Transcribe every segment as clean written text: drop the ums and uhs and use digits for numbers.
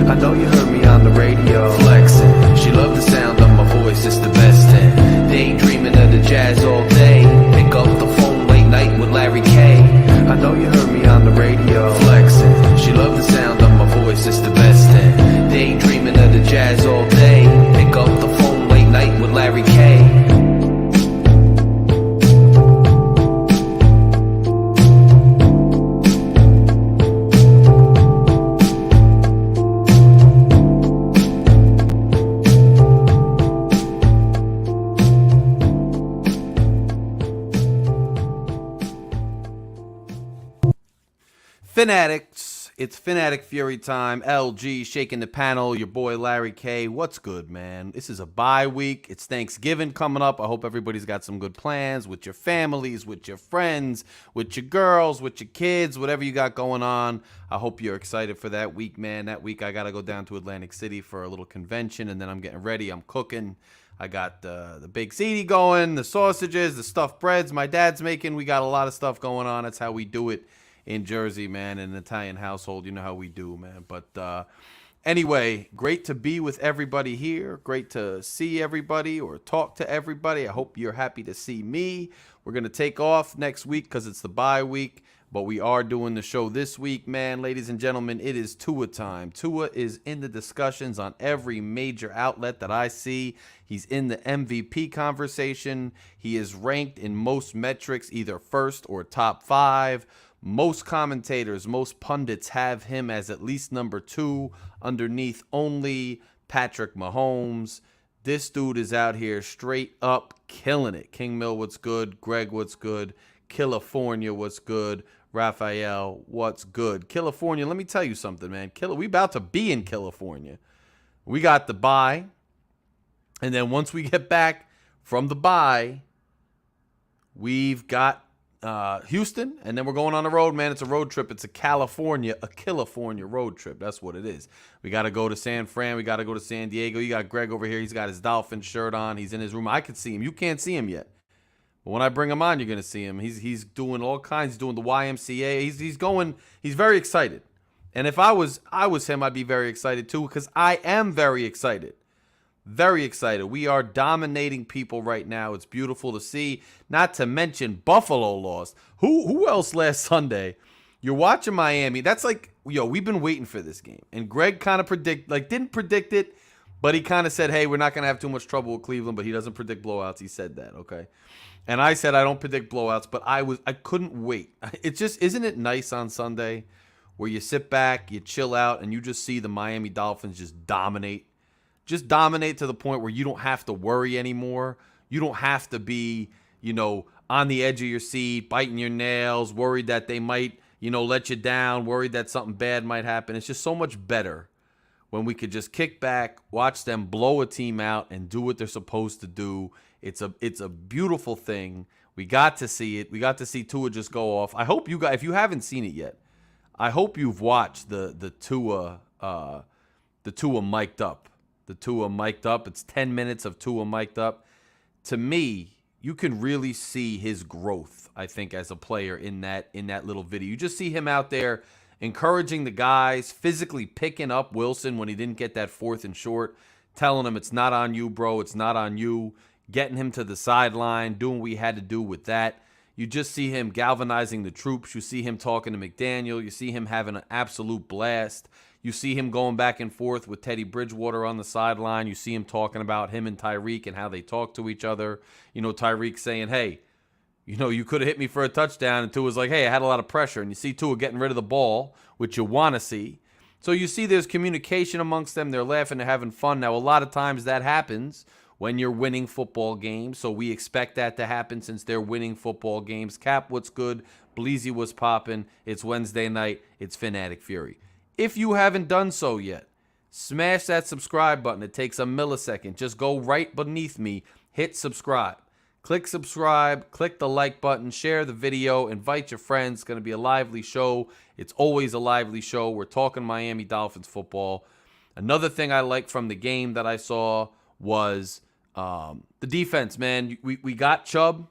I know you heard me on the radio. Flexing, she loved the sound of my voice, it's the best thing. Daydreaming of the jazz all day. Pick up the phone late night with Larry K. I know you heard me on the radio. Flexing, she loved the sound of my voice, it's the best thing. Daydreaming of the jazz all day. Pick up the phone late night with Larry K. Phin-Addicts, it's Phin-Addict Fury time. LG shaking the panel, your boy Larry K. What's good, man? This is a bye week. It's Thanksgiving coming up. I hope everybody's got some good plans with your families, with your friends, with your girls, with your kids, whatever you got going on. I hope you're excited for that week, man. That week I got to go down to Atlantic City for a little convention, and then I'm getting ready. I'm cooking. I got the baked ziti going, the sausages, the stuffed breads my dad's making. We got a lot of stuff going on. That's how we do it in Jersey, man, in an Italian household. You know how we do, man. But anyway, great to be with everybody here. Great to see everybody or talk to everybody. I hope you're happy to see me. We're going to take off next week because it's the bye week, but we are doing the show this week, man. Ladies and gentlemen, it is Tua time. Tua is in the discussions on every major outlet that I see. He's in the MVP conversation. He is ranked in most metrics, either first or top 5. Most commentators, most pundits have him as at least number 2, underneath only Patrick Mahomes. This dude is out here straight up killing it. King Mill, what's good? Greg, what's good? California, what's good? Raphael, what's good? California, let me tell you something, man. We about to be in California. We got the bye. And then once we get back from the bye, we've got Houston, and then we're going on the road, man. It's a road trip. It's a California road trip. That's what it is. We got to go to San Fran. We got to go to San Diego. You got Greg over here. He's got his Dolphins shirt on. He's in his room. I can see him. You can't see him yet. But when I bring him on, you're going to see him. He's doing all kinds. He's doing the YMCA. He's going. He's very excited. And if I was him, I'd be very excited too, because I am very excited. Very excited. We are dominating people right now. It's beautiful to see. Not to mention Buffalo lost. Who else last Sunday? You're watching Miami. That's like, we've been waiting for this game. And Greg kind of didn't predict it, but he kind of said, hey, we're not going to have too much trouble with Cleveland, but he doesn't predict blowouts. He said that, okay? And I said I don't predict blowouts, but I couldn't wait. It's just, isn't it nice on Sunday where you sit back, you chill out, and you just see the Miami Dolphins just dominate? Just dominate to the point where you don't have to worry anymore. You don't have to be, on the edge of your seat, biting your nails, worried that they might, let you down, worried that something bad might happen. It's just so much better when we could just kick back, watch them blow a team out, and do what they're supposed to do. It's a beautiful thing. We got to see it. We got to see Tua just go off. I hope you guys, if you haven't seen it yet, I hope you've watched the Tua mic'd up. The Tua mic'd up. It's 10 minutes of Tua mic'd up. To me, you can really see his growth, I think, as a player in that little video. You just see him out there encouraging the guys, physically picking up Wilson when he didn't get that 4th and short, telling him it's not on you, bro, it's not on you, getting him to the sideline, doing what he had to do with that. You just see him galvanizing the troops. You see him talking to McDaniel. You see him having an absolute blast. You see him going back and forth with Teddy Bridgewater on the sideline. You see him talking about him and Tyreek and how they talk to each other. Tyreek saying, hey, you could have hit me for a touchdown. And Tua's like, hey, I had a lot of pressure. And you see Tua getting rid of the ball, which you want to see. So you see there's communication amongst them. They're laughing. They're having fun. Now, a lot of times that happens when you're winning football games. So we expect that to happen since they're winning football games. Cap, what's good? Bleezy was popping. It's Wednesday night. It's Phin-Addict Fury. If you haven't done so yet, smash that subscribe button. It takes a millisecond. Just go right beneath me, hit subscribe. Click subscribe, click the like button, share the video, invite your friends. It's going to be a lively show. It's always a lively show. We're talking Miami Dolphins football. Another thing I liked from the game that I saw was the defense, man. We got Chubb.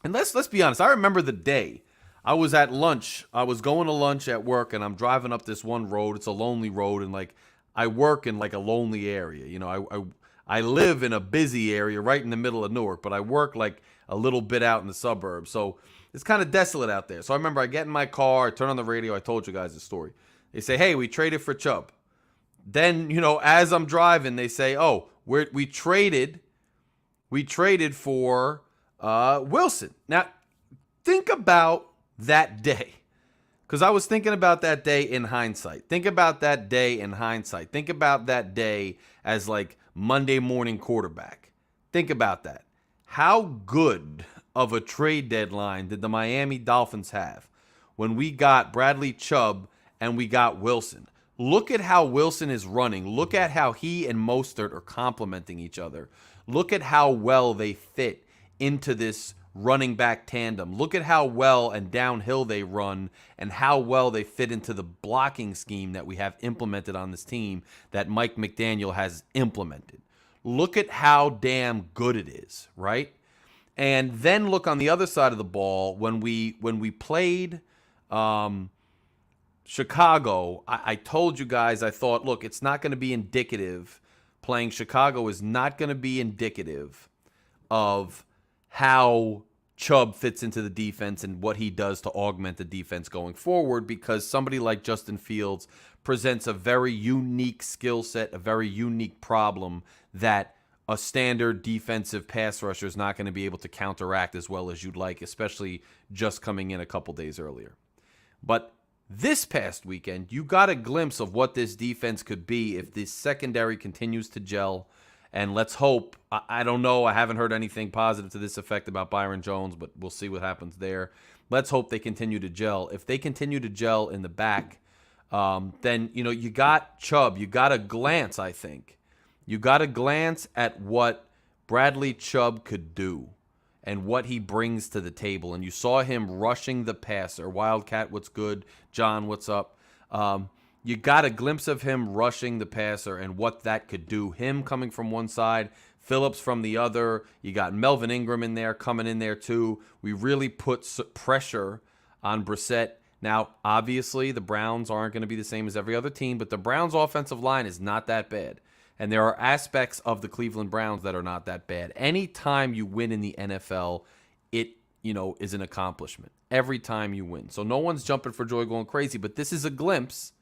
And let's be honest. I remember the day. I was at lunch. I was going to lunch at work, and I'm driving up this one road. It's a lonely road, and I work in like a lonely area. You know, I live in a busy area right in the middle of Newark, but I work like a little bit out in the suburbs. So it's kind of desolate out there. So I remember I get in my car, I turn on the radio. I told you guys the story. They say, hey, we traded for Chubb. Then, you know, as I'm driving, they say, oh, we traded for Wilson. Now, think about that day. Because I was thinking about that day in hindsight. Think about that day in hindsight. Think about that day as like Monday morning quarterback. Think about that. How good of a trade deadline did the Miami Dolphins have when we got Bradley Chubb and we got Wilson? Look at how Wilson is running. Look at how he and Mostert are complementing each other. Look at how well they fit into this running back tandem. Look at how well and downhill they run and how well they fit into the blocking scheme that we have implemented on this team that Mike McDaniel has implemented. Look at how damn good it is, right? And then look on the other side of the ball when we played Chicago. I told you guys, I thought, look, it's not going to be indicative. Playing Chicago is not going to be indicative of how Chubb fits into the defense and what he does to augment the defense going forward, because somebody like Justin Fields presents a very unique skill set, a very unique problem that a standard defensive pass rusher is not going to be able to counteract as well as you'd like, especially just coming in a couple days earlier. But this past weekend, you got a glimpse of what this defense could be if this secondary continues to gel. And let's hope, I don't know, I haven't heard anything positive to this effect about Byron Jones, but we'll see what happens there. Let's hope they continue to gel. If they continue to gel in the back, then, you know, you got Chubb. You got a glance, I think. You got a glance at what Bradley Chubb could do and what he brings to the table. And you saw him rushing the passer. Wildcat, what's good? John, what's up? You got a glimpse of him rushing the passer and what that could do. Him coming from one side, Phillips from the other. You got Melvin Ingram in there, coming in there too. We really put pressure on Brissett. Now, obviously, the Browns aren't going to be the same as every other team, but the Browns' offensive line is not that bad. And there are aspects of the Cleveland Browns that are not that bad. Anytime you win in the NFL, it, you know, is an accomplishment. Every time you win. So no one's jumping for joy going crazy, but this is a glimpse.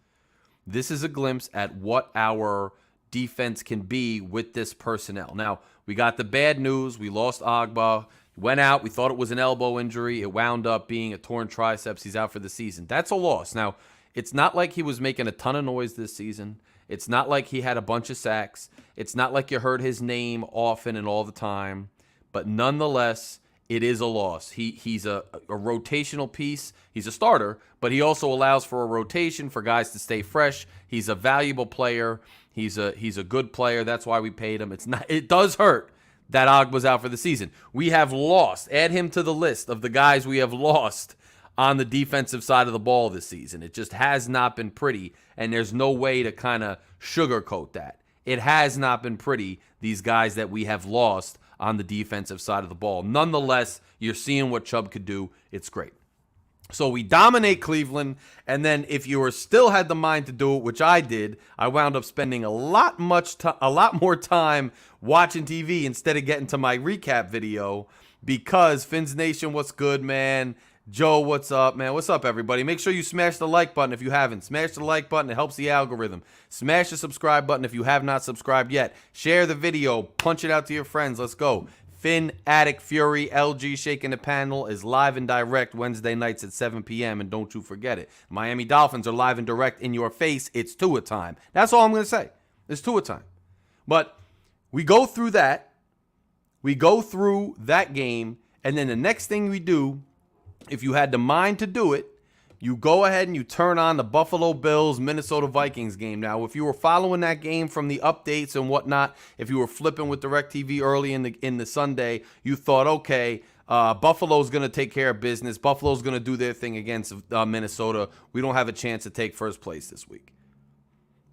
This is a glimpse at what our defense can be with this personnel. Now, we got the bad news. We lost Agba. He went out. We thought it was an elbow injury. It wound up being a torn triceps. He's out for the season. That's a loss. Now, it's not like he was making a ton of noise this season. It's not like he had a bunch of sacks. It's not like you heard his name often and all the time. But nonetheless, it is a loss. He's a rotational piece. He's a starter, but he also allows for a rotation for guys to stay fresh. He's a valuable player. He's a good player. That's why we paid him. It does hurt that Agba's out for the season. We have lost. Add him to the list of the guys we have lost on the defensive side of the ball this season. It just has not been pretty, and there's no way to kind of sugarcoat that. It has not been pretty, these guys that we have lost on the defensive side of the ball. Nonetheless, you're seeing what Chubb could do. It's great. So we dominate Cleveland, and then if you still had the mind to do it, which I did, I wound up spending a lot more time watching TV instead of getting to my recap video, because Fins Nation, what's good, man? Joe, what's up, man? What's up, everybody? Make sure you smash the like button if you haven't. Smash the like button. It helps the algorithm. Smash the subscribe button if you have not subscribed yet. Share the video. Punch it out to your friends. Let's go. Phin-Addict Fury, LG Shaking the Panel is live and direct Wednesday nights at 7 p.m. And don't you forget it. Miami Dolphins are live and direct in your face. It's Tua time. That's all I'm going to say. It's Tua time. But we go through that. We go through that game. And then the next thing we do, if you had the mind to do it, you go ahead and you turn on the Buffalo Bills Minnesota Vikings game. Now, if you were following that game from the updates and whatnot, if you were flipping with DirecTV early in the Sunday, you thought, okay, Buffalo's going to take care of business. Buffalo's going to do their thing against Minnesota. We don't have a chance to take first place this week.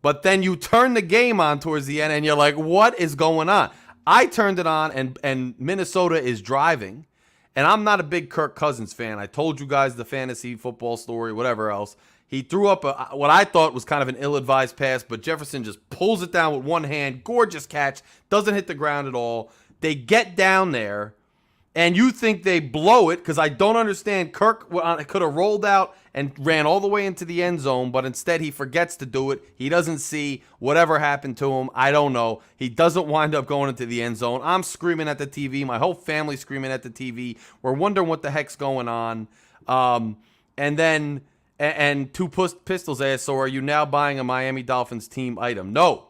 But then you turn the game on towards the end and you're like, what is going on? I turned it on and Minnesota is driving. And I'm not a big Kirk Cousins fan. I told you guys the fantasy football story, whatever else. He threw up what I thought was kind of an ill-advised pass, but Jefferson just pulls it down with one hand. Gorgeous catch. Doesn't hit the ground at all. They get down there, and you think they blow it because I don't understand. Kirk could have rolled out and ran all the way into the end zone, but instead he forgets to do it. He doesn't see whatever happened to him. I don't know. He doesn't wind up going into the end zone. I'm screaming at the TV. My whole family's screaming at the TV. We're wondering what the heck's going on. And two pistols asked, so are you now buying a Miami Dolphins team item? No.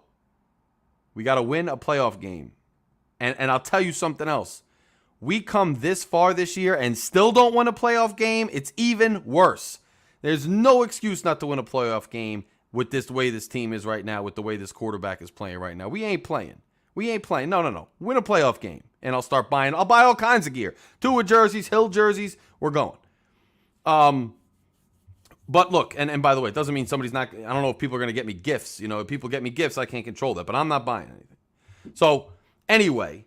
We got to win a playoff game. And I'll tell you something else. We come this far this year and still don't win a playoff game. It's even worse. There's no excuse not to win a playoff game with this way this team is right now, with the way this quarterback is playing right now. We ain't playing. No. Win a playoff game. And I'll buy all kinds of gear. Tua jerseys, Hill jerseys. We're going. But look, and by the way, it doesn't mean somebody's not, I don't know if people are going to get me gifts. You know, if people get me gifts, I can't control that, but I'm not buying anything. So anyway,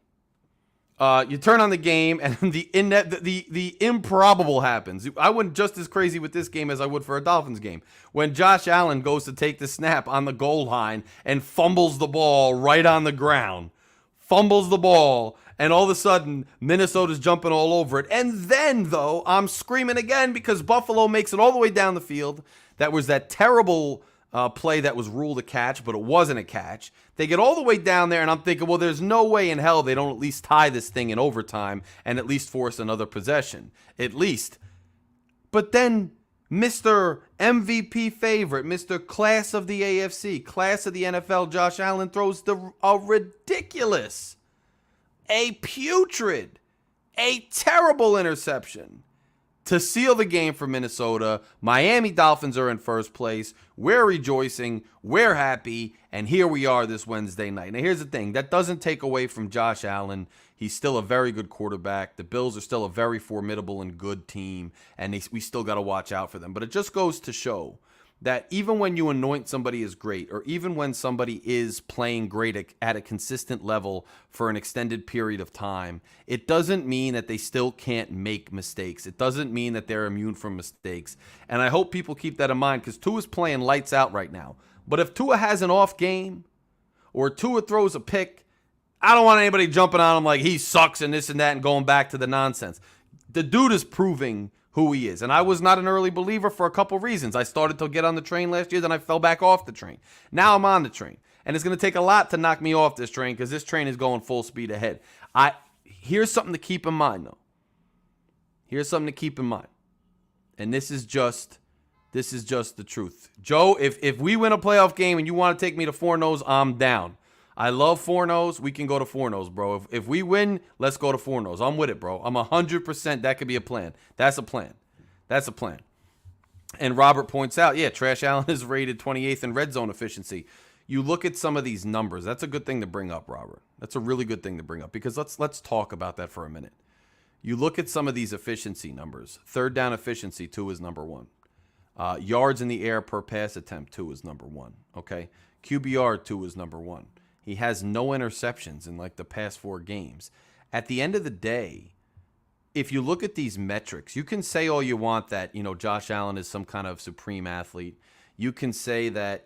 you turn on the game and the improbable happens. I went just as crazy with this game as I would for a Dolphins game. When Josh Allen goes to take the snap on the goal line and fumbles the ball right on the ground. Fumbles the ball. And all of a sudden, Minnesota's jumping all over it. And then, though, I'm screaming again because Buffalo makes it all the way down the field. That was that terrible play that was ruled a catch, but it wasn't a catch. They get all the way down there, and I'm thinking, well, there's no way in hell they don't at least tie this thing in overtime and at least force another possession. At least. But then Mr. MVP favorite, Mr. Class of the AFC, Class of the NFL, Josh Allen throws a ridiculous, a putrid, a terrible interception to seal the game for Minnesota. Miami Dolphins are in first place. We're rejoicing. We're happy. And here we are this Wednesday night. Now, here's the thing. That doesn't take away from Josh Allen. He's still a very good quarterback. The Bills are still a very formidable and good team. And we still got to watch out for them. But it just goes to show that even when you anoint somebody as great, or even when somebody is playing great at a consistent level for an extended period of time, it doesn't mean that they still can't make mistakes. It doesn't mean that they're immune from mistakes. And I hope people keep that in mind, because Tua's playing lights out right now. But if Tua has an off game, or Tua throws a pick, I don't want anybody jumping on him like he sucks and this and that and going back to the nonsense. The dude is proving who he is. And I was not an early believer for a couple reasons. I started to get on the train last year, then I fell back off the train. Now I'm on the train. And it's going to take a lot to knock me off this train, because this train is going full speed ahead. Here's something to keep in mind, though. Here's something to keep in mind. And this is just the truth. Joe, if we win a playoff game and you want to take me to 4-0, I'm down. I love 4-0s. We can go to 4-0s, bro. If we win, let's go to 4-0s. I'm with it, bro. I'm 100%. That could be a plan. That's a plan. That's a plan. And Robert points out, yeah, Trash Allen is rated 28th in red zone efficiency. You look at some of these numbers. That's a good thing to bring up, Robert. That's a really good thing to bring up, because let's talk about that for a minute. You look at some of these efficiency numbers. Third down efficiency, 2 is number 1. Yards in the air per pass attempt, 2 is number 1. Okay? QBR, 2 is number 1. He has no interceptions in like the past 4 games. At the end of the day, if you look at these metrics, you can say all you want that, Josh Allen is some kind of supreme athlete. You can say that,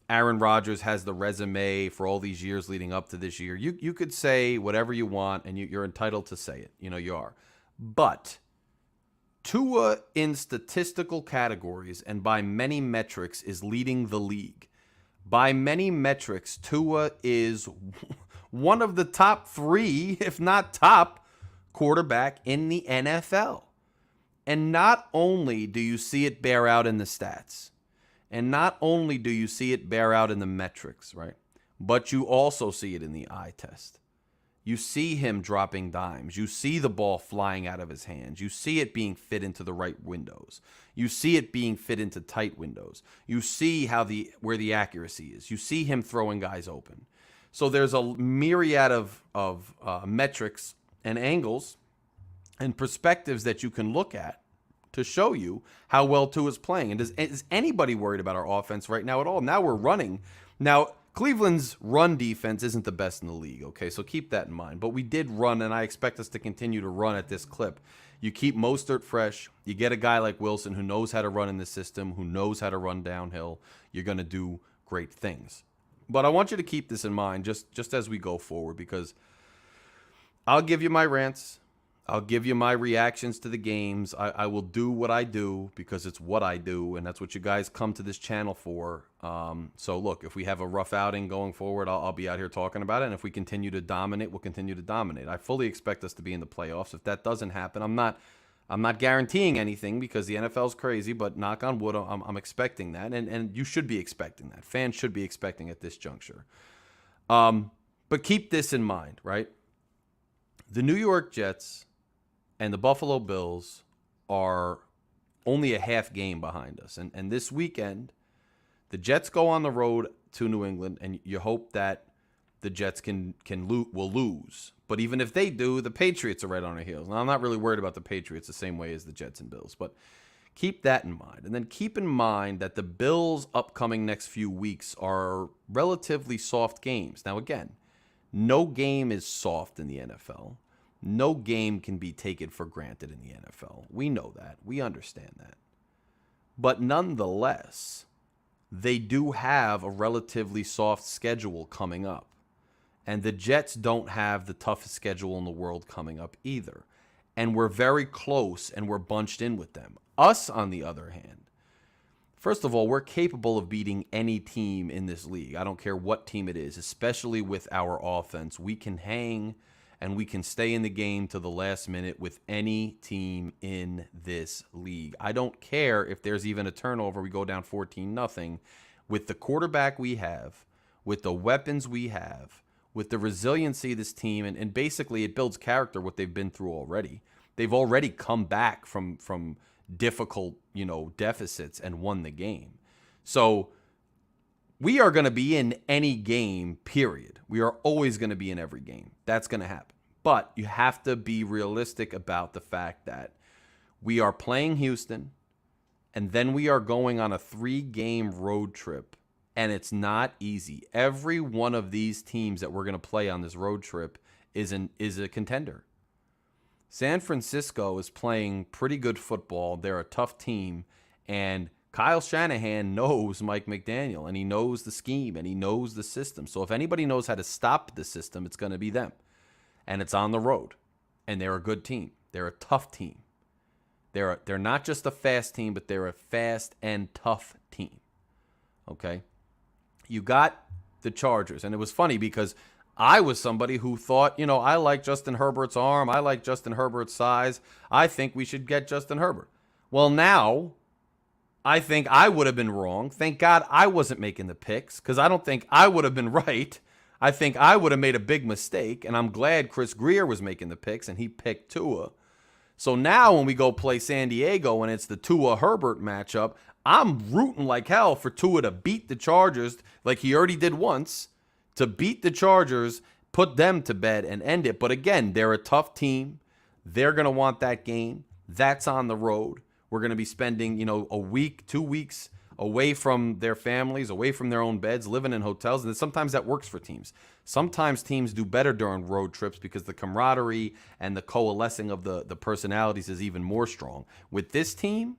Aaron Rodgers has the resume for all these years leading up to this year. You could say whatever you want, and you're entitled to say it. You are. But Tua in statistical categories and by many metrics is leading the league. By many metrics, Tua is one of the top 3, if not top, quarterback in the NFL. And not only do you see it bear out in the stats, and not only do you see it bear out in the metrics, right? But you also see it in the eye test. You see him dropping dimes. You see the ball flying out of his hands. You see it being fit into the right windows. You see it being fit into tight windows. You see where the accuracy is. You see him throwing guys open. So there's a myriad of metrics and angles and perspectives that you can look at to show you how well Tua is playing. And is anybody worried about our offense right now at all? Now we're running. Now, Cleveland's run defense isn't the best in the league, okay? So keep that in mind. But we did run, and I expect us to continue to run at this clip. You keep Mostert fresh. You get a guy like Wilson who knows how to run in the system, who knows how to run downhill. You're going to do great things. But I want you to keep this in mind just as we go forward, because I'll give you my rants. I'll give you my reactions to the games. I will do what I do because it's what I do, and that's what you guys come to this channel for. So look, if we have a rough outing going forward, I'll be out here talking about it, and if we continue to dominate, we'll continue to dominate. I fully expect us to be in the playoffs. If that doesn't happen, I'm not guaranteeing anything because the NFL's crazy, but knock on wood, I'm expecting that, and you should be expecting that. Fans should be expecting at this juncture. But keep this in mind, right? The New York Jets and the Buffalo Bills are only a half game behind us. And this weekend, the Jets go on the road to New England, and you hope that the Jets will lose. But even if they do, the Patriots are right on their heels. Now, I'm not really worried about the Patriots the same way as the Jets and Bills, but keep that in mind. And then keep in mind that the Bills' upcoming next few weeks are relatively soft games. Now, again, no game is soft in the NFL. No game can be taken for granted in the NFL. We know that. We understand that. But nonetheless, they do have a relatively soft schedule coming up. And the Jets don't have the toughest schedule in the world coming up either. And we're very close and we're bunched in with them. Us, on the other hand, first of all, we're capable of beating any team in this league. I don't care what team it is, especially with our offense. We can hang and we can stay in the game to the last minute with any team in this league. I don't care if there's even a turnover, we go down 14-0. With the quarterback we have, with the weapons we have, with the resiliency of this team, and basically it builds character what they've been through already. They've already come back from difficult, deficits and won the game. So we are going to be in any game, period. We are always going to be in every game. That's going to happen. But you have to be realistic about the fact that we are playing Houston, and then we are going on a 3-game road trip, and it's not easy. Every one of these teams that we're going to play on this road trip is a contender. San Francisco is playing pretty good football. They're a tough team, and Kyle Shanahan knows Mike McDaniel, and he knows the scheme, and he knows the system. So if anybody knows how to stop the system, it's going to be them. And it's on the road, and they're a good team. They're a tough team. They're not just a fast team, but they're a fast and tough team. Okay? You got the Chargers, and it was funny because I was somebody who thought, I like Justin Herbert's arm. I like Justin Herbert's size. I think we should get Justin Herbert. Well, now I think I would have been wrong. Thank God I wasn't making the picks because I don't think I would have been right. I think I would have made a big mistake, and I'm glad Chris Greer was making the picks, and he picked Tua. So now when we go play San Diego and it's the Tua-Herbert matchup, I'm rooting like hell for Tua to beat the Chargers like he already did once, to beat the Chargers, put them to bed, and end it. But again, they're a tough team. They're going to want that game. That's on the road. We're going to be spending, a week, 2 weeks away from their families, away from their own beds, living in hotels. And sometimes that works for teams. Sometimes teams do better during road trips because the camaraderie and the coalescing of the personalities is even more strong. With this team,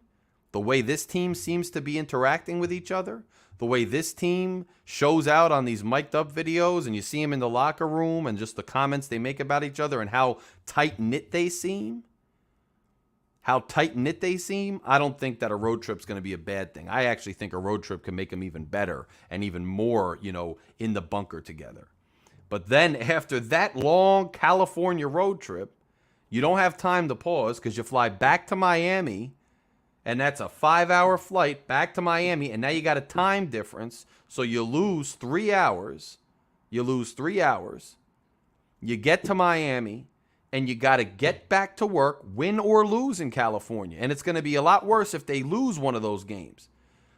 the way this team seems to be interacting with each other, the way this team shows out on these mic'd up videos, and you see them in the locker room and just the comments they make about each other and how tight-knit they seem, I don't think that a road trip's going to be a bad thing. I actually think a road trip can make them even better and even more, in the bunker together. But then after that long California road trip, you don't have time to pause because you fly back to Miami, and that's a 5-hour flight back to Miami, and now you got a time difference, so you lose 3 hours. You get to Miami, and you got to get back to work, win or lose in California. And it's going to be a lot worse if they lose one of those games.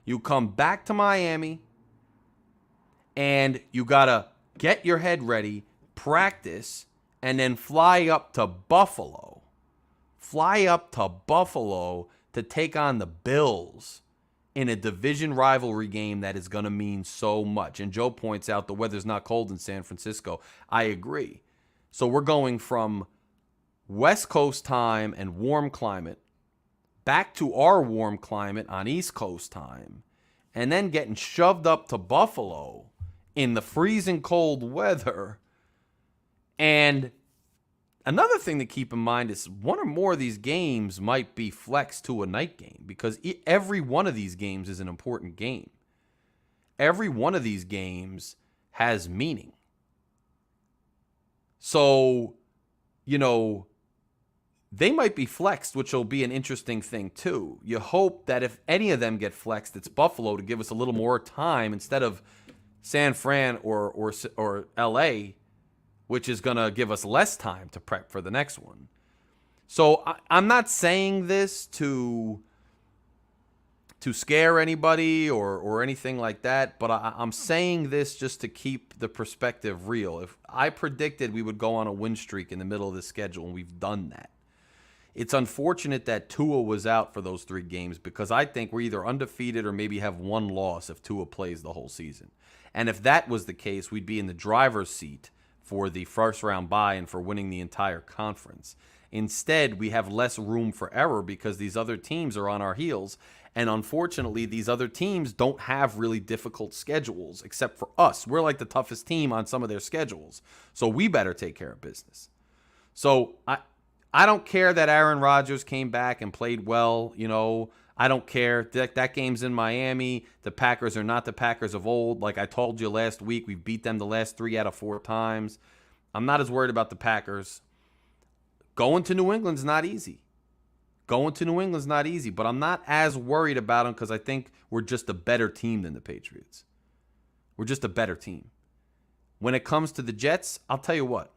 You come back to Miami, and you got to get your head ready, practice, and then fly up to Buffalo. To take on the Bills in a division rivalry game that is going to mean so much. And Joe points out the weather's not cold in San Francisco. I agree. So we're going from West Coast time and warm climate, back to our warm climate on East Coast time, and then getting shoved up to Buffalo in the freezing cold weather. And another thing to keep in mind is one or more of these games might be flexed to a night game, because every one of these games is an important game. Every one of these games has meaning. So, they might be flexed, which will be an interesting thing too. You hope that if any of them get flexed, it's Buffalo to give us a little more time instead of San Fran or LA, which is going to give us less time to prep for the next one. So I'm not saying this to scare anybody or anything like that, but I'm saying this just to keep the perspective real. If I predicted we would go on a win streak in the middle of the schedule, and we've done that. It's unfortunate that Tua was out for those 3 games, because I think we're either undefeated or maybe have one loss if Tua plays the whole season. And if that was the case, we'd be in the driver's seat for the first round bye and for winning the entire conference. Instead, we have less room for error because these other teams are on our heels. And unfortunately, these other teams don't have really difficult schedules except for us. We're like the toughest team on some of their schedules. So we better take care of business. So I don't care that Aaron Rodgers came back and played well. I don't care. That game's in Miami. The Packers are not the Packers of old. Like I told you last week, we beat them the last 3 out of 4 times. I'm not as worried about the Packers. Going to New England's not easy. But I'm not as worried about them because I think we're just a better team than the Patriots. We're just a better team. When it comes to the Jets, I'll tell you what.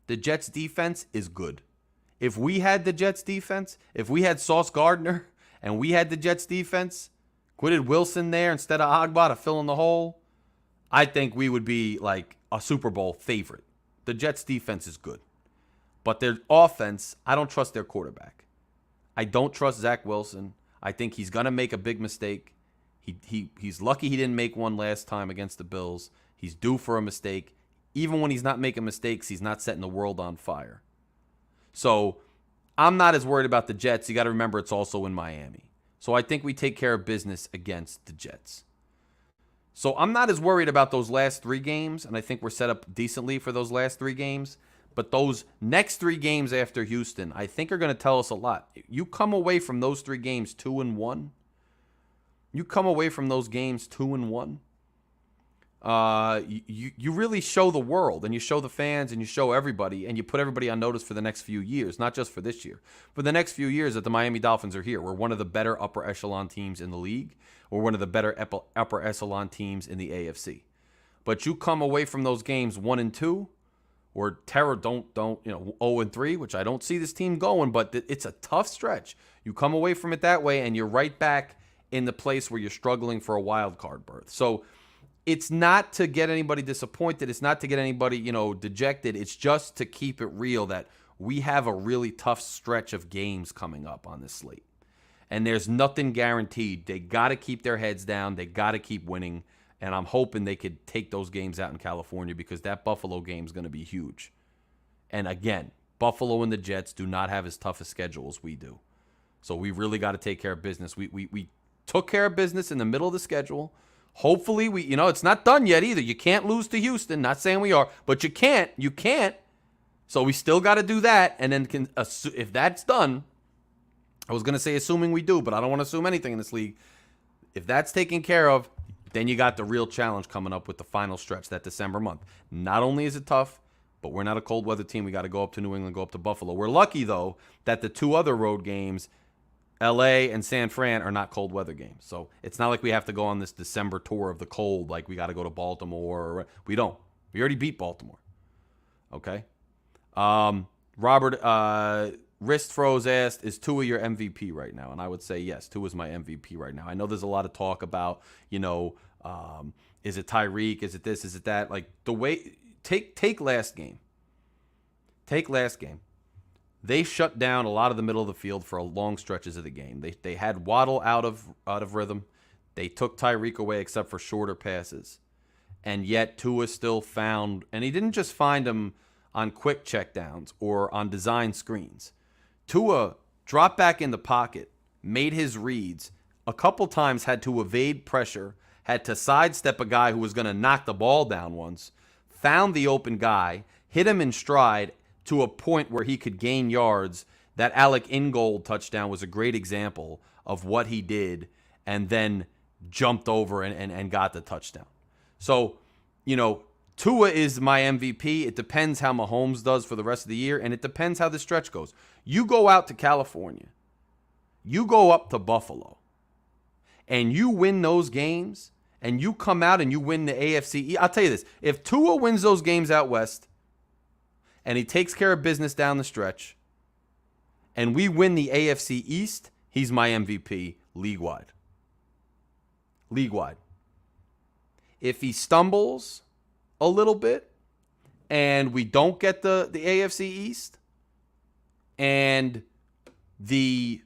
The Jets defense is good. If we had the Jets defense, if we had Sauce Gardner and we had the Jets defense, Quidid Wilson there instead of Agba to fill in the hole, I think we would be like a Super Bowl favorite. The Jets defense is good. But their offense, I don't trust their quarterback. I don't trust Zach Wilson. I think he's going to make a big mistake. He's lucky he didn't make one last time against the Bills. He's due for a mistake. Even when he's not making mistakes, he's not setting the world on fire. So I'm not as worried about the Jets. You got to remember it's also in Miami. So I think we take care of business against the Jets. So I'm not as worried about those last 3 games, and I think we're set up decently for those last 3 games. But those next 3 games after Houston, I think are going to tell us a lot. You come away from those 3 games 2-1. You come away from those games 2-1. You really show the world, and you show the fans, and you show everybody, and you put everybody on notice for the next few years, not just for this year. For the next few years that the Miami Dolphins are here. We're one of the better upper echelon teams in the league. We're one of the better upper echelon teams in the AFC. But you come away from those games 1-2, or terror don't 0-3, which I don't see this team going, but it's a tough stretch. You come away from it that way, and you're right back in the place where you're struggling for a wild card berth. So it's not to get anybody disappointed. It's not to get anybody, dejected. It's just to keep it real that we have a really tough stretch of games coming up on this slate. And there's nothing guaranteed. They got to keep their heads down. They got to keep winning. And I'm hoping they could take those games out in California because that Buffalo game is going to be huge. And again, Buffalo and the Jets do not have as tough a schedule as we do. So we really got to take care of business. We took care of business in the middle of the schedule. Hopefully, it's not done yet either. You can't lose to Houston. Not saying we are, but you can't. You can't. So we still got to do that. And then if that's done, I was going to say assuming we do, but I don't want to assume anything in this league. If that's taken care of, then you got the real challenge coming up with the final stretch, that December month. Not only is it tough, but we're not a cold weather team. We got to go up to New England, go up to Buffalo. We're lucky, though, that the 2 other road games, LA and San Fran, are not cold weather games. So it's not like we have to go on this December tour of the cold, like we got to go to Baltimore. We don't. We already beat Baltimore. Okay? Robert, Wrist Froze asked, is Tua your MVP right now? And I would say yes, Tua is my MVP right now. I know there's a lot of talk about, is it Tyreek? Is it this? Is it that? Like the way, take last game. Take last game. They shut down a lot of the middle of the field for long stretches of the game. They had Waddle out of rhythm. They took Tyreek away except for shorter passes. And yet Tua still found, and he didn't just find him on quick checkdowns or on design screens. Tua dropped back in the pocket, made his reads, a couple times had to evade pressure, had to sidestep a guy who was going to knock the ball down once, found the open guy, hit him in stride to a point where he could gain yards. That Alec Ingold touchdown was a great example of what he did, and then jumped over and got the touchdown. So, Tua is my MVP. It depends how Mahomes does for the rest of the year, and it depends how the stretch goes. You go out to California, you go up to Buffalo, and you win those games, and you come out and you win the AFC. I'll tell you this. If Tua wins those games out west, and he takes care of business down the stretch, and we win the AFC East, he's my MVP league-wide. League-wide. If he stumbles a little bit and we don't get the AFC East and the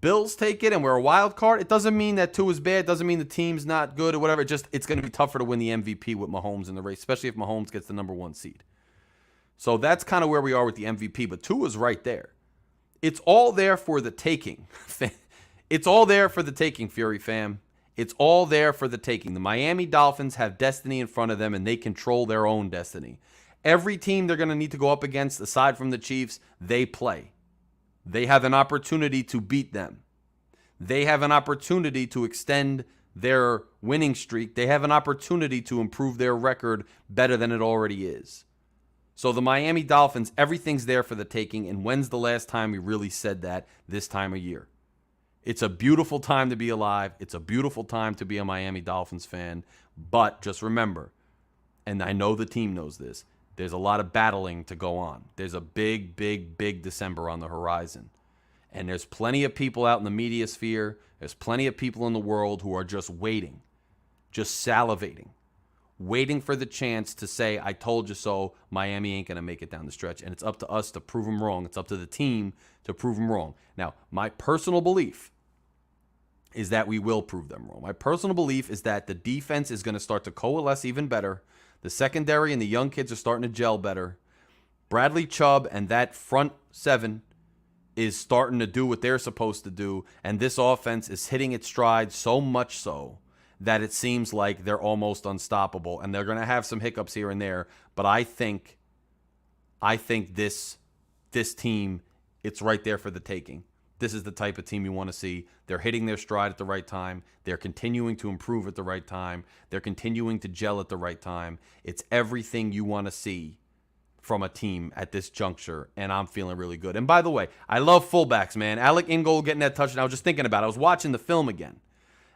Bills take it and we're a wild card, it doesn't mean that Tua's bad. It doesn't mean the team's not good or whatever. It's going to be tougher to win the MVP with Mahomes in the race, especially if Mahomes gets the number 1 seed. So that's kind of where we are with the MVP, but Tua's right there. It's all there for the taking. It's all there for the taking, Fury fam. It's all there for the taking. The Miami Dolphins have destiny in front of them, and they control their own destiny. Every team they're going to need to go up against, aside from the Chiefs, they play. They have an opportunity to beat them. They have an opportunity to extend their winning streak. They have an opportunity to improve their record better than it already is. So the Miami Dolphins, everything's there for the taking, and when's the last time we really said that this time of year? It's a beautiful time to be alive. It's a beautiful time to be a Miami Dolphins fan. But just remember, and I know the team knows this, there's a lot of battling to go on. There's a big, big, big December on the horizon. And there's plenty of people out in the media sphere. There's plenty of people in the world who are just waiting, just salivating, waiting for the chance to say, I told you so, Miami ain't going to make it down the stretch. And it's up to us to prove them wrong. It's up to the team to prove them wrong. Now, my personal belief is that we will prove them wrong. My personal belief is that the defense is going to start to coalesce even better. The secondary and the young kids are starting to gel better. Bradley Chubb and that front seven is starting to do what they're supposed to do. And this offense is hitting its stride so much so that it seems like they're almost unstoppable. And they're going to have some hiccups here and there. But I think this team, it's right there for the taking. This is the type of team you want to see. They're hitting their stride at the right time. They're continuing to improve at the right time. They're continuing to gel at the right time. It's everything you want to see from a team at this juncture, and I'm feeling really good. And by the way, I love fullbacks, man. Alec Ingold getting that touchdown. I was just thinking about it. I was watching the film again.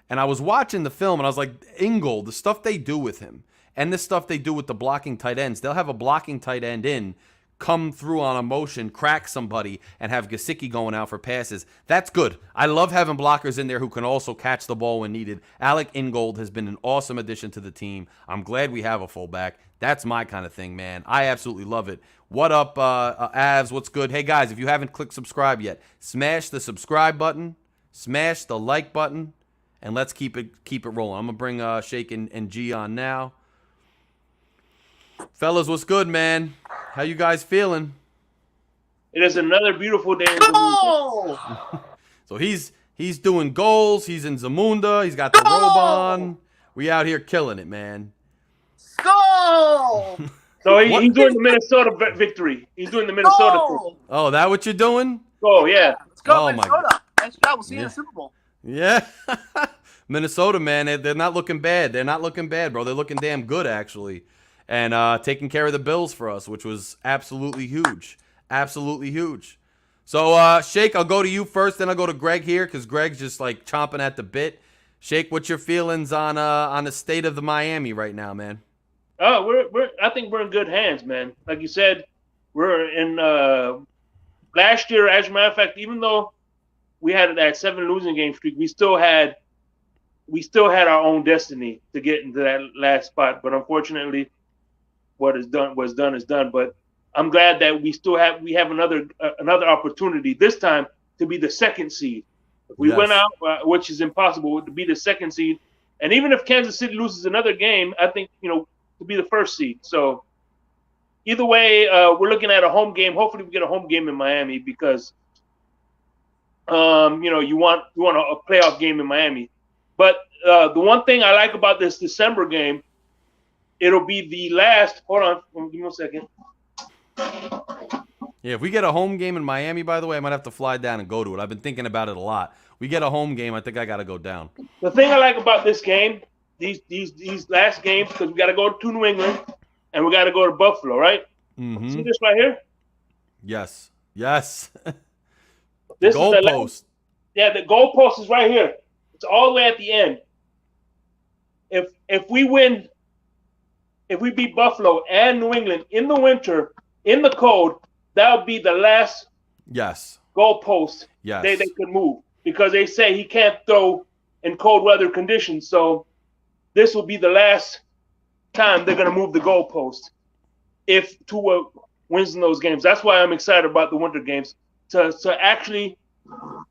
And I was watching the film, and I was like, Ingold, the stuff they do with him, and the stuff they do with the blocking tight ends, they'll have a blocking tight end in, come through on a motion, crack somebody, and have Gesicki going out for passes. That's good. I love having blockers in there who can also catch the ball when needed. Alec Ingold has been an awesome addition to the team. I'm glad we have a fullback. That's my kind of thing, man. I absolutely love it. What up, Avs? What's good? Hey, guys, if you haven't clicked subscribe yet, smash the subscribe button, smash the like button, and let's keep it rolling. I'm going to bring Shake and G on now. Fellas, what's good, man? How you guys feeling? It is another beautiful day. So he's doing goals. He's in Zamunda. He's got the robe on. We out here killing it, man. Go! So he's doing the Minnesota victory. He's doing the Minnesota thing. Oh, that what you're doing? Oh, yeah. Let's go, Oh, Minnesota. Nice job. We'll see you in Yeah. the Super Bowl. Yeah. Minnesota, man, they're not looking bad. They're not looking bad, bro. They're looking damn good, actually. And taking care of the Bills for us, which was absolutely huge. Absolutely huge. So, Shake, I'll go to you first, then I'll go to Greg here, because Greg's just, like, chomping at the bit. Shake, what's your feelings on the state of the Miami right now, man? I think we're in good hands, man. Like you said, we're in last year, as a matter of fact, even though we had that 7 losing game streak, we still had our own destiny to get into that last spot. But unfortunately, what is done is done. But I'm glad that we have another opportunity this time to be the 2nd seed. If we went out, which is impossible, to be the 2nd seed, and even if Kansas City loses another game, I think to be the 1st seed. So either way, we're looking at a home game. Hopefully, we get a home game in Miami because, you want a playoff game in Miami. But the one thing I like about this December game, it'll be the last. Hold on, give me a second. Yeah, if we get a home game in Miami, by the way, I might have to fly down and go to it. I've been thinking about it a lot. We get a home game, I think I got to go down. The thing I like about this game, these last games, because we got to go to New England and we got to go to Buffalo, right? Mm-hmm. See this right here? Yes. This goalpost. Yeah, the goalpost is right here. It's all the way at the end. If we win, if we beat Buffalo and New England in the winter, in the cold, that would be the last goalpost they could move, because they say he can't throw in cold weather conditions. So this will be the last time they're going to move the goalpost if Tua wins in those games. That's why I'm excited about the winter games, to actually,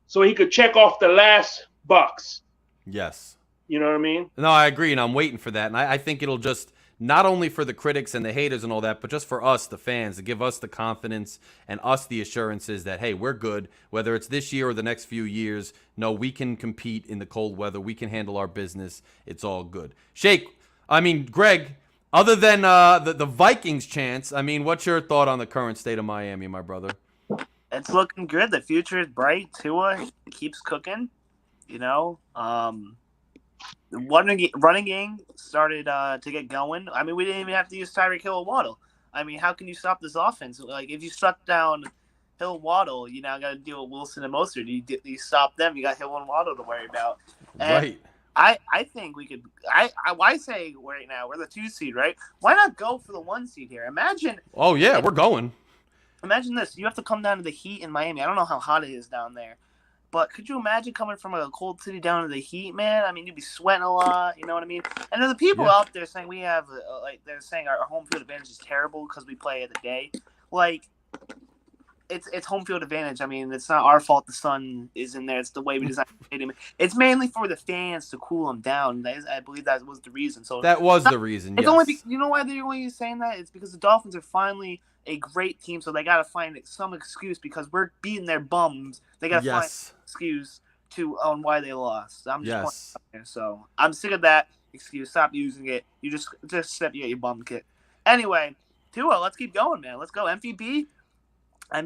so he could check off the last box. Yes. You know what I mean? No, I agree, and I'm waiting for that. And I think it'll just, not only for the critics and the haters and all that, but just for us, the fans, to give us the confidence and us the assurances that, hey, we're good, whether it's this year or the next few years. No, we can compete in the cold weather. We can handle our business. It's all good. Greg, other than the Vikings chance, what's your thought on the current state of Miami, my brother? It's looking good. The future is bright. Tua keeps cooking. The running game started to get going. We didn't even have to use Tyreek Hill or Waddle. How can you stop this offense? Like, if you shut down Hill, Waddle, you now got to deal with Wilson and Mostert. You stop them, you got Hill and Waddle to worry about. And right. I think we could. I say right now we're the 2 seed, right? Why not go for the 1 seed here? Imagine. Oh yeah, we're going. Imagine this: you have to come down to the heat in Miami. I don't know how hot it is down there. But could you imagine coming from a cold city down to the heat, man? You'd be sweating a lot. You know what I mean? And there's the people out there saying we have, they're saying our home field advantage is terrible because we play at the day. It's home field advantage. It's not our fault the sun is in there. It's the way we designed the stadium. It's mainly for the fans to cool them down. I believe that was the reason. So that was the reason. It's only you know why they're only saying that? It's because the Dolphins are finally a great team, so they got to find some excuse because we're beating their bums. They got to find an excuse on why they lost. So I'm sick of that excuse. Stop using it. You just step you get your bum kicked. Anyway, Tua, let's keep going, man. Let's go. MVP.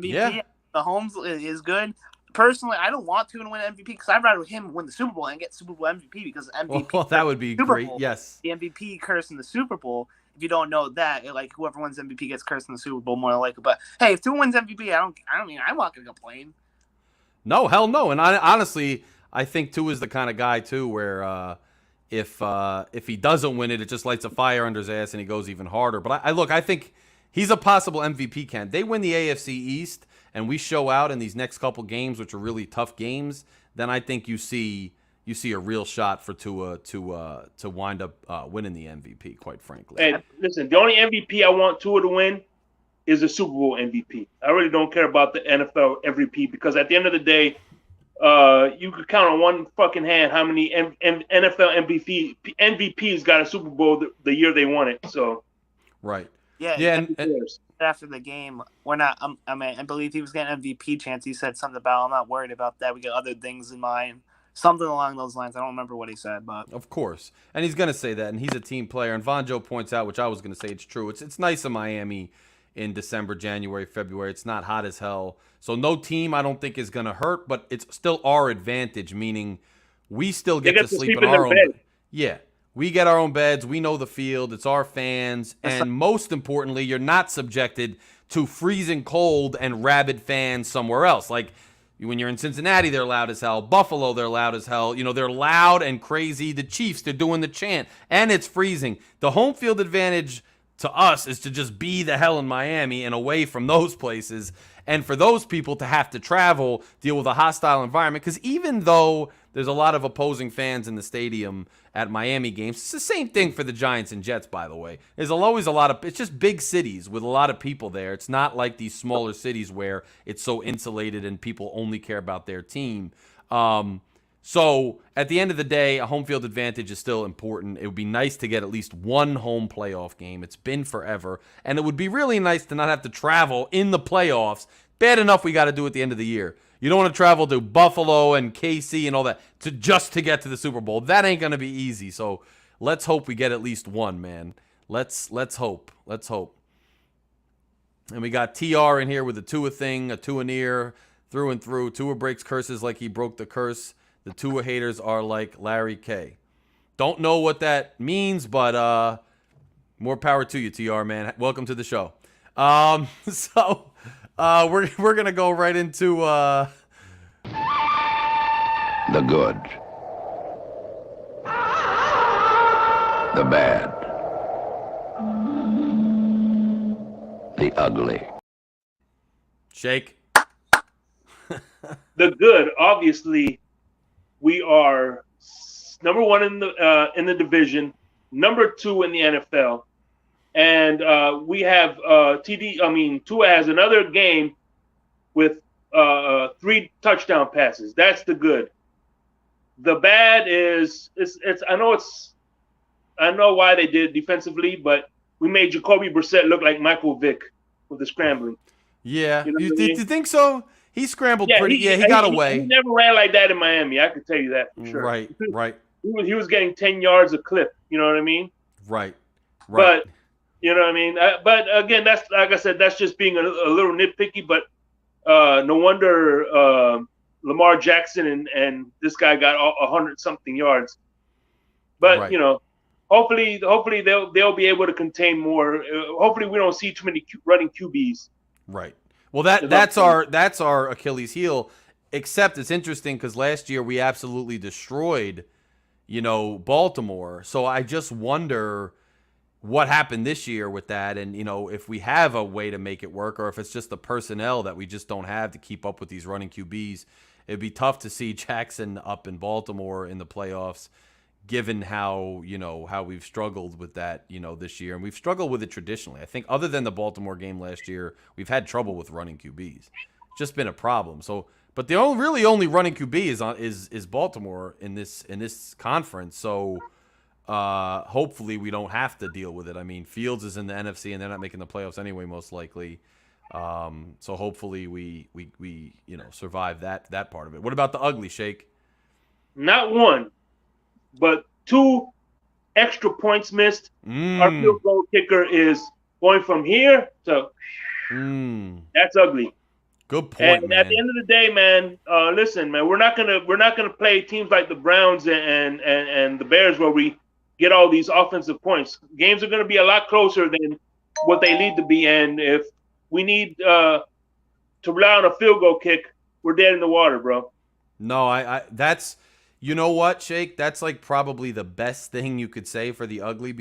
Yeah. Mahomes is good. Personally, I don't want to win MVP because I'd rather him win the Super Bowl and get Super Bowl MVP because MVP. Well, that would be Super great. Bowl, yes. The MVP curse in the Super Bowl. If you don't know that, whoever wins MVP gets cursed in the Super Bowl more likely. But hey, if Tua wins MVP, I'm not gonna complain. No, hell no. And honestly, I think Tua is the kind of guy too where if he doesn't win it, it just lights a fire under his ass and he goes even harder. But I think he's a possible MVP candidate. They win the AFC East and we show out in these next couple games, which are really tough games, then I think you see a real shot for Tua to wind up winning the MVP, quite frankly. And listen, the only MVP I want Tua to win is the Super Bowl MVP. I really don't care about the NFL MVP because at the end of the day, you could count on one fucking hand how many NFL MVPs got a Super Bowl the year they won it. So, right. Yeah. And after the game, we're not. I believe he was getting MVP chance. He said something about, I'm not worried about that. We got other things in mind. Something along those lines. I don't remember what he said, but of course, and he's gonna say that, and he's a team player. And Von Joe points out, which I was gonna say, it's true. It's nice in Miami in December, January, February. It's not hot as hell, so no team I don't think is gonna hurt, but it's still our advantage, meaning we still get to sleep in our own bed. Yeah, we get our own beds. We know the field. It's our fans, and most importantly, you're not subjected to freezing cold and rabid fans somewhere else, like. When you're in Cincinnati, they're loud as hell. Buffalo, they're loud as hell. They're loud and crazy. The Chiefs, they're doing the chant, and it's freezing. The home field advantage to us is to just be the hell in Miami and away from those places. And for those people to have to travel, deal with a hostile environment, because even though there's a lot of opposing fans in the stadium at Miami games, it's the same thing for the Giants and Jets, by the way. There's always it's just big cities with a lot of people there. It's not like these smaller cities where it's so insulated and people only care about their team. So at the end of the day, a home field advantage is still important. It would be nice to get at least one home playoff game. It's been forever. And it would be really nice to not have to travel in the playoffs. Bad enough we got to do at the end of the year. You don't want to travel to Buffalo and KC and all that just to get to the Super Bowl. That ain't going to be easy. So let's hope we get at least one, man. Let's hope. Let's hope. And we got TR in here with a Tua thing, a Tua near, through and through. Tua breaks curses like he broke the curse. The Tua haters are like Larry K. Don't know what that means, but more power to you, TR, man. Welcome to the show. So we're gonna go right into the good, the bad, the ugly. Shake. The good, obviously, we are number one in the division, number 2 in the NFL, and we have Tua has another game with 3 touchdown passes. That's the good. The bad is I know why they did defensively, but we made Jacoby Brissett look like Michael Vick with the scrambling. Yeah, you know you think so? He scrambled pretty. He got away. He never ran like that in Miami. I could tell you that for sure. Right. He was getting 10 yards a clip. You know what I mean? Right. But you know what I mean. But again, that's like I said. That's just being a little nitpicky. But no wonder Lamar Jackson and this guy got 100-something yards. But you know, hopefully they'll be able to contain more. Hopefully we don't see too many running QBs. Right. Well, that's our Achilles heel. Except it's interesting because last year we absolutely destroyed, Baltimore. So I just wonder what happened this year with that, and if we have a way to make it work, or if it's just the personnel that we just don't have to keep up with these running QBs. It'd be tough to see Jackson up in Baltimore in the playoffs, given how we've struggled with that this year, and we've struggled with it traditionally. I think other than the Baltimore game last year, we've had trouble with running QBs. It's just been a problem. So, but the only running QB is Baltimore in this conference. So hopefully we don't have to deal with it. I mean, Fields is in the NFC and they're not making the playoffs anyway, most likely. So hopefully we survive that part of it. What about the ugly, Shake? Not one, but 2 extra points missed. Our field goal kicker is going from here to that's ugly. Good point, and man. At the end of the day, man, listen, man, we're not gonna play teams like the Browns and the Bears where we get all these offensive points. Games are gonna be a lot closer than what they need to be, and if we need to rely on a field goal kick, we're dead in the water, bro. No, I that's. You know what, Shake? That's like probably the best thing you could say for the ugly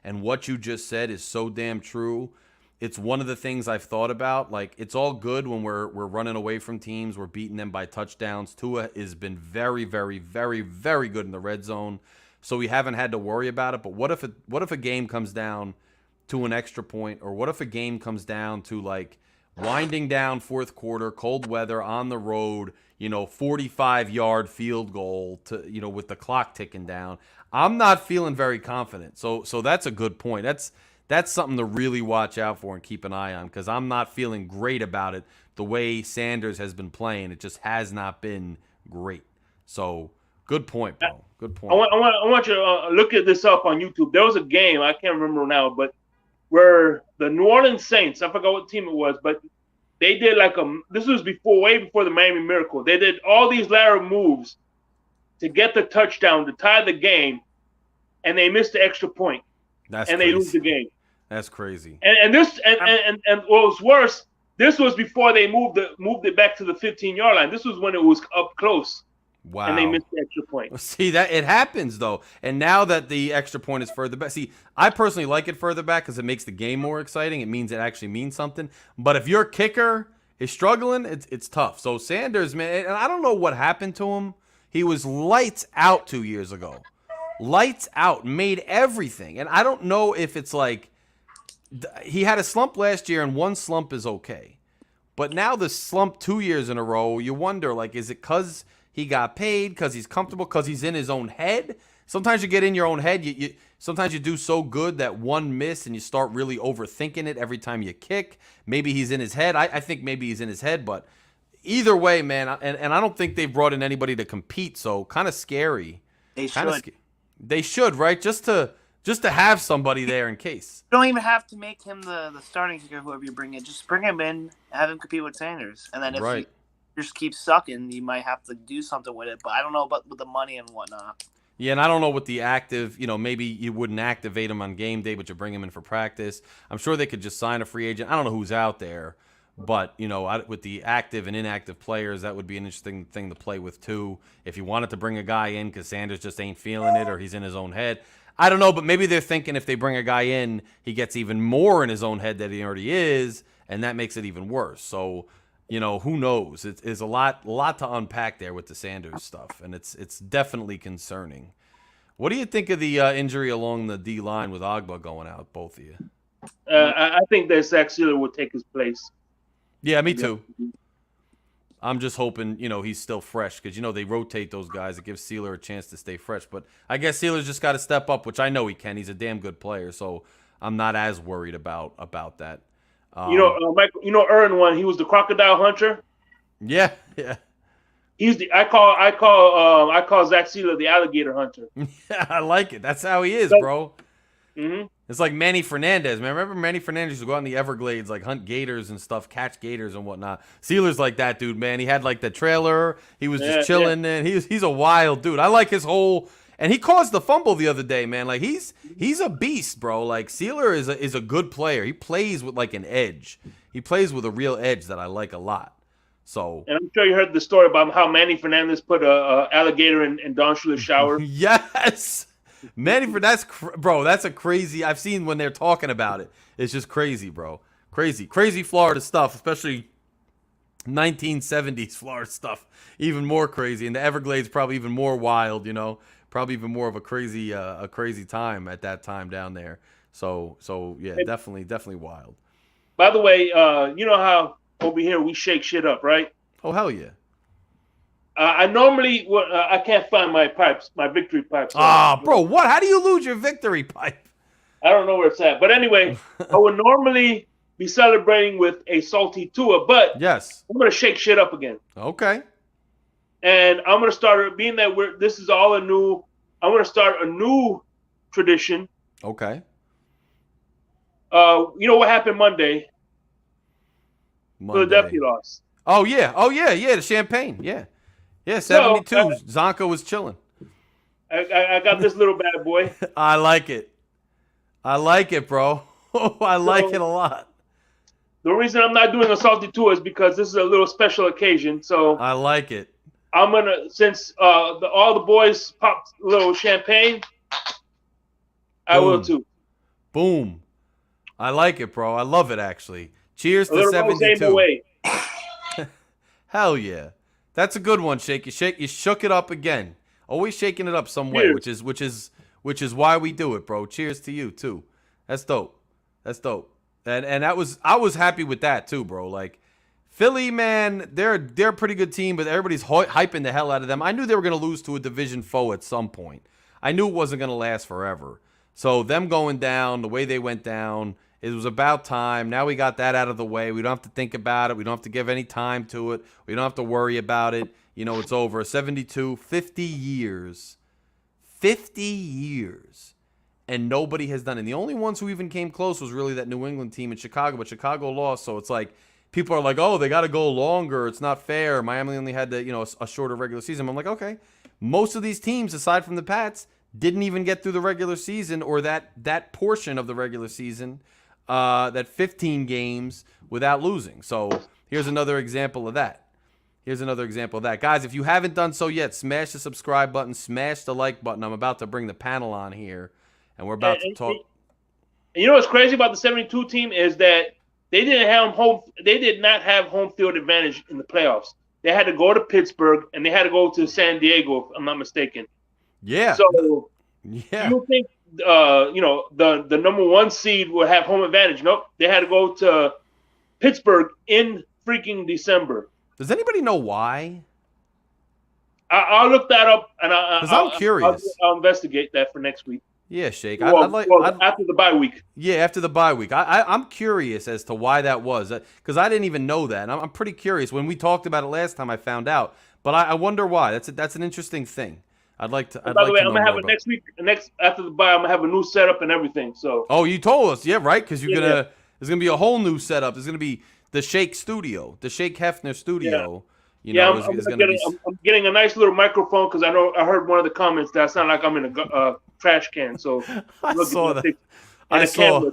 and what you just said is so damn true. It's one of the things I've thought about. Like, it's all good when we're running away from teams, we're beating them by touchdowns. Tua has been very, very, very, very good in the red zone, so we haven't had to worry about it. But what if a game comes down to an extra point, or what if a game comes down to like winding down fourth quarter, cold weather on the road? 45-yard field goal to, with the clock ticking down. I'm not feeling very confident. So that's a good point. That's something to really watch out for and keep an eye on, because I'm not feeling great about it. The way Sanders has been playing, it just has not been great. So good point, bro. Good point. I want you to look at this up on YouTube. There was a game, I can't remember now, but where the New Orleans Saints, I forgot what team it was, but they did this was way before the Miami Miracle. They did all these lateral moves to get the touchdown to tie the game, and they missed the extra point. That's and crazy. They lose the game. That's crazy. And what was worse, this was before they moved it back to the 15-yard line. This was when it was up close. Wow. And they missed the extra point. See, that it happens though. And now that the extra point is further back. See, I personally like it further back because it makes the game more exciting. It means it actually means something. But if your kicker is struggling, it's tough. So Sanders, man, and I don't know what happened to him. He was lights out 2 years ago. Lights out, made everything. And I don't know if it's like he had a slump last year and one slump is okay. But now the slump 2 years in a row, you wonder, like, is it because he got paid, because he's comfortable, because he's in his own head. Sometimes you get in your own head. Sometimes you do so good that one miss and you start really overthinking it every time you kick. Maybe he's in his head. I think maybe he's in his head, but either way, man, and I don't think they've brought in anybody to compete, so kind of scary. They should. They should, right? Just to have somebody there in case. You don't even have to make him the starting kicker, whoever you bring in. Just bring him in, have him compete with Sanders. And then if he just keeps sucking, you might have to do something with it. But I don't know about with the money and whatnot. Yeah, and I don't know what the active, maybe you wouldn't activate him on game day, but you bring him in for practice. I'm sure they could just sign a free agent. I don't know who's out there. But, with the active and inactive players, that would be an interesting thing to play with, too. If you wanted to bring a guy in because Sanders just ain't feeling it or he's in his own head. I don't know, but maybe they're thinking if they bring a guy in, he gets even more in his own head than he already is, and that makes it even worse. So, who knows? It's a lot to unpack there with the Sanders stuff, and it's definitely concerning. What do you think of the injury along the D-line with Agba going out, both of you? I think that Zach Sealer will take his place. Yeah, me too. I'm just hoping, he's still fresh because, they rotate those guys. It gives Sealer a chance to stay fresh. But I guess Sealer's just got to step up, which I know he can. He's a damn good player, so I'm not as worried about that. Michael, Aaron won. He was the crocodile hunter. Yeah. He's I call Zach Sealer the alligator hunter. Yeah, I like it. That's how he is, bro. Mm-hmm. It's like Manny Fernandez, man. Remember Manny Fernandez used to go out in the Everglades, like hunt gators and stuff, catch gators and whatnot. Sealer's like that dude, man. He had like the trailer. He was just chilling, and he's a wild dude. I like his whole, and he caused the fumble the other day, man. Like he's a beast, bro. Like Sealer is a good player. He plays with like an edge. He plays with a real edge that I like a lot. So, and I'm sure you heard the story about how Manny Fernandez put a alligator in Don Shula's shower. Yes. Manny, that's a crazy. I've seen when they're talking about it. It's just crazy, bro. Crazy Florida stuff, especially 1970s Florida stuff. Even more crazy, and the Everglades probably even more wild. Probably even more of a crazy time at that time down there. So yeah, definitely wild. By the way, you know how over here we shake shit up, right? Oh hell yeah. I normally, I can't find my pipes, my victory pipes. Bro, what? How do you lose your victory pipe? I don't know where it's at. But anyway, I would normally be celebrating with a salty Tua, but yes, I'm going to shake shit up again. Okay. And I'm going to start, being that this is all I'm going to start a new tradition. Okay. You know what happened Monday? Philadelphia lost. Oh, yeah, the champagne, yeah. Yeah, 72. So, Zonka was chilling. I got this little bad boy. I like it, bro. I like it a lot. The reason I'm not doing a salty tour is because this is a little special occasion. So I like it. I'm gonna, since all the boys popped a little champagne, I will too. Boom. I like it, bro. I love it, actually. Cheers to 72. Hell yeah. That's a good one, Shake. You shook it up again. Always shaking it up some way, which is why we do it, bro. Cheers to you too. That's dope. And I was happy with that too, bro. Like Philly, man, they're a pretty good team, but everybody's hyping the hell out of them. I knew they were gonna lose to a division foe at some point. I knew it wasn't gonna last forever. So them going down the way they went down, it was about time. Now we got that out of the way. We don't have to think about it. We don't have to give any time to it. We don't have to worry about it. It's over. 72, 50 years. 50 years. And nobody has done it. And the only ones who even came close was really that New England team in Chicago. But Chicago lost, so it's like people are like, oh, they got to go longer. It's not fair. Miami only had a shorter regular season. I'm like, okay. Most of these teams, aside from the Pats, didn't even get through the regular season or that portion of the regular season. That 15 games without losing. So here's another example of that. Guys, if you haven't done so yet, smash the subscribe button, smash the like button. I'm about to bring the panel on here, and we're about to talk. You know what's crazy about the 72 team is that they did not have home field advantage in the playoffs. They had to go to Pittsburgh, and they had to go to San Diego, if I'm not mistaken. Yeah. So yeah. You think the number one seed would have home advantage? Nope. They had to go to Pittsburgh in freaking December. Does anybody know why? I'll look that up, and Because I'm curious. I'll investigate that for next week. Yeah, Shake. Well, after the bye week. Yeah, after the bye week. I'm curious as to why that was, because I didn't even know that. And I'm pretty curious. When we talked about it last time, I found out, but I wonder why. That's an interesting thing. I'd like to. By the way, I'm gonna have it next week. After the bye, I'm gonna have a new setup and everything. So. Oh, you told us, yeah, right? Because there's gonna be a whole new setup. There's gonna be the Shake Studio, the Shake Hefner Studio. Yeah. I'm getting a nice little microphone because I heard one of the comments that sound like I'm in a trash can. So I saw that. I saw.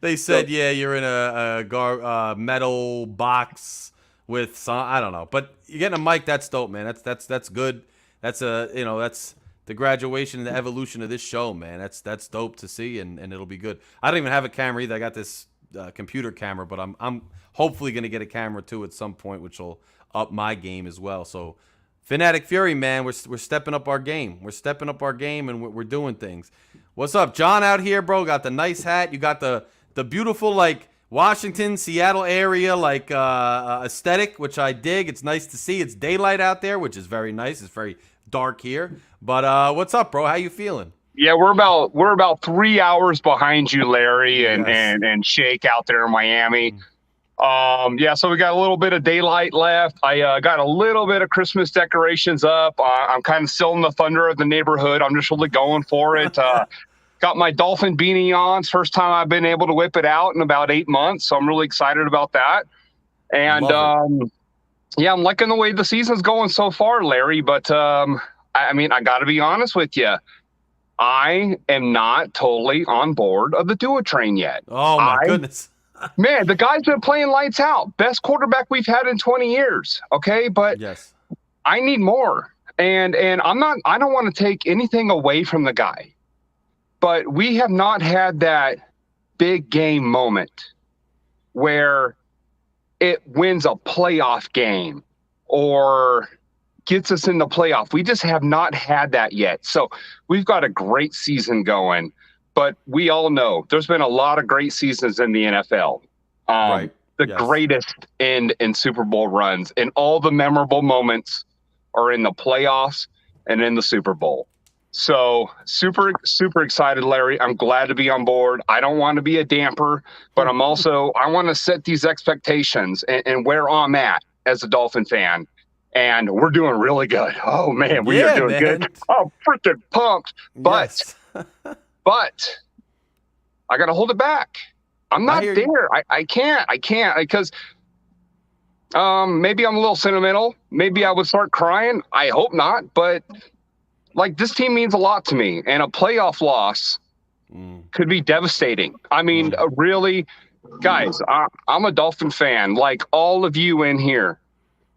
They said, yeah, you're in a metal box with some. I don't know, but you're getting a mic. That's dope, man. That's good. That's that's the graduation and the evolution of this show, man. That's dope to see, and it'll be good. I don't even have a camera either. I got this computer camera, but I'm hopefully gonna get a camera too at some point, which will up my game as well. So Phin-Addict Fury, man, we're stepping up our game. We're stepping up our game, and we're doing things. What's up, John? Out here, bro. Got the nice hat. You got the beautiful like Washington, Seattle area like aesthetic, which I dig. It's nice to see. It's daylight out there, which is very nice. It's very dark here. But what's up, bro? How you feeling? Yeah, we're about 3 hours behind you, Larry, and Shake out there in Miami. So we got a little bit of daylight left. I got a little bit of Christmas decorations up. I'm kind of still in the thunder of the neighborhood. I'm just really going for it. Got my Dolphin beanie on. It's first time I've been able to whip it out in about 8 months, so I'm really excited about that. And I'm liking the way the season's going so far, Larry. But I got to be honest with you. I am not totally on board of the Tua train yet. Oh my goodness. Man, the guy's been playing lights out. Best quarterback we've had in 20 years. Okay, but yes, I need more. And I don't want to take anything away from the guy. But we have not had that big game moment where it wins a playoff game or gets us in the playoff. We just have not had that yet. So we've got a great season going, but we all know there's been a lot of great seasons in the NFL. Right. Greatest end in Super Bowl runs, and all the memorable moments are in the playoffs and in the Super Bowl. So super, super excited, Larry. I'm glad to be on board. I don't want to be a damper, but I want to set these expectations and where I'm at as a Dolphin fan. And we're doing really good. Oh man, we are doing good. I'm freaking pumped. But I got to hold it back. I'm not there. I can't because maybe I'm a little sentimental. Maybe I would start crying. I hope not. But like, this team means a lot to me, and a playoff loss could be devastating. I mean, really, guys, I'm a Dolphin fan, like all of you in here.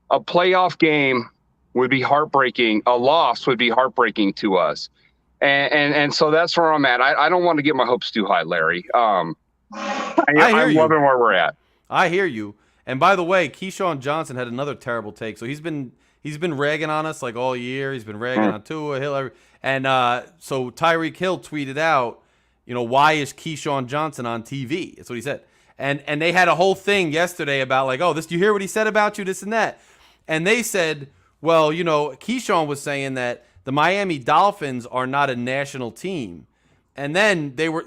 A playoff game would be heartbreaking. A loss would be heartbreaking to us. And so that's where I'm at. I don't want to get my hopes too high, Larry. I'm loving where we're at. I hear you. And by the way, Keyshawn Johnson had another terrible take. So he's been ragging on us like all year. He's been ragging on Tua, Hill, and so Tyreek Hill tweeted out, why is Keyshawn Johnson on TV? That's what he said. And they had a whole thing yesterday about like, oh, do you hear what he said about you, this and that? And they said, well, Keyshawn was saying that the Miami Dolphins are not a national team. And then they were,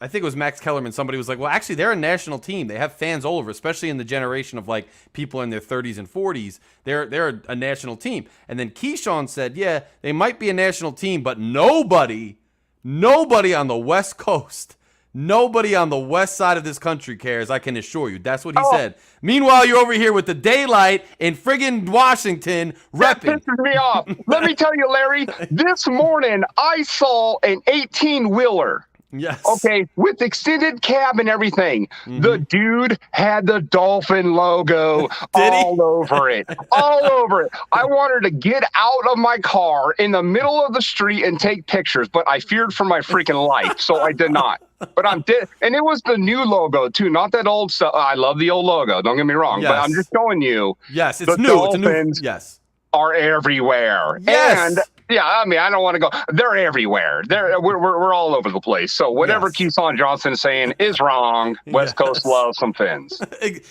I think it was Max Kellerman. Somebody was like, well, actually, they're a national team. They have fans all over, especially in the generation of like people in their 30s and 40s. They're a national team. And then Keyshawn said, yeah, they might be a national team, but nobody on the West Coast, nobody on the west side of this country cares, I can assure you. That's what he said. Meanwhile, you're over here with the daylight in friggin' Washington repping. That pisses me off. Let me tell you, Larry, this morning I saw an 18-wheeler. Yes. Okay, with extended cab and everything. Mm-hmm. The dude had the Dolphin logo all over it. All over it. I wanted to get out of my car in the middle of the street and take pictures, but I feared for my freaking life, so I did not. But I'm dead. And it was the new logo, too, not that old stuff. I love the old logo, don't get me wrong, but I'm just showing you. Yes, it's new. Dolphins yes. are everywhere. Yes. Yeah, I mean, I don't want to go. They're everywhere. We're all over the place. So whatever Yes. Keyshawn Johnson is saying is wrong. West Coast Yes. loves some Fins.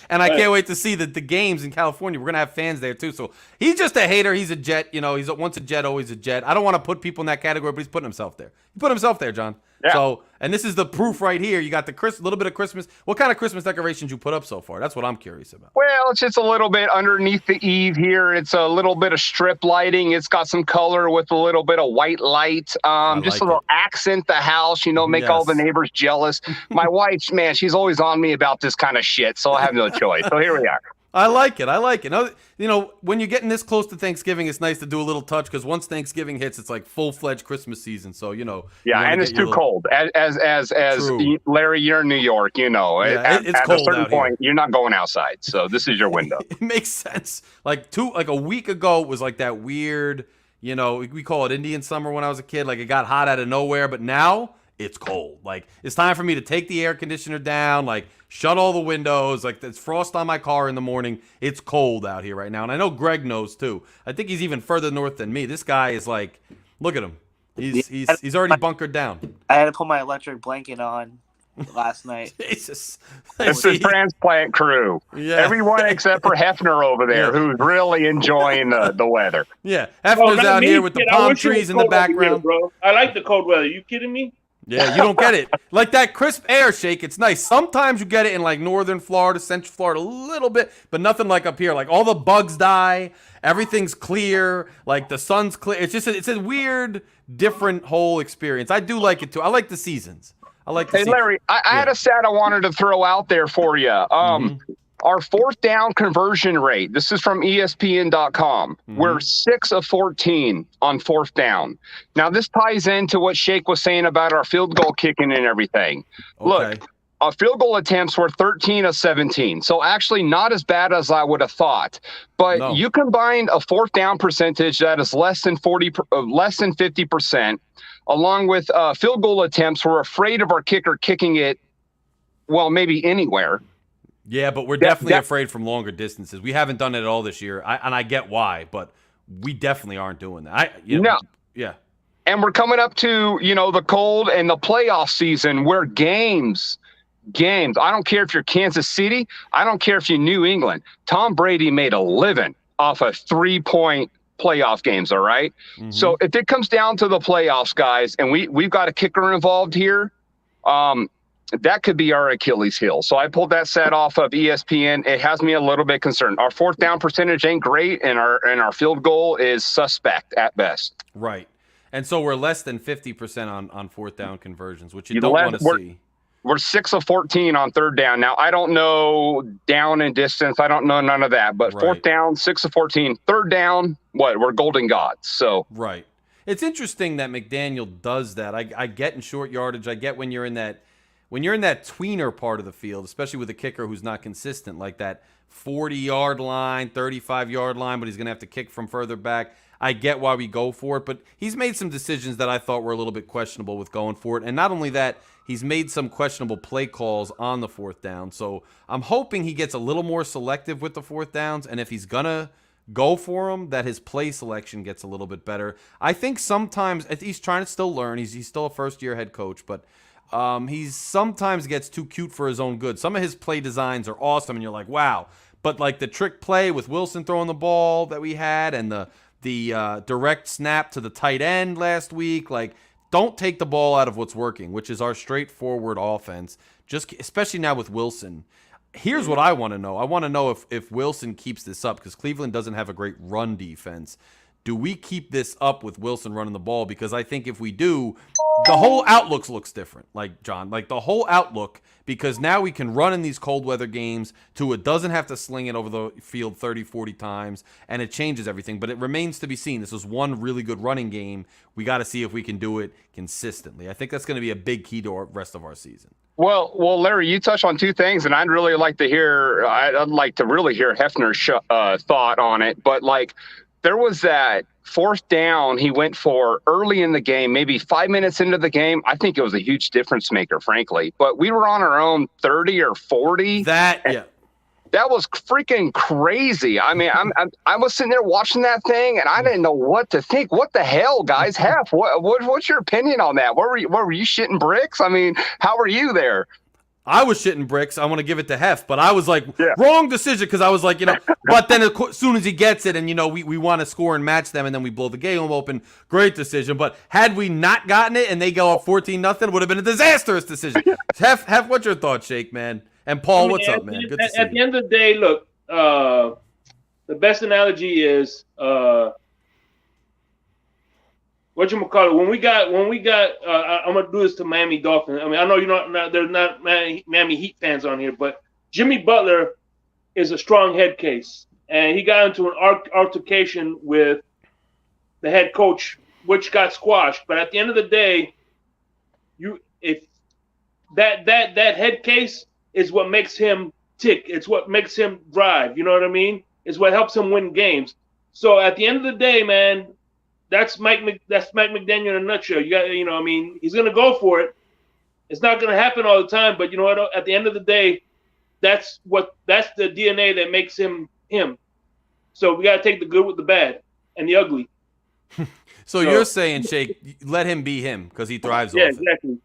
And I can't wait to see the games in California. We're gonna have fans there too. So he's just a hater. He's a Jet. You know, he's once a Jet, always a Jet. I don't want to put people in that category, but he's putting himself there. He put himself there, John. Yeah. So, and this is the proof right here. You got the little bit of Christmas. What kind of Christmas decorations you put up so far? That's what I'm curious about. Well, it's just a little bit underneath the eave here. It's a little bit of strip lighting. It's got some color with a little bit of white light. Just like a little accent the house, make all the neighbors jealous. My wife, man, she's always on me about this kind of shit, so I have no choice. So here we are. I like it. You know, when you're getting this close to Thanksgiving, it's nice to do a little touch because once Thanksgiving hits, it's like full-fledged Christmas season. So, Yeah, you and it's too cold. As True. Larry, you're in New York, Yeah, it's at cold a certain out here. point, you're not going outside. So this is your window. It makes sense. Like a week ago, it was like that weird, we call it Indian summer when I was a kid. Like it got hot out of nowhere, but now it's cold. Like it's time for me to take the air conditioner down, like shut all the windows. Like there's frost on my car in the morning. It's cold out here right now. And I know Greg knows too. I think he's even further north than me. This guy is like, look at him. He's already bunkered down. I had to put my electric blanket on last night. Jesus. It's the transplant crew. Yeah. Everyone except for Hefner over there, who's really enjoying the weather. Yeah. Hefner's out here with the palm trees in the background. Bro. I like the cold weather. You kidding me? Yeah, you don't get it. Like that crisp air shake, it's nice. Sometimes you get it in like northern Florida, central Florida, a little bit, but nothing like up here. Like all the bugs die, everything's clear, like the sun's clear. It's a weird, different whole experience. I do like it too. I like the seasons. Hey, Larry, I had a stat I wanted to throw out there for you. Our fourth down conversion rate, this is from ESPN.com. We're 6 of 14 on fourth down. Now, this ties into what Shake was saying about our field goal kicking and everything. Okay. Look, our field goal attempts were 13 of 17. So actually not as bad as I would have thought. But you combine a fourth down percentage that is less than 50%, along with field goal attempts. We're afraid of our kicker kicking it, well, maybe anywhere. Yeah, but we're definitely afraid from longer distances. We haven't done it at all this year, and I get why, but we definitely aren't doing that. Yeah. And we're coming up to, the cold and the playoff season where games, I don't care if you're Kansas City, I don't care if you're New England. Tom Brady made a living off of 3-point playoff games, all right? So if it comes down to the playoffs, guys, and we've got a kicker involved here, that could be our Achilles heel. So I pulled that set off of ESPN. It has me a little bit concerned. Our fourth down percentage ain't great, and our field goal is suspect at best. Right. And so we're less than 50% on fourth down conversions, which you don't want to see. We're 6 of 14 on third down. Now, I don't know down and distance. I don't know none of that. But fourth down, 6 of 14. Third down, we're golden gods. So right. It's interesting that McDaniel does that. I get in short yardage. I get when you're in that tweener part of the field, especially with a kicker who's not consistent, like that 40-yard line, 35-yard line, but he's going to have to kick from further back. I get why we go for it, but he's made some decisions that I thought were a little bit questionable with going for it. And not only that, he's made some questionable play calls on the fourth down. So I'm hoping he gets a little more selective with the fourth downs, and if he's going to go for him, that his play selection gets a little bit better. I think sometimes he's trying to still learn. He's still a first-year head coach, but he sometimes gets too cute for his own good. Some of his play designs are awesome, and you're like, wow. But like the trick play with Wilson throwing the ball that we had, and the direct snap to the tight end last week, like don't take the ball out of what's working, which is our straightforward offense. Just especially now with Wilson. Here's what I want to know. I want to know if Wilson keeps this up, because Cleveland doesn't have a great run defense. Do we keep this up with Wilson running the ball? Because I think if we do, the whole outlook looks different. Like, John, like the whole outlook, because now we can run in these cold weather games. Tua doesn't have to sling it over the field 30, 40 times, and it changes everything. But it remains to be seen. This was one really good running game. We got to see if we can do it consistently. I think that's going to be a big key to the rest of our season. Well, Larry, you touched on two things, and I'd really like to hear. I'd like to really hear Hefner's thought on it. But like, there was that fourth down he went for early in the game, maybe 5 minutes into the game. I think it was a huge difference maker, frankly. But we were on our own 30 or 40. That was freaking crazy. I mean, I was sitting there watching that thing, and I didn't know what to think. What the hell, guys? What's your opinion on that? What were you shitting bricks? I mean, how were you there? I was shitting bricks. I want to give it to Hef, but I was like, Yeah. wrong decision, because I was like, but then as soon as he gets it and, we want to score and match them and then we blow the game open, great decision. But had we not gotten it and they go up 14-0, it would have been a disastrous decision. Hef, what's your thoughts, Shake, man? And Paul, what's up, man? Good to see at the end of the day, look, the best analogy is whatchamacallit, when we got I'm gonna do this to Miami Dolphins. I mean, I know there's not Miami Heat fans on here, but Jimmy Butler is a strong head case, and he got into an altercation with the head coach, which got squashed. But at the end of the day, if that head case is what makes him tick. It's what makes him drive. You know what I mean? It's what helps him win games. So at the end of the day, man, that's Mike McDaniel in a nutshell. You got, I mean, he's gonna go for it. It's not gonna happen all the time, but you know what? At the end of the day, that's the DNA that makes him him. So we gotta take the good with the bad and the ugly. So you're saying, Shake, let him be him because he thrives off it. Yeah, exactly.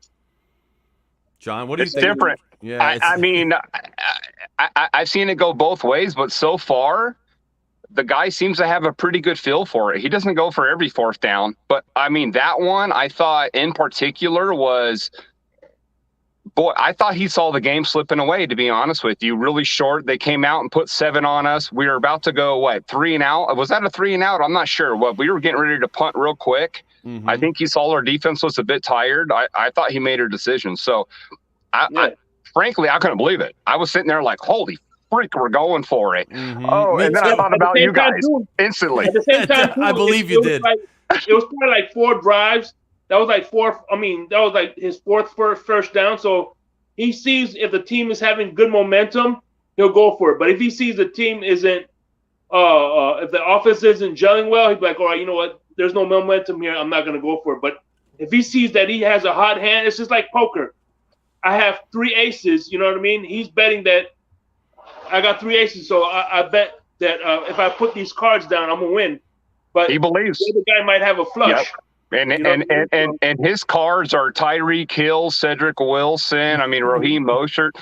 John, what do you think? It's different. Yeah, I mean, I've seen it go both ways, but so far, the guy seems to have a pretty good feel for it. He doesn't go for every fourth down, but I mean, that one I thought in particular was, I thought he saw the game slipping away, to be honest with you. Really short. They came out and put 7 on us. We were about to go, 3 and out? Was that a 3 and out? I'm not sure. We were getting ready to punt real quick. Mm-hmm. I think he saw our defense was a bit tired. I thought he made a decision. So, frankly, I couldn't believe it. I was sitting there like, holy freak, we're going for it. Mm-hmm. Oh, and then I thought about you guys instantly. At the same time, I believe you did. It was probably like 4 drives. That was like that was like his fourth first down. So he sees if the team is having good momentum, he'll go for it. But if he sees the team isn't, if the offense isn't gelling well, he'd be like, all right, you know what? There's no momentum here. I'm not going to go for it. But if he sees that he has a hot hand, it's just like poker. I have 3 aces, you know what I mean? He's betting that I got 3 aces, so I bet that if I put these cards down, I'm gonna win. But he believes the other guy might have a flush. Yep. And his cards are Tyreek Hill, Cedric Wilson. I mean, Raheem Mostert,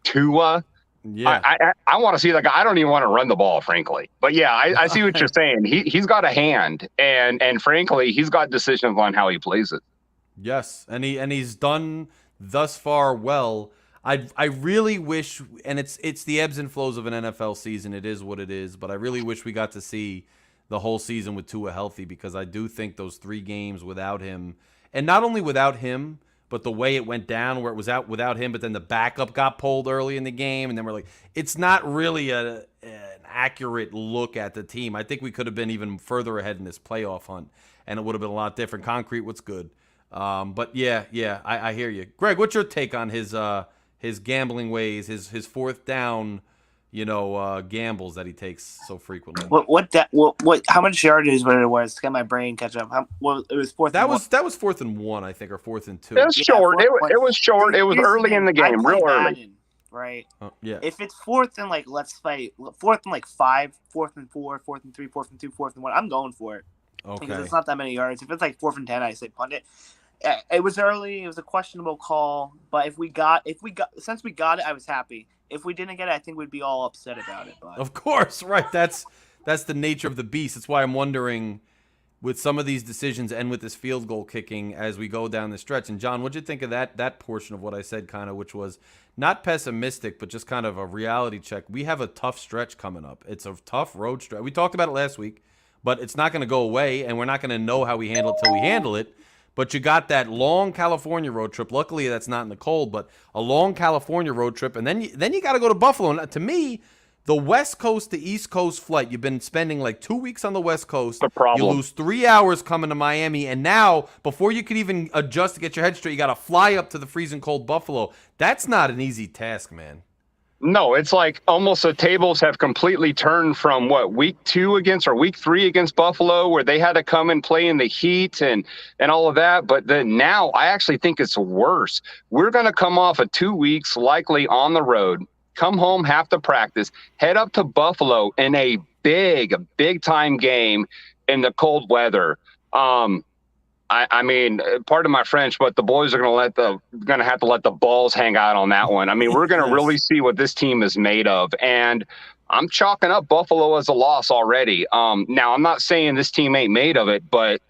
Tua. Yeah, I want to see that guy. I don't even want to run the ball, frankly. But yeah, I see what you're saying. He's got a hand, and frankly, he's got decisions on how he plays it. Yes, and he's done thus far well. I really wish, and it's the ebbs and flows of an NFL season. It is what it is, but I really wish we got to see the whole season with Tua healthy, because I do think those 3 games without him, and not only without him, but the way it went down where it was out without him, but then the backup got pulled early in the game, and then we're like, it's not really an accurate look at the team. I think we could have been even further ahead in this playoff hunt, and it would have been a lot different. Concrete, what's good? But yeah, I hear you. Greg, what's your take on his gambling ways, his fourth down, gambles that he takes so frequently? What? How much yardage it was? To get my brain catch up. It was fourth. That was 4th and 1, I think, or 4th and 2. It was short. It was short. It was early in the game, real early. Right. Yeah. If it's 4th and 4th and 5, 4th and 4, 4th and 3, 4th and 2, 4th and 1, I'm going for it. Okay. Because it's not that many yards. If it's like 4th and 10, I say punt it. It was early. It was a questionable call. But since we got it, I was happy. If we didn't get it, I think we'd be all upset about it. But of course, right. That's the nature of the beast. That's why I'm wondering, with some of these decisions and with this field goal kicking as we go down the stretch. And John, what'd you think of that portion of what I said, kind of, which was not pessimistic, but just kind of a reality check? We have a tough stretch coming up. It's a tough road stretch. We talked about it last week, but it's not going to go away, and we're not going to know how we handle it till we handle it. But you got that long California road trip. Luckily, that's not in the cold, but a long California road trip. And then you got to go to Buffalo. And to me, the West Coast to East Coast flight, you've been spending like 2 weeks on the West Coast. The problem. You lose 3 hours coming to Miami. And now, before you could even adjust to get your head straight, you got to fly up to the freezing cold Buffalo. That's not an easy task, man. No, it's like almost the tables have completely turned from week 3 against Buffalo, where they had to come and play in the heat and all of that. But then now I actually think it's worse. We're going to come off of 2 weeks likely on the road come home, have to practice, head up to Buffalo in a big time game in the cold weather. I mean, pardon my French, but the boys are going to have to let the balls hang out on that one. I mean, we're going to really see what this team is made of. And I'm chalking up Buffalo as a loss already. Now, I'm not saying this team ain't made of it, but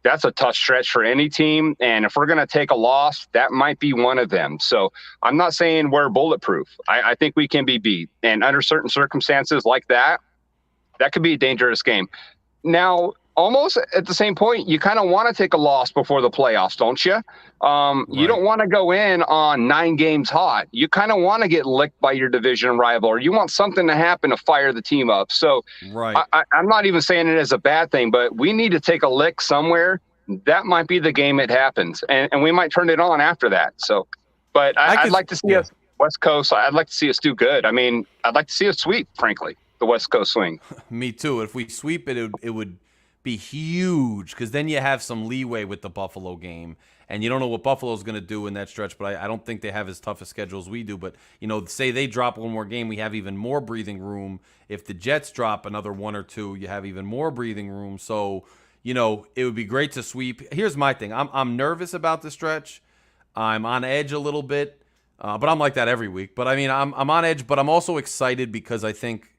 that's a tough stretch for any team. And if we're going to take a loss, that might be one of them. So I'm not saying we're bulletproof. I think we can be beat. And under certain circumstances like that, that could be a dangerous game. Now, almost at the same point, you kind of want to take a loss before the playoffs, don't you? Right. You don't want to go in on 9 games hot. You kind of want to get licked by your division rival, or you want something to happen to fire the team up. So I'm not even saying it as a bad thing, but we need to take a lick somewhere. That might be the game it happens, and we might turn it on after that. So, but I'd like to see us West Coast. I'd like to see us do good. I mean, I'd like to see us sweep, frankly, the West Coast swing. Me too. If we sweep it, it would be huge, because then you have some leeway with the Buffalo game, and you don't know what Buffalo's going to do in that stretch, but I don't think they have as tough a schedule as we do. But, say they drop one more game, we have even more breathing room. If the Jets drop another 1 or 2, you have even more breathing room. So, it would be great to sweep. Here's my thing. I'm nervous about the stretch. I'm on edge a little bit, but I'm like that every week. But, I mean, I'm on edge, but I'm also excited because I think,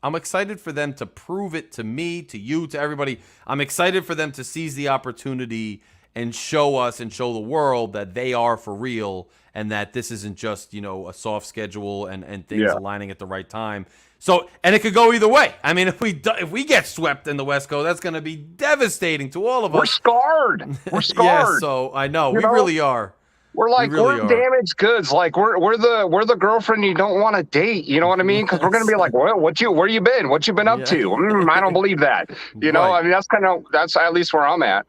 I'm excited for them to prove it to me, to you, to everybody. I'm excited for them to seize the opportunity and show us and show the world that they are for real, and that this isn't just, a soft schedule and things aligning at the right time. So, and it could go either way. I mean, if we get swept in the West Coast, that's going to be devastating to all of us. We're scarred. We're scarred. Yeah, so I know. We really are. We're like, we're damaged goods. Like we're the girlfriend you don't want to date. You know what I mean? Because we're gonna be like, well, where you been? What you been up to? I don't believe that. You know, I mean, that's at least where I'm at.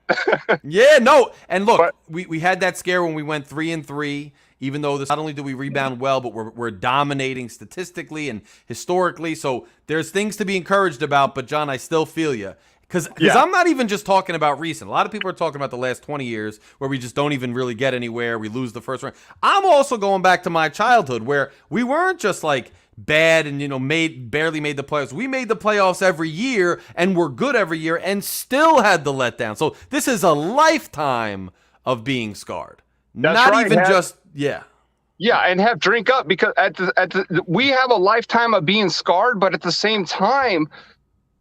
Yeah, no. And look, we had that scare when we went 3-3. Even though not only do we rebound well, but we're dominating statistically and historically. So there's things to be encouraged about. But John, I still feel you. Because I'm not even just talking about recent. A lot of people are talking about the last 20 years where we just don't even really get anywhere. We lose the first round. I'm also going back to my childhood where we weren't just like bad and, barely made the playoffs. We made the playoffs every year and were good every year and still had the letdown. So this is a lifetime of being scarred. That's not right, even Yeah, and have drink up, because we have a lifetime of being scarred, but at the same time,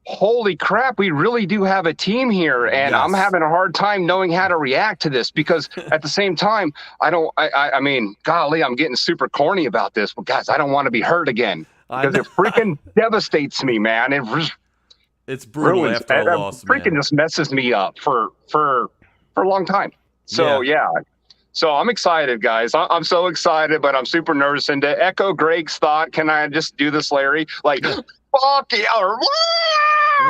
holy crap, we really do have a team here, and I'm having a hard time knowing how to react to this, because at the same time, I mean, golly, I'm getting super corny about this, but guys, I don't want to be hurt again, because it freaking devastates me, man. It's brutal after a loss, freaking just messes me up for a long time. So So I'm excited, guys. I'm so excited, but I'm super nervous. And to echo Greg's thought, can I just do this, Larry? Like, fuck yeah.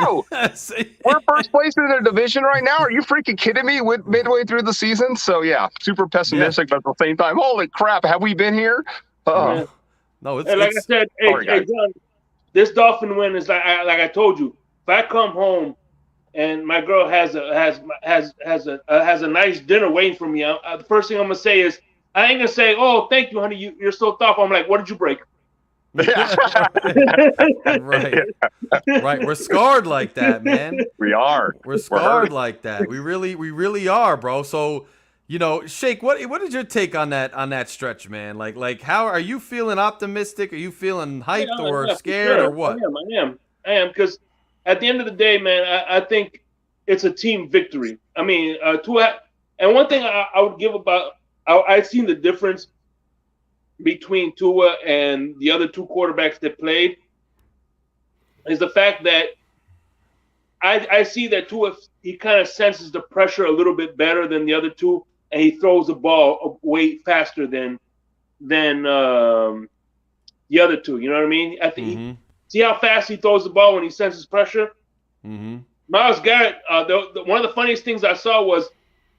Woo! We're first place in the division right now. Are you freaking kidding me? Midway through the season? So, super pessimistic, but at the same time, holy crap, have we been here? No, it's like I said, hey, John, this Dolphin win is like I told you. If I come home and my girl has a nice dinner waiting for me, the first thing I'm gonna say is, I ain't gonna say, "Oh, thank you, honey, you're so thoughtful." I'm like, "What did you break?" Right. We're scarred like that, man. We are. We're scarred like that. We really are, bro. So, Shake, what is your take on that stretch, man? Like how are you feeling? Optimistic? Are you feeling hyped or scared or what? I am, because at the end of the day, man, I think it's a team victory. I mean, and one thing I would give about, I've seen the difference between Tua and the other 2 quarterbacks that played, is the fact that I see that Tua, he kind of senses the pressure a little bit better than the other 2, and he throws the ball way faster than the other 2. You know what I mean? I think see how fast he throws the ball when he senses pressure? Mm-hmm. Myles Garrett, one of the funniest things I saw was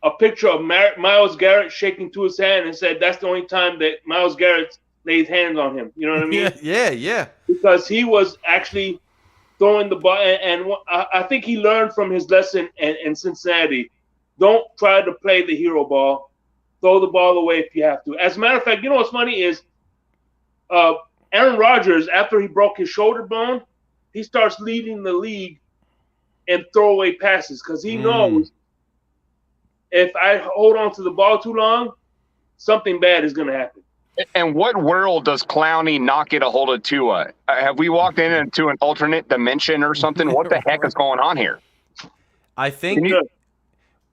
a picture of Myles Garrett shaking to his hand and said that's the only time that Myles Garrett laid hands on him. You know what I mean? Yeah. Because he was actually throwing the ball, and I think he learned from his lesson in Cincinnati. Don't try to play the hero ball. Throw the ball away if you have to. As a matter of fact, you know what's funny is Aaron Rodgers, after he broke his shoulder bone, he starts leading the league in throwaway passes because he knows if I hold on to the ball too long, something bad is going to happen. And what world does Clowney not get a hold of Tua? Have we walked into an alternate dimension or something? What the heck is going on here? I think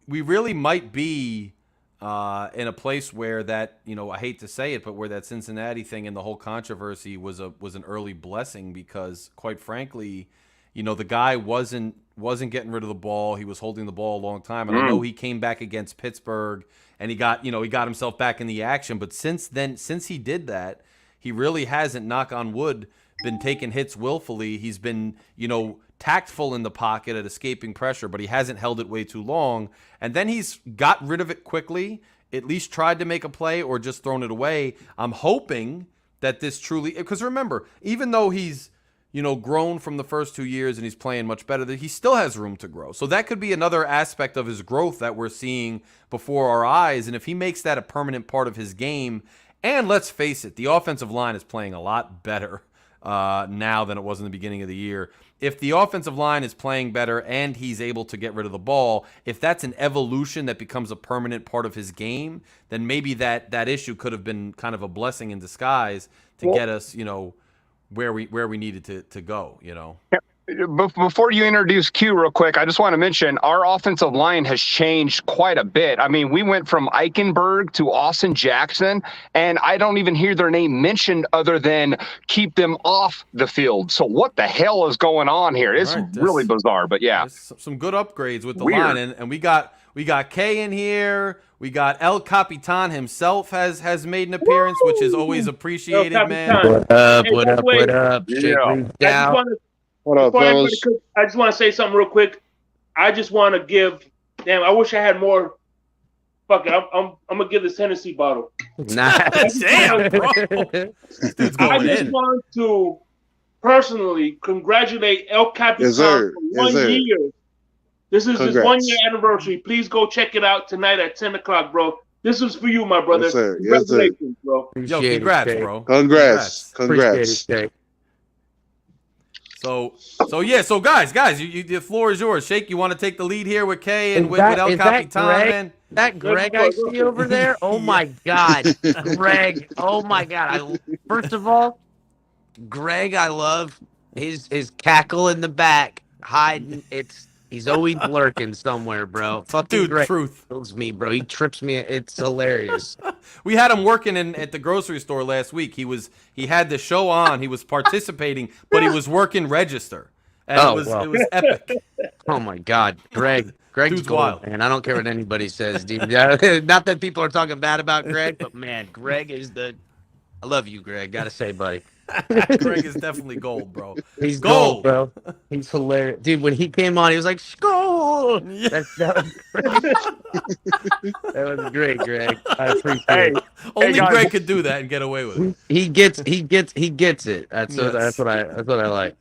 we really might be in a place where that, I hate to say it, but where that Cincinnati thing and the whole controversy was an early blessing because, quite frankly, the guy wasn't getting rid of the ball. He was holding the ball a long time, and I know he came back against Pittsburgh and he got himself back in the action. But since he did that, he really hasn't, knock on wood, been taking hits willfully. He's been, tactful in the pocket at escaping pressure, but he hasn't held it way too long. And then he's got rid of it quickly, at least tried to make a play or just thrown it away. I'm hoping that this truly, because remember, even though he's, grown from the first 2 years and he's playing much better, that he still has room to grow. So that could be another aspect of his growth that we're seeing before our eyes. And if he makes that a permanent part of his game, and let's face it, the offensive line is playing a lot better now than it was in the beginning of the year. If the offensive line is playing better and he's able to get rid of the ball, if that's an evolution that becomes a permanent part of his game, then maybe that issue could have been kind of a blessing in disguise to get us, where we needed to go, Before you introduce Q real quick, I just want to mention our offensive line has changed quite a bit. I mean, we went from Eichenberg to Austin Jackson, and I don't even hear their name mentioned other than keep them off the field. So what the hell is going on here? It's really bizarre, but yeah. Some good upgrades with the line, and we got Kay in here. We got El Capitan himself has made an appearance, which is always appreciated, man. What up? Yeah. Down. What up, fellas? I just want to say something real quick. I just want to give. Damn, I wish I had more. Fuck it, I'm gonna give this Hennessy bottle. Nice. Damn, bro. I just want to personally congratulate El Capitan for 1 year. This is his 1 year anniversary. Please go check it out tonight at 10 o'clock, bro. This is for you, my brother. Yes, sir. Congratulations, bro. Yo, congrats, bro. Congrats. So guys, the floor is yours. Shake, you want to take the lead here with Kay and with El Capitan, man? That Greg I see over there? Oh my God, Greg! Oh my God! First of all, Greg, I love his cackle in the back, hiding. He's always lurking somewhere, bro. Fucking Dude, Greg truth. kills me, bro. He trips me. It's hilarious. We had him working at the grocery store last week. He had the show on. He was participating, but he was working register. And it was epic. Oh my God, Greg's Dude's gold, wild. man. I don't care what anybody says, dude. Not that people are talking bad about Greg, but man, Greg is I love you, Greg. Gotta say, buddy. Greg is definitely gold, bro. He's gold, bro. He's hilarious, dude. When he came on, he was like, "Skull." Yeah. That was great, Greg. I appreciate it. Only guys. Greg could do that and get away with it. He gets it. That's what I like.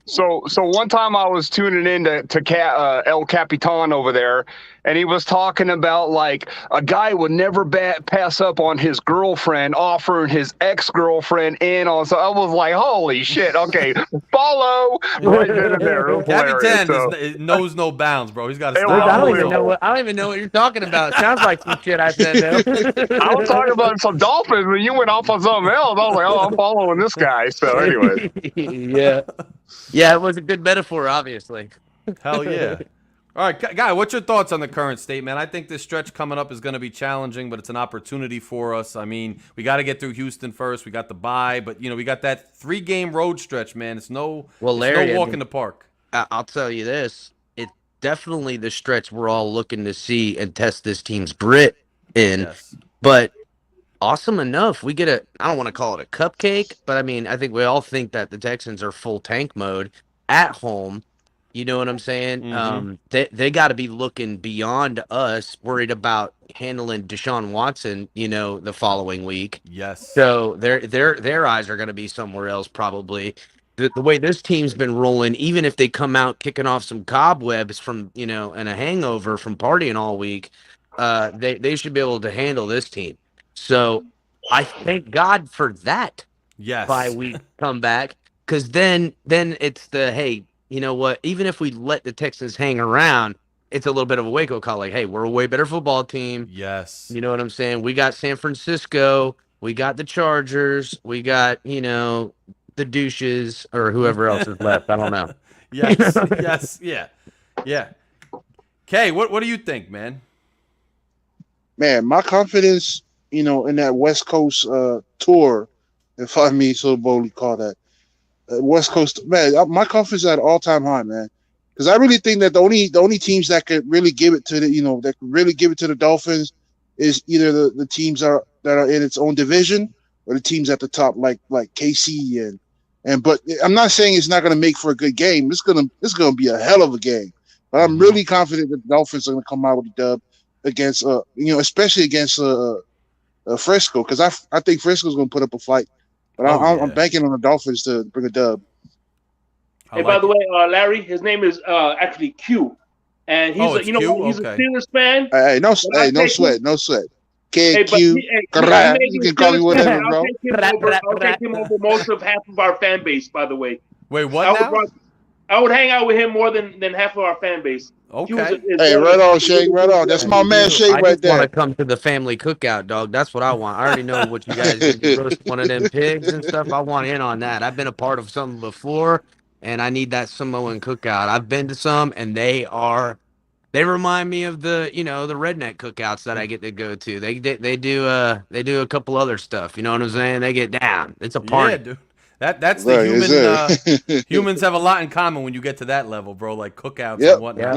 So one time I was tuning in to El Capitan over there, and he was talking about like a guy would never pass up on his girlfriend offering his ex-girlfriend in on. So I was like, holy shit! Okay, follow right then and there. Capitan knows no bounds, bro. He's got to stop. I don't even know what you're talking about. It sounds like some shit I said though. I was talking about some Dolphins, and you went off on something else. I was like, oh, I'm following this guy. So anyway. Yeah, it was a good metaphor, obviously. Hell yeah. All right, Guy, what's your thoughts on the current state, man? I think this stretch coming up is going to be challenging, but it's an opportunity for us. I mean, we got to get through Houston first. We got the bye, but, we got that 3-game road stretch, man. It's no walk in the park. I'll tell you this. It's definitely the stretch we're all looking to see and test this team's grit in. Yes. But awesome enough, we get I don't want to call it a cupcake, but I mean, I think we all think that the Texans are full tank mode at home. You know what I'm saying? Mm-hmm. They got to be looking beyond us, worried about handling Deshaun Watson, the following week. Yes. So their eyes are going to be somewhere else probably. The way this team's been rolling, even if they come out kicking off some cobwebs from, and a hangover from partying all week, they should be able to handle this team. So I thank God for that. Yes. bye week comeback. Because then it's the, hey, you know what? Even if we let the Texans hang around, it's a little bit of a wake-up call. Like, hey, we're a way better football team. Yes. You know what I'm saying? We got San Francisco. We got the Chargers. We got, the douches or whoever else is left. I don't know. Yes. Yes. Yeah. Yeah. Kay, what do you think, man? Man, my confidence, in that West Coast tour, if I may so boldly call that West Coast, man, my confidence is at all time high, man. Because I really think that the only teams that could really give it to the Dolphins is either the teams that are in its own division or the teams at the top, like KC but I'm not saying it's not going to make for a good game. It's gonna be a hell of a game. But I'm really confident that the Dolphins are going to come out with a dub against especially against Frisco, because I think Frisco's going to put up a fight. But I'm banking on the Dolphins to bring a dub. Hey, by the way, Larry, his name is actually Q, and he's he's a Steelers fan. Hey, no sweat. KQ, you can call me whatever, bro. I'll take him over most of half of our fan base. By the way, wait, what now? I would hang out with him more than half of our fan base. Okay. Hey, right on, Shake. Right on. That's my man, Shake, right there. I want to come to the family cookout, dog. That's what I want. I already know what you guys do. You roast one of them pigs and stuff. I want in on that. I've been a part of something before, and I need that Samoan cookout. I've been to some, and they remind me of the the redneck cookouts that I get to go to. They do a couple other stuff. You know what I'm saying? They get down. It's a party. Yeah, dude. That's the human. Humans have a lot in common when you get to that level, bro. Like cookouts and whatnot.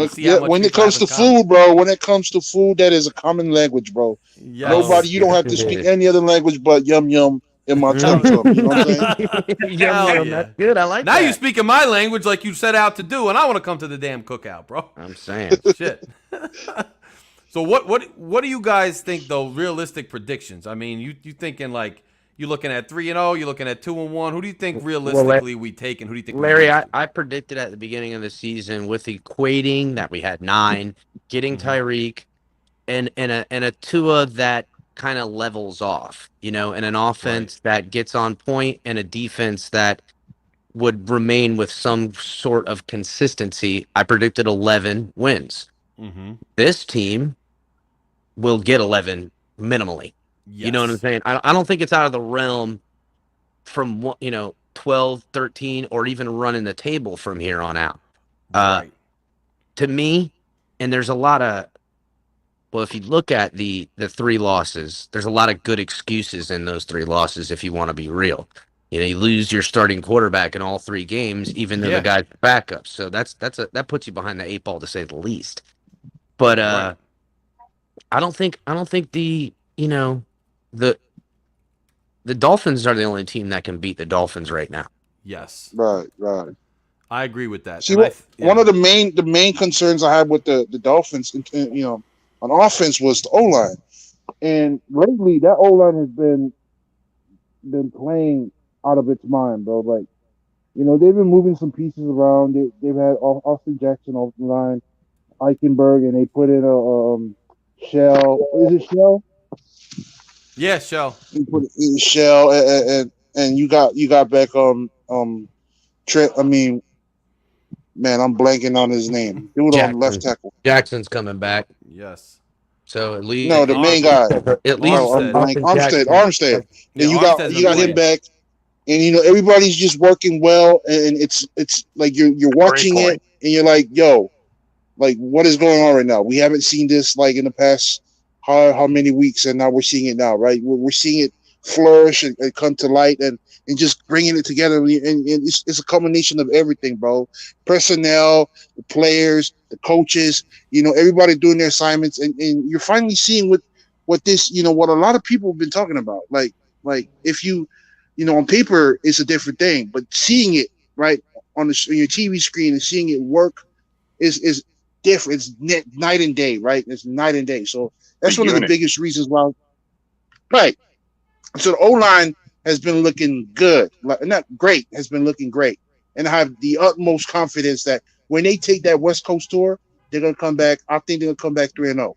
When it comes to food, bro. When it comes to food, that is a common language, bro. Yes. Nobody, you don't have to speak any other language but yum yum in my tum tum. You know what I'm saying? Yum. That's good. I like that. Now you speaking my language like you set out to do, and I want to come to the damn cookout, bro. I'm saying shit. So what do you guys think though? Realistic predictions. I mean, you thinking like. You looking at 3-0? You looking at 2-1? Who do you think realistically we take, and who do you think? Larry, I predicted at the beginning of the season with equating that we had 9, getting Tyreek, and a Tua that kind of levels off, and an offense that gets on point, and a defense that would remain with some sort of consistency. I predicted 11 wins. Mm-hmm. This team will get 11 minimally. Yes. You know what I'm saying? I don't think it's out of the realm from 12, 13, or even running the table from here on out. Right. To me, and there's a lot of, well, if you look at the 3 losses, there's a lot of good excuses in those 3 losses if you want to be real. You lose your starting quarterback in all 3 games, even though the guy's backup. So that puts you behind the 8 ball, to say the least. But I don't think the Dolphins are the only team that can beat the Dolphins right now. Yes. Right. I agree with that. See, one of the main concerns I had with the Dolphins, on offense, was the O-line. And lately, that O-line has been playing out of its mind, bro. Like, they've been moving some pieces around. They've had Austin Jackson off the line, Eichenberg, and they put in a Shell. Is it Shell? Yeah, Shell. You put in Shell, and you got back Trent. I mean, man, I'm blanking on his name. Dude on left tackle. Jackson's coming back. Yes. So at least the main guy. At least Armstead. And you got him back, and everybody's just working well, and it's like you're watching it, and you're like, yo, like what is going on right now? We haven't seen this like in the past. How many weeks, and now we're seeing it now, right? We're seeing it flourish and come to light, and just bringing it together. And it's a combination of everything, bro. Personnel, the players, the coaches, everybody doing their assignments, and you're finally seeing what this, what a lot of people have been talking about. Like if you, on paper, it's a different thing, but seeing it right on your TV screen and seeing it work is different. It's night and day, right? It's night and day. So that's one of the biggest reasons why. Right. So the O-line has been looking good. Not great, has been looking great. And I have the utmost confidence that when they take that West Coast tour, they're going to come back. I think they're going to come back 3-0.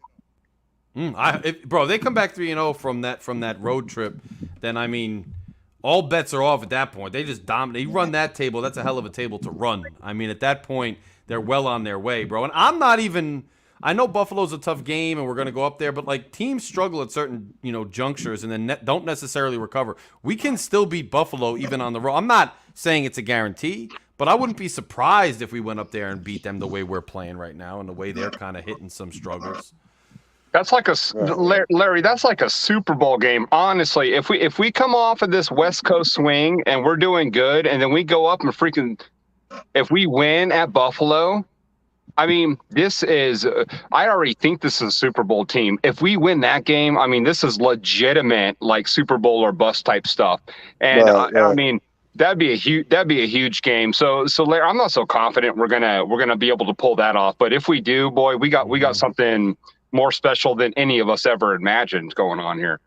Bro, they come back 3-0 from that road trip, then, I mean, all bets are off at that point. They just dominate. You run that table, that's a hell of a table to run. I mean, at that point, they're well on their way, bro. And I'm not even – I know Buffalo's a tough game and we're going to go up there, but, like, teams struggle at certain, junctures and then don't necessarily recover. We can still beat Buffalo even on the road. I'm not saying it's a guarantee, but I wouldn't be surprised if we went up there and beat them the way we're playing right now and the way they're kind of hitting some struggles. That's like Larry. That's like a Super Bowl game. Honestly, if we come off of this West Coast swing and we're doing good, and then we go up and if we win at Buffalo, I mean, this is. I already think this is a Super Bowl team. If we win that game, I mean, this is legitimate, like Super Bowl or bust type stuff. And I mean, that'd be a huge game. So Larry, I'm not so confident we're gonna be able to pull that off. But if we do, boy, we got something more special than any of us ever imagined going on here.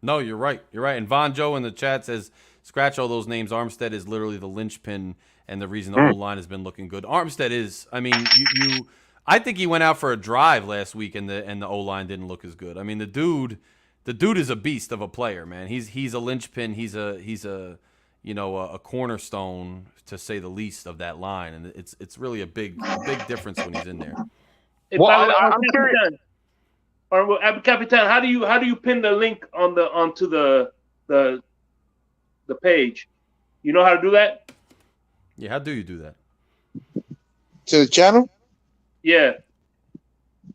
No, you're right. You're right. And Von Joe in the chat says, scratch all those names. Armstead is literally the linchpin and the reason the whole line has been looking good. Armstead is, I mean, I think he went out for a drive last week and the O-line didn't look as good. I mean, the dude is a beast of a player, man. He's a linchpin. He's a cornerstone, to say the least, of that line. And it's really a big difference when he's in there. Well, I'm curious. Or Capitan, how do you pin the link onto the page? You know how to do that? Yeah, how do you do that? To the channel? Yeah.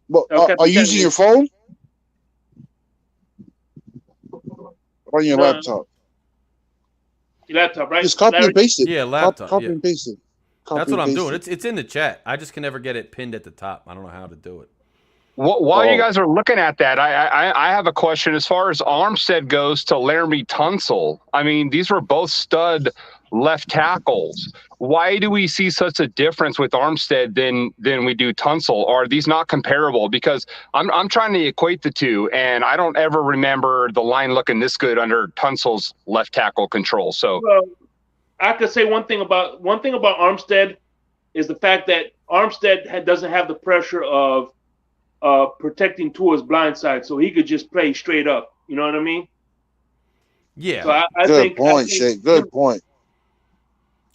Well, are you using your phone? Or on your laptop? Your laptop, right? Just copy and paste it. Yeah, laptop. Copy and paste it. That's what I'm doing. It's in the chat. I just can never get it pinned at the top. I don't know how to do it. While you guys are looking at that, I have a question as far as Armstead goes to Laramie Tunsil. I mean, these were both stud left tackles. Why do we see such a difference with Armstead than we do Tunsil? Are these not comparable? Because I'm trying to equate the two, and I don't ever remember the line looking this good under Tunsil's left tackle control. So, well, I could say one thing about Armstead is the fact that Armstead doesn't have the pressure of protecting Tua's blind side, so he could just play straight up. You know what I mean? Yeah. So I Good think, point, Shay. Good point.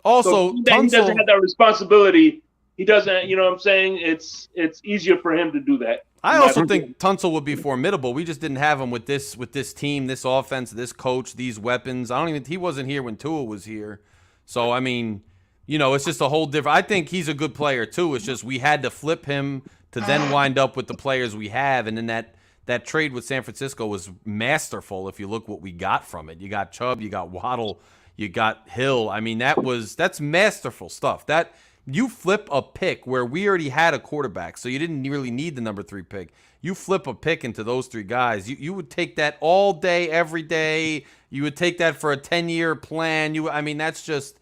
Also, he doesn't have that responsibility. He doesn't. You know what I'm saying? It's easier for him to do that. I also think Tunsil would be formidable. We just didn't have him with this team, this offense, this coach, these weapons. He wasn't here when Tua was here. So I mean, it's just a whole different. I think he's a good player too. It's just we had to flip him to then wind up with the players we have, and then that trade with San Francisco was masterful. If you look what we got from it, you got Chubb, you got Waddle, you got Hill. I mean, that's masterful stuff. That you flip a pick where we already had a quarterback, so you didn't really need the number 3 pick. You flip a pick into those 3 guys. You would take that all day, every day. You would take that for a 10-year plan. That's just.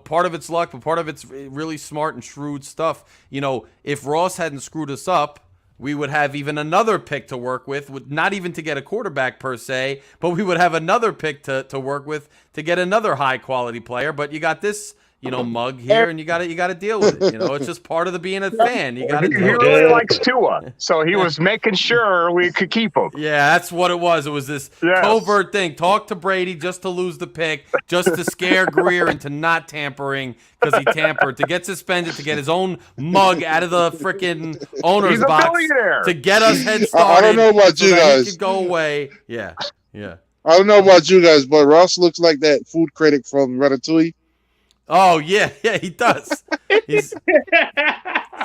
Part of it's luck, but part of it's really smart and shrewd stuff. If Ross hadn't screwed us up, we would have even another pick to work with, not even to get a quarterback per se, but we would have another pick to work with to get another high-quality player. But you got this, mug here, and you got to deal with it. It's just part of being a fan. You got to. He really likes Tua, so he was making sure we could keep him. Yeah, that's what it was. It was this covert thing. Talk to Brady just to lose the pick, just to scare Greer into not tampering because he tampered, to get suspended, to get his own mug out of the freaking owner's box, to get us head started. I don't know about you guys. He could go away. Yeah. I don't know about you guys, but Ross looks like that food critic from Ratatouille. Oh, yeah, he does. He's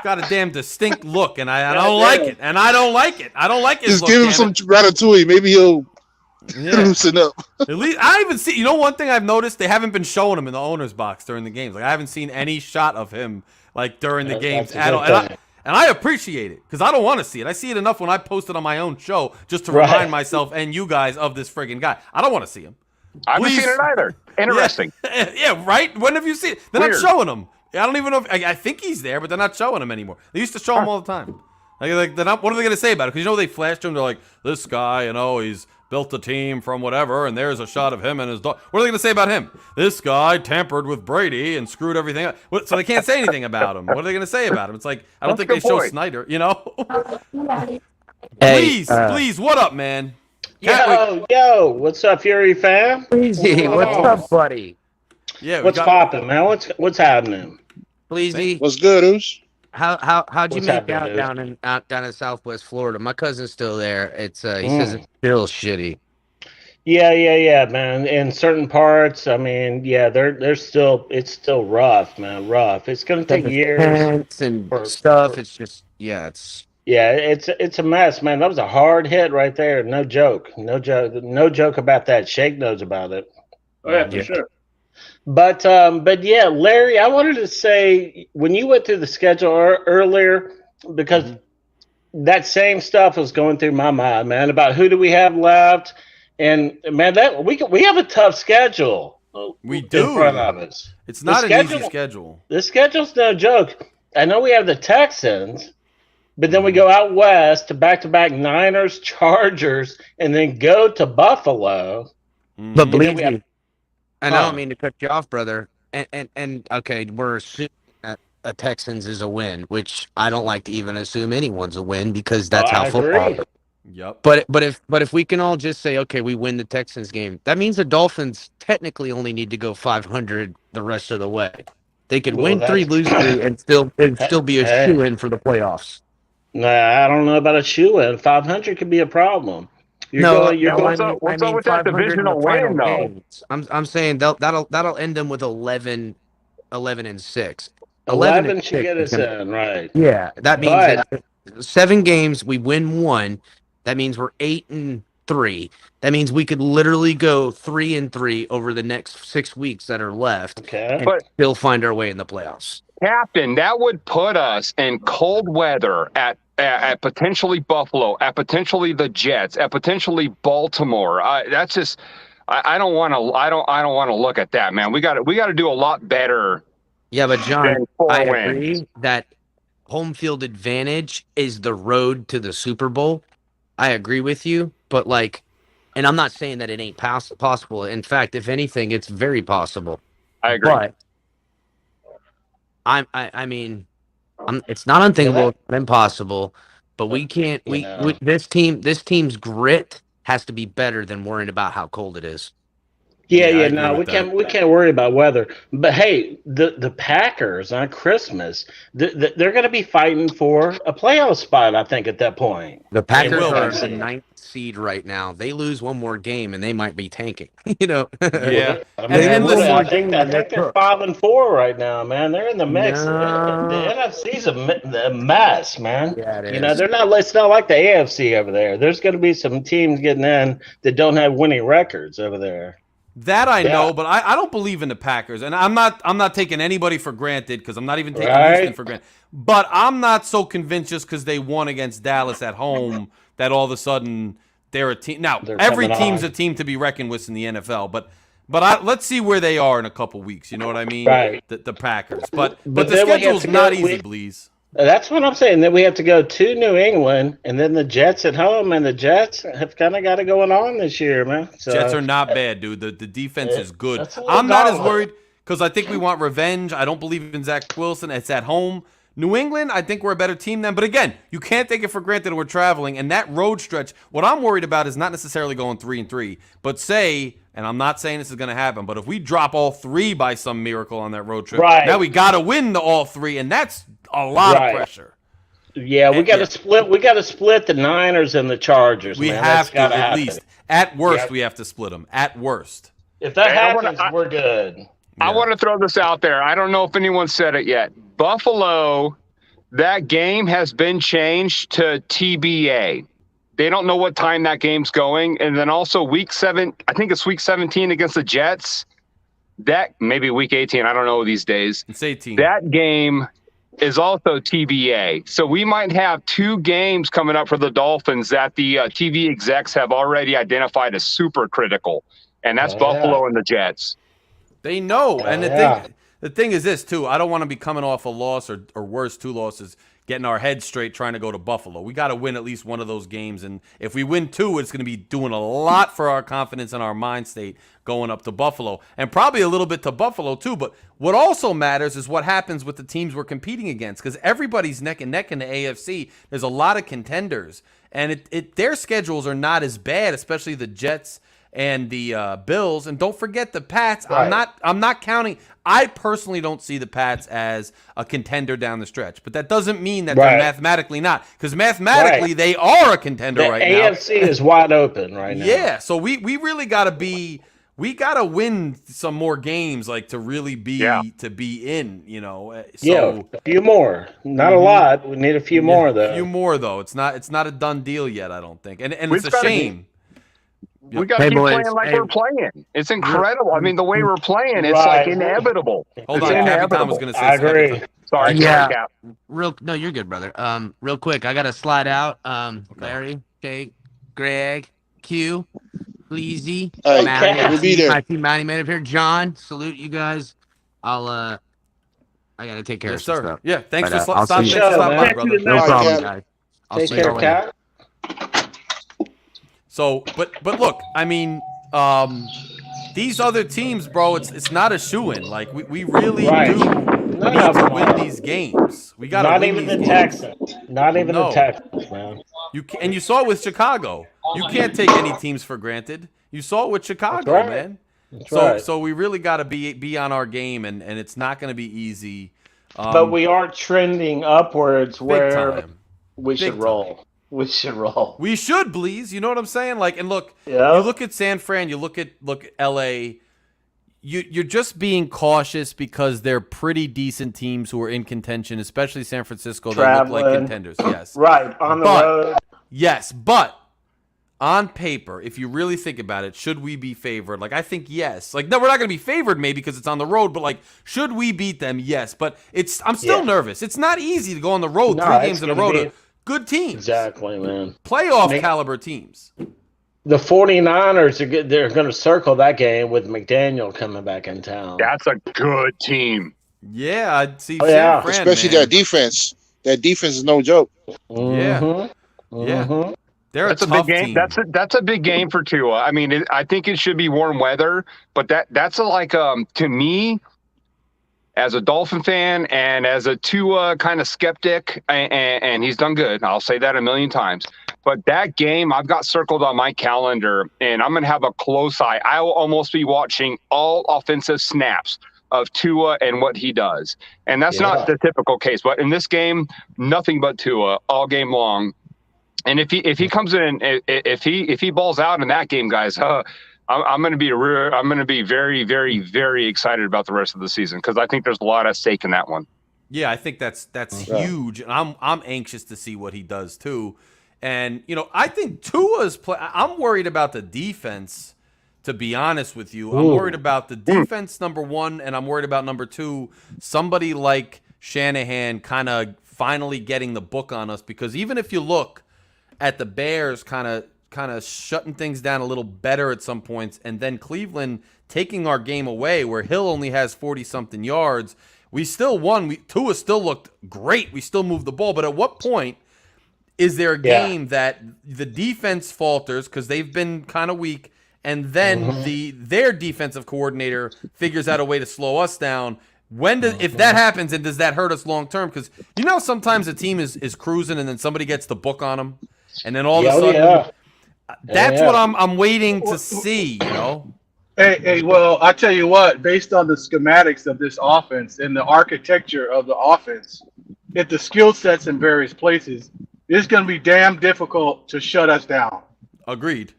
got a damn distinct look, and I don't like it. And I don't like it. I don't like his look. Just give him some Ratatouille. Maybe he'll loosen up. At least I even see. One thing I've noticed, they haven't been showing him in the owner's box during the games. Like I haven't seen any shot of him during the games at all. And I appreciate it because I don't want to see it. I see it enough when I post it on my own show just to remind myself and you guys of this friggin' guy. I don't want to see him. I haven't seen it either. Interesting. Yeah, right? When have you seen it? They're not showing him. I don't even know if I think he's there, but they're not showing him anymore. They used to show him all the time. Like they're not. What are they going to say about it? Because they flashed him. They're like, this guy, he's built a team from whatever, and there's a shot of him and his dog. What are they going to say about him? This guy tampered with Brady and screwed everything up. So they can't say anything about him. What are they going to say about him? It's like I don't think they show Snyder. Hey, Please, what up, man? Yo, what's up, Fury fam? Pleasy, what's up, buddy? Yeah, what's popping, man? What's happening? Pleasy, what's good, Oos? How'd you What's make happening, out down in Southwest Florida? My cousin's still there. It's he says it's still shitty. Yeah, man. In certain parts, I mean, yeah, it's still rough, man. Rough. It's gonna take years and stuff. It's just it's a mess, man. That was a hard hit right there. No joke. No joke about that. Shake knows about it. Oh yeah, for sure. But yeah, Larry, I wanted to say when you went through the schedule earlier, because that same stuff was going through my mind, man, about who do we have left, and man, that we have a tough schedule. We do in front of us. It's not an easy schedule. The schedule's no joke. I know we have the Texans, but then we go out west to back-to-back Niners, Chargers, and then go to Buffalo. But believe me, and I don't mean to cut you off, brother. And okay, we're assuming that a Texans is a win, which I don't like to even assume anyone's a win because that's how football is. Yep. But if we can all just say, okay, we win the Texans game, that means the Dolphins technically only need to go 500 the rest of the way. They could win 3, lose 3, and still be a shoe-in for the playoffs. Nah, I don't know about a shoe-in. 500 could be a problem. What's up with that divisional win, though? I'm saying that'll end them with 11 and 6. 11 should get us in, right? Yeah, that means that 7 games we win 1. That means we're 8 and 3. That means we could literally go 3 and 3 over the next 6 weeks that are left, and still find our way in the playoffs. Captain, that would put us in cold weather at potentially Buffalo, at potentially the Jets, at potentially Baltimore. That's just I don't want to look at that, man. We got to do a lot better. Yeah, but John, I agree that home field advantage is the road to the Super Bowl. I agree with you, but and I'm not saying that it ain't possible. In fact, if anything, it's very possible. I agree. But I mean, it's not unthinkable, it's not impossible, but we can't. This team's grit has to be better than worrying about how cold it is. We can't worry about weather. But hey, the Packers on Christmas, they're going to be fighting for a playoff spot, I think, at that point. The Packers are the 9th seed right now. They lose one more game and they might be tanking. Yeah. I think they're 5 and 4 right now, man. They're in the mix. The NFC's a mess, man. Yeah, it is. It's not like the AFC over there. There's going to be some teams getting in that don't have winning records over there. That I know, but I don't believe in the Packers, and I'm not taking anybody for granted because I'm not even taking Houston for granted. But I'm not so convinced just because they won against Dallas at home that all of a sudden they're a team. Now every team's a team to be reckoned with in the NFL, but let's see where they are in a couple weeks. You know what I mean? Right. The Packers, but the schedule's not easy, please. That's what I'm saying. That we have to go to New England and then the Jets at home, and the Jets have kind of got it going on this year, man. So, Jets are not bad, dude. The defense is good. I'm not as worried because I think we want revenge. I don't believe in Zach Wilson. It's at home. New England, I think we're a better team than. But again, you can't take it for granted we're traveling. And that road stretch, what I'm worried about is not necessarily going 3 and 3, but and I'm not saying this is going to happen, but if we drop all 3 by some miracle on that road trip, now we got to win all 3, and that's a lot of pressure. Yeah, we got to split. We got to split the Niners and the Chargers. We have to at least. At worst, we have to split them. At worst. If that happens, we're good. I want to throw this out there. I don't know if anyone said it yet. Buffalo, that game has been changed to TBA. They don't know what time that game's going. And then also week 7, I think it's week 17 against the Jets. That maybe week 18, I don't know these days. It's 18. That game is also TBA. So we might have 2 games coming up for the Dolphins that the TV execs have already identified as super critical. And that's Buffalo and the Jets. They know. And the thing is this, too. I don't want to be coming off a loss or worse, 2 losses, getting our heads straight trying to go to Buffalo. We got to win at least one of those games. And if we win 2, it's going to be doing a lot for our confidence and our mind state going up to Buffalo. And probably a little bit to Buffalo, too. But what also matters is what happens with the teams we're competing against. Because everybody's neck and neck in the AFC. There's a lot of contenders. and their schedules are not as bad, especially the Jets and the Bills. And don't forget the Pats. Right. I'm not counting. I personally don't see the Pats as a contender down the stretch, but that doesn't mean that they're mathematically not, because mathematically they are a contender right now. The AFC is wide open right now. Yeah, so we really got to be. We gotta win some more games, like to really be to be in, you know. So, a few more, not a lot. We need a few more though. A few more though. It's not a done deal yet, I don't think, and it's a shame. We got to keep playing like we're playing. It's incredible. I mean, the way we're playing, it's like inevitable. Hold on, Captain was going to say. I agree. Sorry, Cap. No, you're good, brother. Real quick, I got to slide out. Larry, Jake, Greg, Q. Bleezy, we'll be there. I see Matty made up here. John, salute you guys. I gotta take care of some stuff. Yeah, thanks for I'll stopping see you. by, brother. No problem, guys. I'll Take see you care, later. Cat. So, but look, I mean, these other teams, bro, it's not a shoo-in. Like we really do need to win these games. We got to win these games. Texans. Not even the Texans, man. You saw it with Chicago. You can't take any teams for granted. You saw it with Chicago, man. So we really got to be on our game, and it's not going to be easy. But we are trending upwards where we should roll. We should roll. We should, Bleeze. You know what I'm saying? Like, and look, you look at San Fran, you look at LA. You're just being cautious because they're pretty decent teams who are in contention, especially San Francisco. They look like contenders. Yes, right on the road. Yes, but on paper, if you really think about it, should we be favored? Like, I think yes. Like, no, we're not going to be favored maybe because it's on the road, but like, should we beat them? Yes, but I'm still nervous. It's not easy to go on the road 3 games in a row to good teams. Exactly, man. Playoff caliber teams. The 49ers they're going to circle that game with McDaniel coming back in town. That's a good team. Yeah, I'd see. Fran, especially that defense. That defense is no joke. Yeah. Yeah. That's a big game. That's a big game for Tua. I mean, I think it should be warm weather, but that's to me, as a Dolphin fan and as a Tua kind of skeptic, and he's done good. I'll say that a million times. But that game I've got circled on my calendar, and I'm going to have a close eye. I will almost be watching all offensive snaps of Tua and what he does. And that's not the typical case. But in this game, nothing but Tua all game long. And if he comes in, if he balls out in that game, guys, I'm going to be very, very, very excited about the rest of the season because I think there's a lot at stake in that one. Yeah, I think that's huge, and I'm anxious to see what he does too. And you know, I think Tua's play. I'm worried about the defense. To be honest with you, I'm worried about the defense, number one, and I'm worried about number two. Somebody like Shanahan kind of finally getting the book on us, because even if you look at the Bears kind of shutting things down a little better at some points, and then Cleveland taking our game away where Hill only has 40-something yards, we still won. Tua still looked great. We still moved the ball. But at what point is there a game that the defense falters because they've been kind of weak, and then their defensive coordinator figures out a way to slow us down? If that happens, and does that hurt us long term? Because you know sometimes a team is cruising and then somebody gets the book on them, and then all of a sudden, that's what I'm waiting to see. You know. Hey, well, I tell you what. Based on the schematics of this offense and the architecture of the offense, if the skill sets in various places, it's going to be damn difficult to shut us down. Agreed.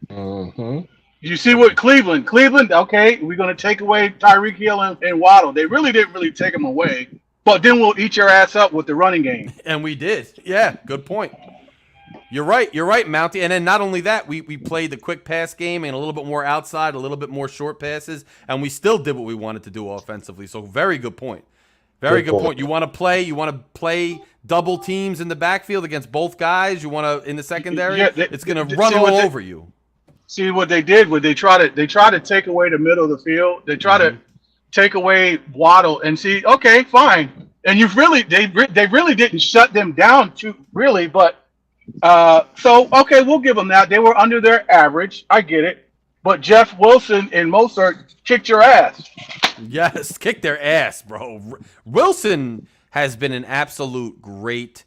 You see what Cleveland, okay, we're going to take away Tyreek Hill and Waddle. They really didn't take them away, but then we'll eat your ass up with the running game. And we did. Yeah, good point. You're right, Mountie. And then not only that, we played the quick pass game and a little bit more outside, a little bit more short passes, and we still did what we wanted to do offensively. So very good point. Very good point. You want to play double teams in the backfield against both guys. You want to in the secondary. It's going to run all over you. See what they did? They try to take away the middle of the field. They try to take away Waddle and see. Okay, fine. And they really didn't shut them down but so okay, we'll give them that. They were under their average. I get it. But Jeff Wilson and Mozart kicked your ass. Yes, kick their ass, bro. Wilson has been an absolute great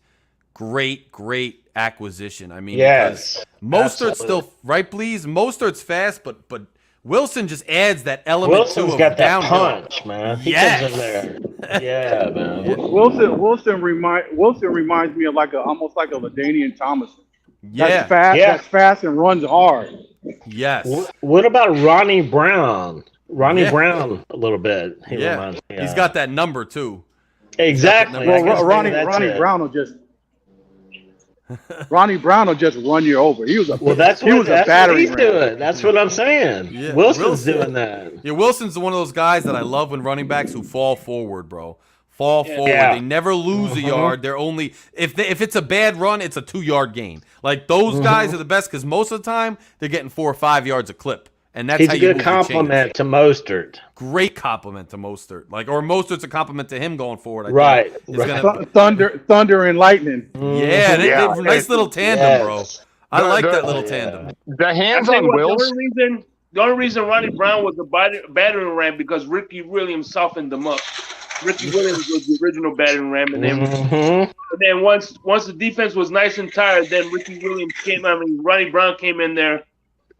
great acquisition. I mean, Yes, because Mostert's absolutely. still right, please. Mostert's fast, but Wilson just adds that element Wilson's to got that downhill. punch, man. He Yes. comes in there. Yeah, man. Wilson reminds me of almost like a LaDainian Thomason. Yeah. That's fast. Yeah. That's fast and runs hard. Yes. What about Ronnie Brown? Ronnie Yeah. Brown, a little bit. He Yeah. reminds me. He's of. got that number too. Exactly. Well, I guess maybe Ronnie that's it. Brown will just run you over. He was a That's what he's ram. doing. That's what I'm saying. Yeah, Wilson's Wilson. doing that. Yeah, Wilson's one of those guys that I love when running backs who fall forward, bro. Fall forward. Yeah. They never lose a yard. They're only if it's a bad run, it's a 2-yard gain. Like those guys are the best because most of the time they're getting 4 or 5 yards a clip, and that's He's how a you good move the chains. compliment to Mostert. Great compliment to Mostert. Or Mostert's a compliment to him going forward. I think. Right. It's gonna- Thunder and lightning. yeah, they nice little tandem, bro. I like that little yeah. tandem. The hands I think on the Wills. only reason Ronnie Brown was a battering ram because Ricky Williams softened them up. Ricky Williams was the original battering ram, and then once the defense was nice and tired, then Ronnie Brown came in there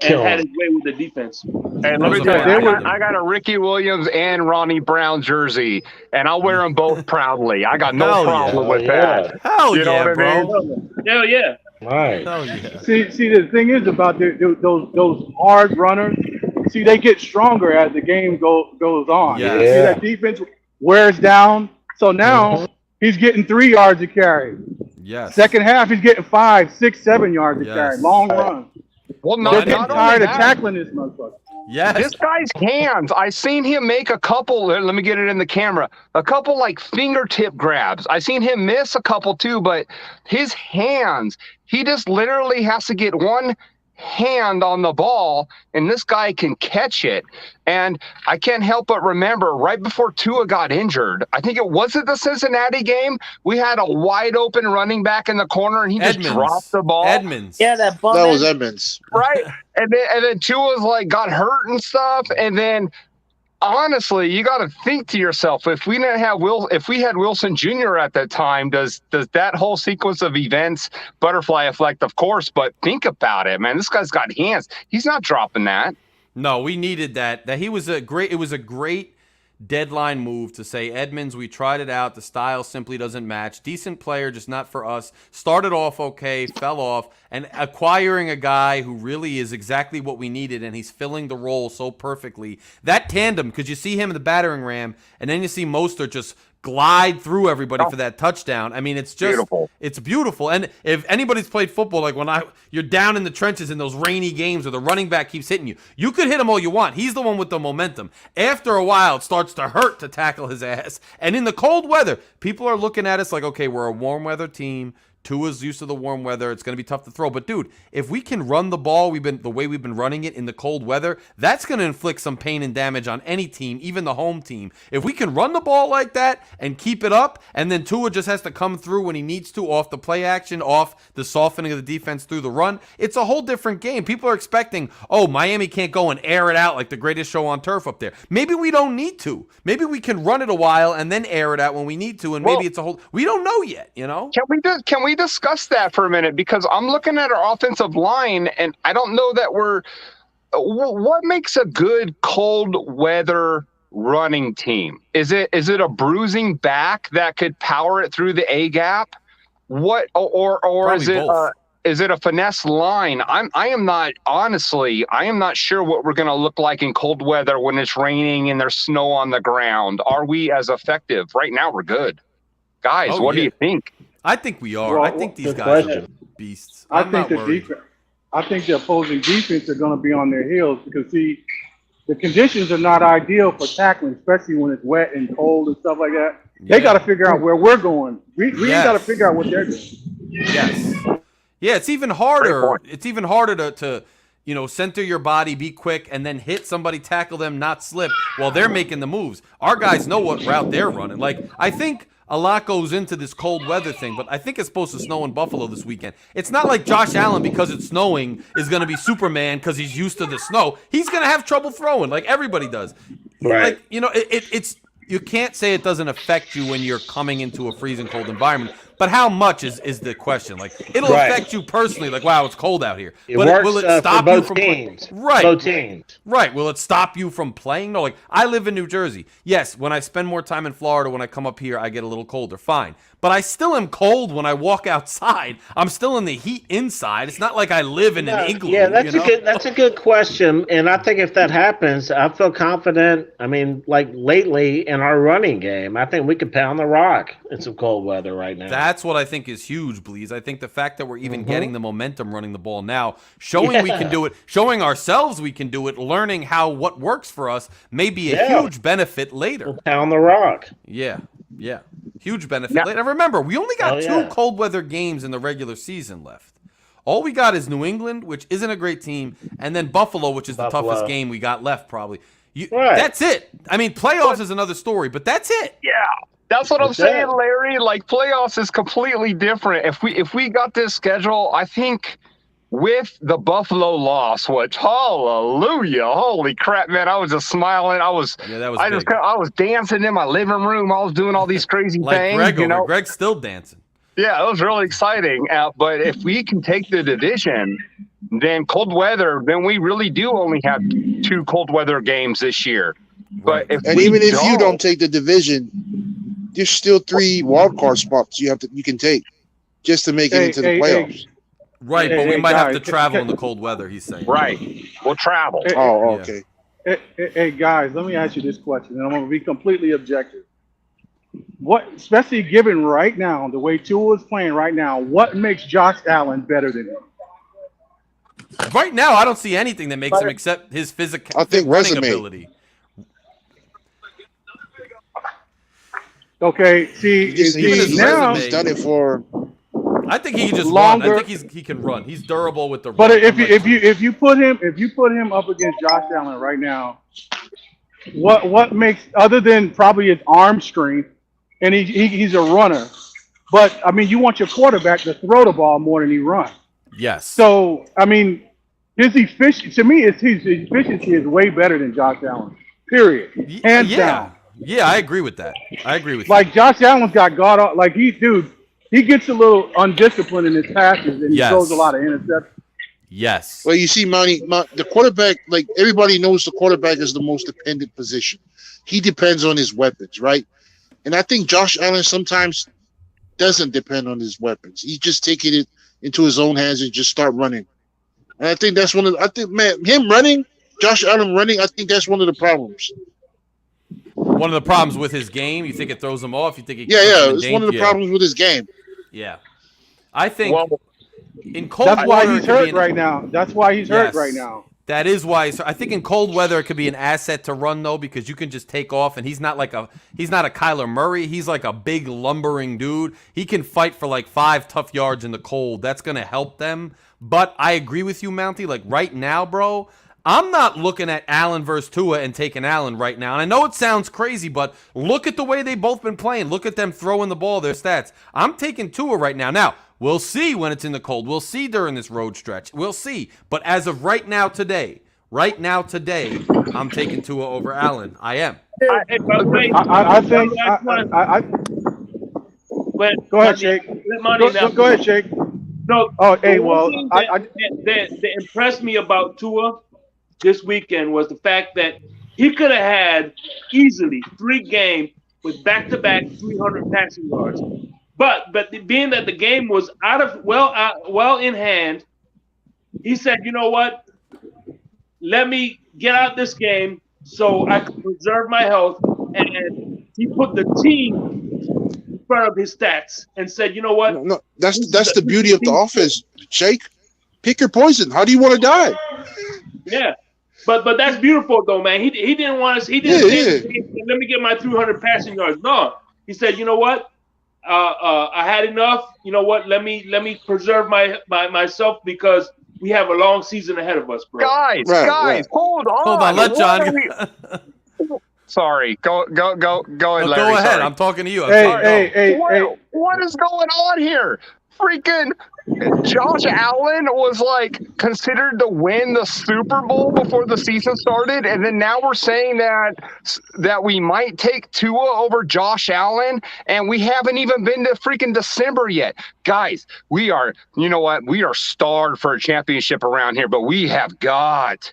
and had his way with the defense. And let me tell you, I got a Ricky Williams and Ronnie Brown jersey, and I'll wear them both proudly. I got no Hell problem yeah. with that. Hell You know yeah, what I bro. mean? Hell yeah. Right. Hell yeah. See, the thing is about those hard runners. See, they get stronger as the game goes on. Yeah. See, that defense wears down. So now he's getting 3 yards to carry. Yes. Second half, he's getting 5, 6, 7 yards to Yes. carry. Long run. Well, They're not, getting not only tired of that, tackling this motherfucker. Yes. this guy's hands, I seen him make a couple, let me get it in the camera, a couple like fingertip grabs. I seen him miss a couple too, but his hands, he just literally has to get one hand on the ball and this guy can catch it. And I can't help but remember right before Tua got injured, I think it was the Cincinnati game, we had a wide open running back in the corner and he just dropped the ball. Edmonds. Yeah, that bum. That was Edmonds. Right. And then Tua's like got hurt and stuff. And then honestly, you got to think to yourself, if we had Wilson Jr. at that time, does that whole sequence of events, butterfly effect, of course, but think about it, man. This guy's got hands. He's not dropping that. No, we needed that. It was a great deadline move to say, Edmonds, we tried it out. The style simply doesn't match. Decent player, just not for us. Started off okay, fell off, and acquiring a guy who really is exactly what we needed, and he's filling the role so perfectly. That tandem, because you see him in the battering ram, and then you see Mostert just glide through everybody for that touchdown. I mean, it's just Beautiful. It's beautiful. And if anybody's played football, like you're down in the trenches in those rainy games where the running back keeps hitting you, you could hit him all you want. He's the one with the momentum. After a while, it starts to hurt to tackle his ass. And in the cold weather, people are looking at us like, okay, we're a warm weather team. Tua's used to the warm weather. It's going to be tough to throw. But, dude, if we can run the ball the way we've been running it in the cold weather, that's going to inflict some pain and damage on any team, even the home team. If we can run the ball like that and keep it up, and then Tua just has to come through when he needs to off the play action, off the softening of the defense through the run, it's a whole different game. People are expecting, Miami can't go and air it out like the greatest show on turf up there. Maybe we don't need to. Maybe we can run it a while and then air it out when we need to, and maybe it's a whole – we don't know yet, you know? Can we discuss that for a minute? Because I'm looking at our offensive line, and I don't know that what makes a good cold weather running team? Is it a bruising back that could power it through the A gap? What or Probably is it a finesse line? I am not sure what we're going to look like in cold weather when it's raining and there's snow on the ground. Are we as effective? Right now we're good. Guys, what do you think? I think we are. Well, I think these guys are beasts. I I'm think not worried. I think the opposing defense are going to be on their heels because the conditions are not ideal for tackling, especially when it's wet and cold and stuff like that. They got to figure out where we're going. We ain't got to figure out what they're doing. Yes. Yeah, it's even harder. It's even harder to center your body, be quick, and then hit somebody, tackle them, not slip while they're making the moves. Our guys know what route they're running. Like, I think a lot goes into this cold weather thing, but I think it's supposed to snow in Buffalo this weekend. It's not like Josh Allen, because it's snowing, is going to be Superman because he's used to the snow. He's going to have trouble throwing like everybody does. Right. Like, it's you can't say it doesn't affect you when you're coming into a freezing cold environment. But how much is the question? Like, it'll affect you personally. Like, wow, it's cold out here. It But works will it stop for you both from teams. Right. Both teams. Right. Will it stop you from playing? No. Like, I live in New Jersey. Yes, when I spend more time in Florida, when I come up here, I get a little colder. Fine. But I still am cold when I walk outside. I'm still in the heat inside. It's not like I live in an igloo. Yeah, that's a good question. And I think if that happens, I feel confident. I mean, like lately in our running game, I think we could pound the rock in some cold weather right now. That's what I think is huge, Bleeze. I think the fact that we're even getting the momentum running the ball now, showing we can do it, showing ourselves we can do it, learning what works for us may be a huge benefit later. We'll pound the rock. Yeah. Huge benefit later. Remember, we only got 2 cold weather games in the regular season left. All we got is New England, which isn't a great team, and then Buffalo, which is the toughest game we got left probably. That's it. I mean, playoffs is another story, but that's it. Yeah. That's what I'm saying, Larry. Like, playoffs is completely different. If we got this schedule, I think with the Buffalo loss, which hallelujah, holy crap, man! I was just smiling. I was dancing in my living room. I was doing all these crazy things. Greg, Greg's still dancing. Yeah, it was really exciting. But if we can take the division, then cold weather, then we really do only have 2 cold weather games this year. But if you don't take the division, there's still 3 wild card spots you can take just to make it into the playoffs. Right, but we might have to travel in the cold weather, he's saying. Right, we'll travel. Okay. Hey, guys, let me ask you this question, and I'm going to be completely objective. What, especially given right now, the way Tua is playing right now, what makes Josh Allen better than him? Right now, I don't see anything that makes him except his physical running ability. Okay, see, now he's done it for. I think he can just run. I think he can run. He's durable with the. But if you put him up against Josh Allen right now, what makes, other than probably his arm strength, and he's a runner, but I mean, you want your quarterback to throw the ball more than he runs. Yes. So I mean, his efficiency is way better than Josh Allen. Period. Hands down. Yeah, I agree with that. Like Josh Allen's got God, like he gets a little undisciplined in his passes and he throws a lot of interceptions. Yes. Well, you see, Monty, the quarterback, like everybody knows the quarterback is the most dependent position. He depends on his weapons, right? And I think Josh Allen sometimes doesn't depend on his weapons. He's just taking it into his own hands and just start running. And I think that's Josh Allen running, I think that's one of the problems. One of the problems with his game? You think it throws him off? You think it's one of the problems with his game. Yeah. I think in cold that's water, why he's hurt right now. That's why he's hurt right now. That is why. I think in cold weather it could be an asset to run though, because you can just take off, and he's not a Kyler Murray. He's like a big lumbering dude. He can fight for like 5 tough yards in the cold. That's gonna help them. But I agree with you, Mountie. Like right now, bro, I'm not looking at Allen versus Tua and taking Allen right now. And I know it sounds crazy, but look at the way they've both been playing. Look at them throwing the ball, their stats. I'm taking Tua right now. Now, we'll see when it's in the cold. We'll see during this road stretch. We'll see. But as of right now today, I'm taking Tua over Allen. I am. I think. Go ahead, Shake. Go ahead, Shake. No. Oh, hey, well, that impressed me about Tua this weekend was the fact that he could have had easily 3 games with back-to-back 300 passing yards. But being that the game was well in hand, he said, you know what? Let me get out this game so I can preserve my health. And he put the team in front of his stats and said, you know what? No, that's the beauty of the offense, Shake. Pick your poison. How do you want to die? Yeah. But that's beautiful though, man. He didn't want us. He didn't say, let me get my 300 passing yards. No, he said, you know what? I had enough. You know what? Let me preserve myself because we have a long season ahead of us, bro. Guys, hold on. Let John. Sorry, go ahead, Larry. Go ahead. Sorry. I'm talking to you. Hey. What is going on here? freaking Josh Allen was like considered to win the Super Bowl before the season started, and then now we're saying that we might take Tua over Josh Allen, and we haven't even been to freaking December yet. Guys, we are starved for a championship around here, but we have got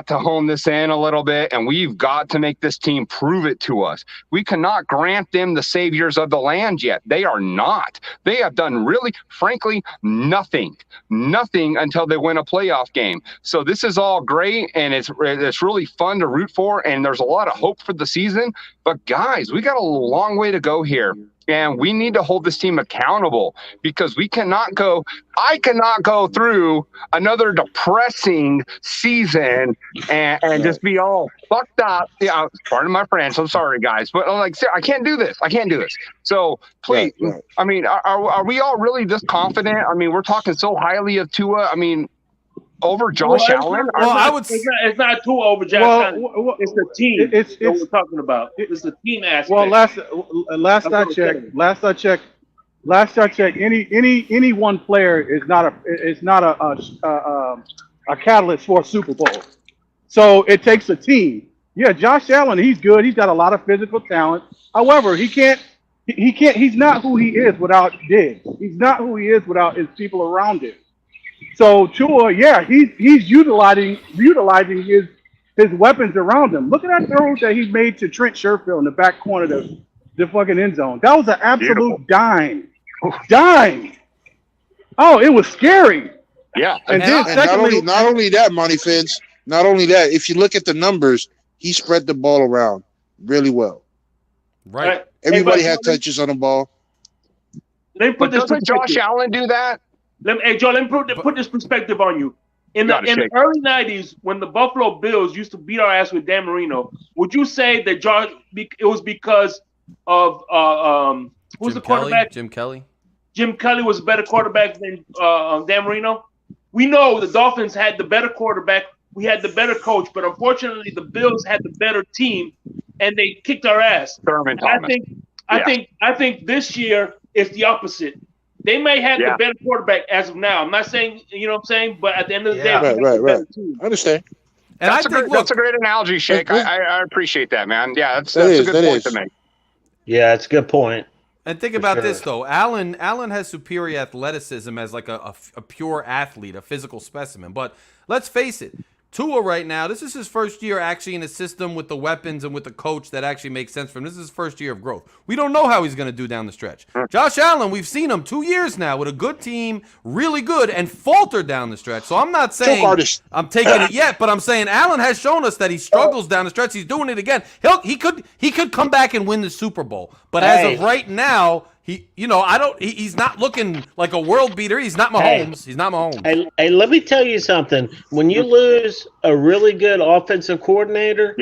to hone this in a little bit, and we've got to make this team prove it to us. We cannot grant them the saviors of the land yet. They are not. They have done really, frankly, nothing until they win a playoff game. So this is all great, and it's really fun to root for, and there's a lot of hope for the season. But guys, we got a long way to go here. And we need to hold this team accountable, because I cannot go through another depressing season and just be all fucked up. Yeah, pardon my French. I'm sorry, guys. But I can't do this. So please, right. I mean, are we all really this confident? I mean, we're talking so highly of Tua. I mean, over Josh Allen? It's not Tua over Josh Allen. It's the team that we're talking about. It's the team aspect. Well, last I checked, any one player is not a catalyst for a Super Bowl. So it takes a team. Yeah, Josh Allen, he's good. He's got a lot of physical talent. However, he's not who he is without Diggs. He's not who he is without his people around him. So Tua, yeah, he's utilizing his weapons around him. Look at that throw that he made to Trent Sherfield in the back corner of the fucking end zone. That was an absolute dime. Oh, it was scary. Yeah. And not only that, Money Fins, not only that, if you look at the numbers, he spread the ball around really well. Right. Everybody had touches on the ball. Doesn't Josh Allen do that? Joe, let me put this perspective on you. In the early 90s, when the Buffalo Bills used to beat our ass with Dan Marino, would you say that it was because of who's the quarterback? Jim Kelly. Jim Kelly was a better quarterback than Dan Marino. We know the Dolphins had the better quarterback. We had the better coach, but unfortunately, the Bills had the better team, and they kicked our ass. I think this year it's the opposite. They may have the better quarterback as of now. I'm not saying, you know what I'm saying, but at the end of the day, right. I understand. And that's a great analogy, Shake. I appreciate that, man. Yeah, that's a good point to make. Yeah, it's a good point. And think about this, though. Allen has superior athleticism as like a pure athlete, a physical specimen. But let's face it, Tua right now, this is his first year actually in a system with the weapons and with the coach that actually makes sense for him. This is his first year of growth. We don't know how he's going to do down the stretch. Josh Allen, we've seen him 2 years now with a good team, really good, and faltered down the stretch. So I'm not saying I'm taking it yet, but I'm saying Allen has shown us that he struggles down the stretch. He's doing it again. He could come back and win the Super Bowl. But as of right now, he's not looking like a world beater. He's not Mahomes. He's not Mahomes. Hey, let me tell you something. When you lose a really good offensive coordinator,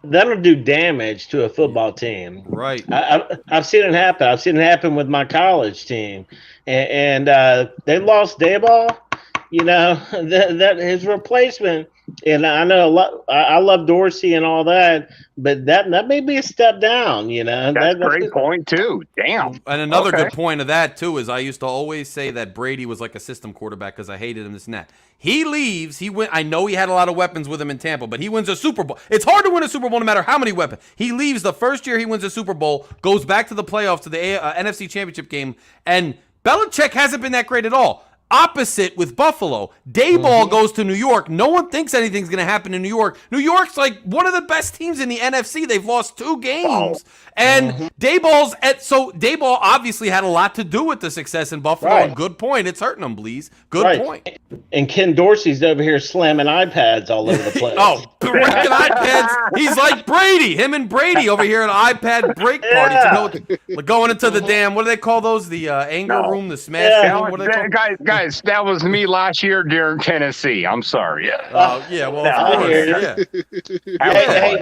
that'll do damage to a football team. Right. I've seen it happen. I've seen it happen with my college team, and they lost Dayball. That his replacement. And I know a lot. I love Dorsey and all that, but that may be a step down. That's a great point too. Damn. And another good point of that too is I used to always say that Brady was like a system quarterback because I hated him. This and that. He leaves. I know he had a lot of weapons with him in Tampa, but he wins a Super Bowl. It's hard to win a Super Bowl no matter how many weapons. He leaves the first year he wins a Super Bowl, goes back to the playoffs to the NFC Championship game, and Belichick hasn't been that great at all. Opposite with Buffalo. Dayball goes to New York. No one thinks anything's going to happen in New York. New York's like one of the best teams in the NFC. They've lost 2 games. And Dayball obviously had a lot to do with the success in Buffalo. Right. And good point. It's hurting them, Bleeze. Good point. And Ken Dorsey's over here slamming iPads all over the place. Breaking iPads. He's like Brady. Him and Brady over here at an iPad break party. Going into the damn, what do they call those? The anger room, the smash room? What do they call Guys, that was me last year during Tennessee. I'm sorry. Of course.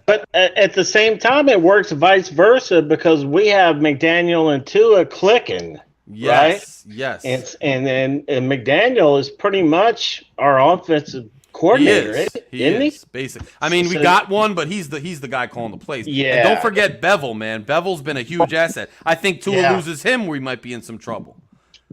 But at the same time, it works vice versa because we have McDaniel and Tua clicking. Yes. Right? Yes. And McDaniel is pretty much our offensive coordinator, he is. Basically. I mean, we got one, but he's the guy calling the plays. Yeah. And don't forget Bevel, man. Bevel's been a huge asset. I think Tua loses him, we might be in some trouble.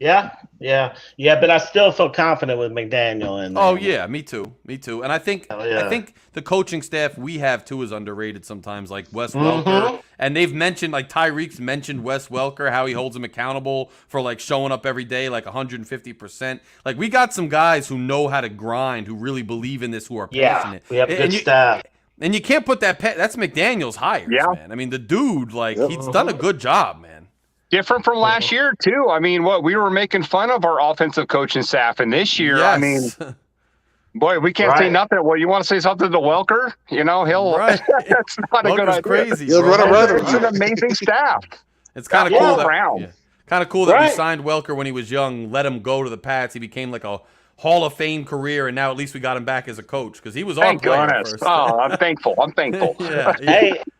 Yeah. But I still feel confident with McDaniel in there. Oh yeah, me too. And I think yeah. I think the coaching staff we have too is underrated sometimes. Like Wes Welker, and they've mentioned like Tyreek's mentioned Wes Welker, how he holds him accountable for like showing up every day like 150%. Like we got some guys who know how to grind, who really believe in this, who are passionate. We have good staff. And you can't put that. That's McDaniel's hires, man. I mean, the dude, like he's done a good job, man. Different from last year, too. I mean, we were making fun of our offensive coaching staff, and this year, I mean, boy, we can't say nothing. Well, you want to say something to Welker? You know, he'll. That's not a good idea. Crazy. He'll run around. It's an amazing staff. It's kind of cool. Kind of cool that we signed Welker when he was young, let him go to the Pats. He became like a Hall of Fame career, and now at least we got him back as a coach because he was our player first. Oh, I'm thankful.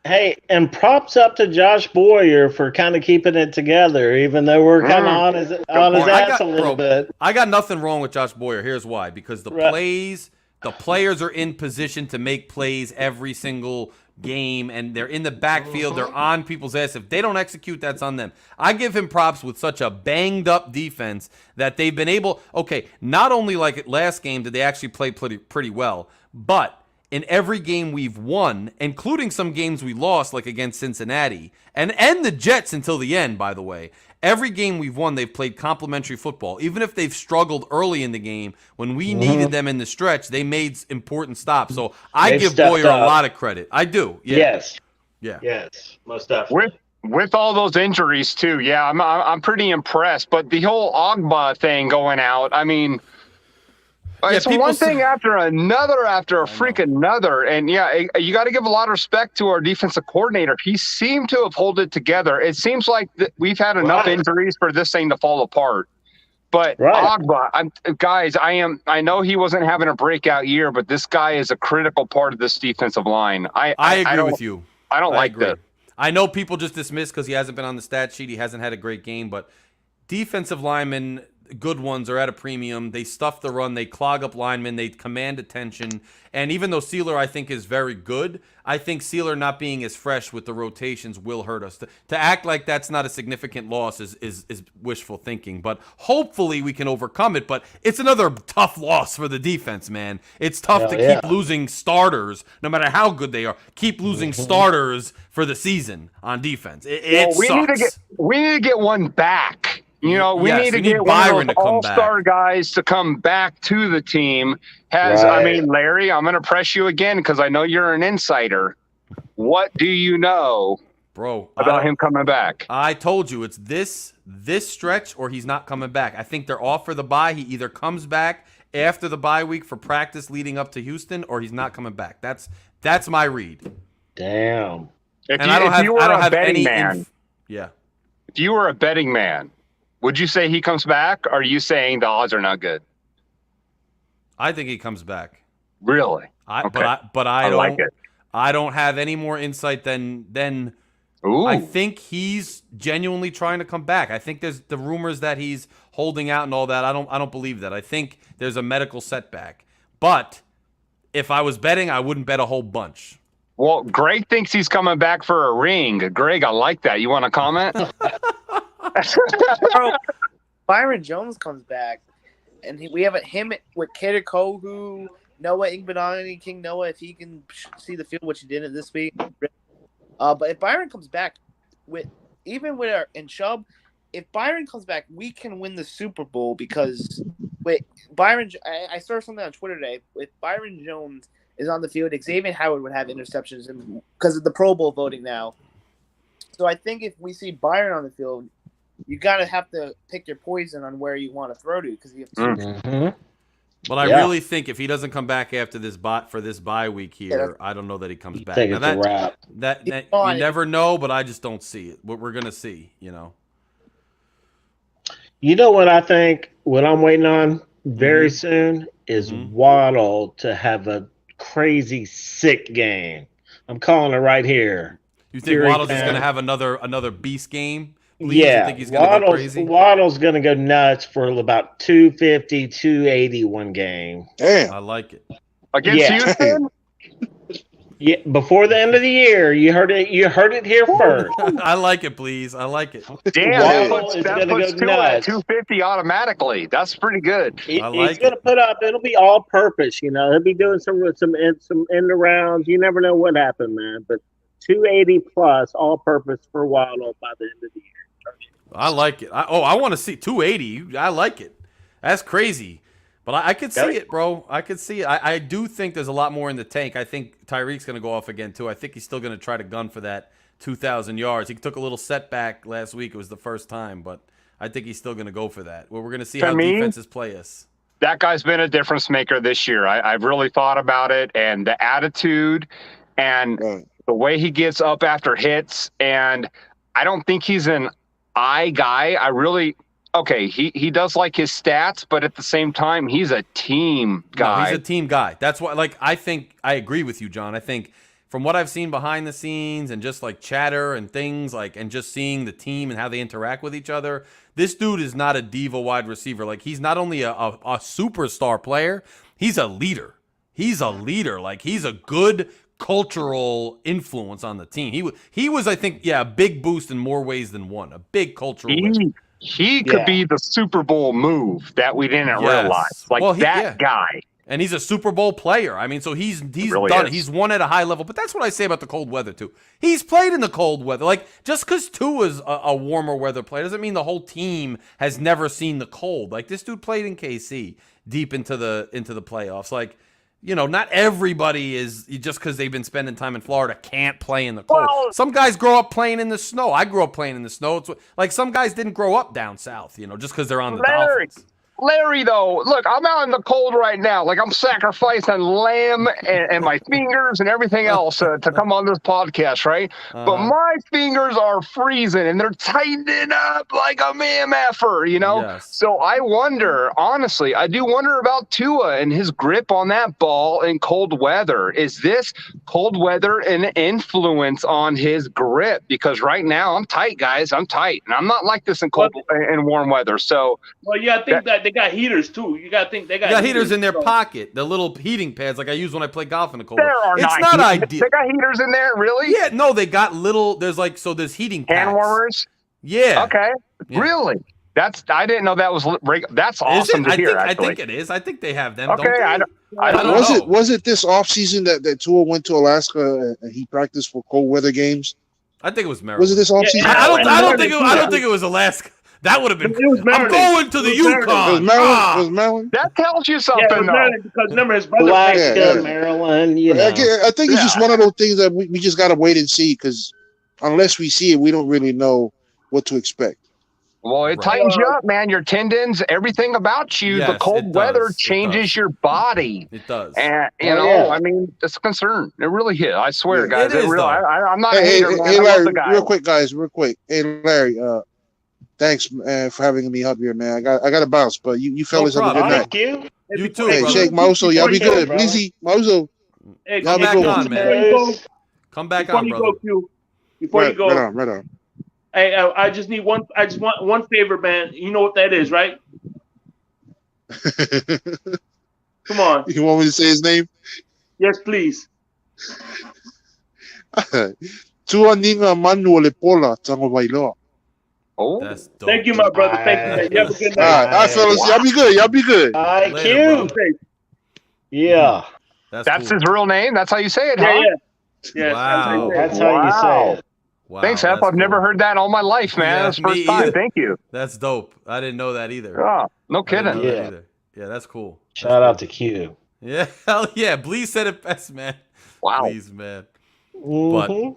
Hey, and props up to Josh Boyer for kind of keeping it together, even though we're kind of on his ass a little bit. I got nothing wrong with Josh Boyer. Here's why: because the players are in position to make plays every single game, and they're in the backfield. They're on people's ass. If they don't execute, that's on them. I give him props with such a banged up defense that they've been able. Okay, not only like last game did they actually play pretty well, but in every game we've won, including some games we lost, like against Cincinnati and the Jets until the end, by the way. Every game we've won, they've played complimentary football. Even if they've struggled early in the game, when we needed them in the stretch, they made important stops. So I give Boyer a lot of credit. I do. Yeah. Yes. Yeah. Yes. Most definitely. With all those injuries too, I'm pretty impressed. But the whole Ogba thing going out, I mean. It's one thing after another, after a freaking another. And, you got to give a lot of respect to our defensive coordinator. He seemed to have held it together. It seems like we've had enough injuries for this thing to fall apart. But Ogba, I know he wasn't having a breakout year, but this guy is a critical part of this defensive line. I agree with you. I don't like that. I know people just dismiss because he hasn't been on the stat sheet. He hasn't had a great game, but defensive linemen, good ones, are at a premium. They stuff the run. They clog up linemen. They command attention. And even though Sealer, I think, is very good, I think Sealer not being as fresh with the rotations will hurt us. To act like that's not a significant loss is wishful thinking. But hopefully we can overcome it. But it's another tough loss for the defense, man. It's tough to keep losing starters, no matter how good they are. Keep losing starters for the season on defense. It sucks. We need to get one back. You know, we need to get Byron, one of those all-star guys to come back to the team. I mean, Larry, I'm going to press you again because I know you're an insider. What do you know, about him coming back? I told you it's this stretch or he's not coming back. I think they're off for the bye. He either comes back after the bye week for practice leading up to Houston, or he's not coming back. That's my read. Damn. If you were a betting man, if you were a betting man, would you say he comes back, or are you saying the odds are not good? I think he comes back. Really? But I don't like it. I don't have any more insight than I think he's genuinely trying to come back. I think there's the rumors that he's holding out and all that. I don't believe that. I think there's a medical setback. But if I was betting, I wouldn't bet a whole bunch. Well, Greg thinks he's coming back for a ring. Greg, I like that. You want to comment? Byron Jones comes back, and we have him with Kirikou, Noah Igbenogany, King Noah, if he can see the field, which he didn't this week. But if Byron comes back, Chubb, if Byron comes back, we can win the Super Bowl because Byron. I saw something on Twitter today. If Byron Jones is on the field, Xavier Howard would have interceptions because of the Pro Bowl voting now. So I think if we see Byron on the field, you have to pick your poison on where you want to throw to because you have to. But I really think if he doesn't come back after this bye week here, I don't know that he comes back. It's a wrap. That you never know, but I just don't see it. What we're gonna see, You know what I think? What I'm waiting on very soon is Waddle to have a crazy sick game. I'm calling it right here. You think Waddle's just gonna have another beast game? You think he's gonna go crazy? Waddle's going to go nuts for about 250, 280 one game. Damn. I like it. Against Houston? Yeah, before the end of the year, you heard it. You heard it here first. I like it, please. I like it. Damn, Waddle is that going to puts go Tua at nuts. 250 automatically. That's pretty good. He's like going to it. put up. It'll be all purpose. You know, he'll be doing some end arounds. You never know what happened, man. But 280 plus all purpose for Waddle by the end of the year. I like it. I want to see 280. I like it. That's crazy. But I could see it, bro. I could see it. I do think there's a lot more in the tank. I think Tyreek's going to go off again, too. I think he's still going to try to gun for that 2,000 yards. He took a little setback last week. It was the first time, but I think he's still going to go for that. Well, we're going to see how defenses play us. That guy's been a difference maker this year. I've really thought about it, and the attitude and the way he gets up after hits. And I don't think he's an eye guy. He does like his stats, but at the same time, he's a team guy. No, he's a team guy. That's why, I think I agree with you, John. I think from what I've seen behind the scenes and just like chatter and things and just seeing the team and how they interact with each other, this dude is not a diva wide receiver. Like, he's not only a superstar player, he's a leader. He's a leader. Like, he's a good cultural influence on the team. He was, I think, a big boost in more ways than one. A big cultural lift. He could be the Super Bowl move that we didn't realize. That guy. And he's a Super Bowl player. I mean, so he's really done is. it. He's won at a high level. But that's what I say about the cold weather, too. He's played in the cold weather. Like, just because Tua's a warmer weather player doesn't mean the whole team has never seen the cold. Like, this dude played in KC deep into the playoffs. Like, you know, not everybody is, just because they've been spending time in Florida, can't play in the cold. Well, some guys grow up playing in the snow. I grew up playing in the snow. It's like some guys didn't grow up down south, just because they're on the Dolphins. Larry, though, look, I'm out in the cold right now. Like, I'm sacrificing lamb and my fingers and everything else to come on this podcast, right? But my fingers are freezing and they're tightening up like a MFer, Yes. So I wonder, honestly, I do wonder about Tua and his grip on that ball in cold weather. Is this cold weather an influence on his grip? Because right now I'm tight, guys. I'm tight, and I'm not like this in cold and warm weather. So, well, I think that they got heaters too. You got to think they got heaters in their pocket, the little heating pads like I use when I play golf in the cold. It's not ideal. They got heaters in there, really? Yeah, no, they got little. There's heating pads. Hand warmers. Yeah. Okay. Yeah. Really? I didn't know that was. That's awesome to hear. I think it is. I think they have them. Okay. Don't they? I don't know. Was it this offseason that Tua went to Alaska and he practiced for cold weather games? I think it was Maryland. Was it this offseason? I don't think it was Alaska. That would have been. I'm going to the Yukon. It was Maryland. That tells you something, it was Maryland because remember his brother. Alaska, Maryland. I think it's just one of those things that we just got to wait and see, because unless we see it, we don't really know what to expect. Well, it tightens you up, man. Your tendons, everything about you. Yes, the cold weather changes your body. It does. And, I mean, it's a concern. It really is. I swear, guys. It is, I'm not Hey, a hater, man. hey, I love Larry, the guy. real quick, guys. Hey, Larry, thanks for having me up here, man. I got to bounce, but you fellas have a good night. Thank you. You too, Hey, brother. Shake Mauso, y'all be good. brother. Blizzy, Mauso. Hey, Come back on, man. Come back on, brother. Before you go, right on. hey, I just want one favor, man. You know what that is, right? Come on. You want me to say his name? Yes, please. Tua ninga manu le pola tango bailo. Oh, That's dope. Thank you, my brother. Thank you, man. You have a good All night. right, fellas. Y'all be good. Y'all be good. Later, IQ. bro. Yeah. that's cool. his real name? That's how you say it, Yeah, huh? yeah. Wow. That's how you say it. Wow, Thanks, Hep. that's I've never cool. heard that all my life, man. Yeah, That's the first me time. either. Thank you. That's dope. I didn't know that either. Oh, no I didn't know kidding. that Yeah. either. Yeah, that's cool. Shout out to Q. Yeah, hell yeah. Bleez said it best, man. Wow. Please, man. But Mhm. all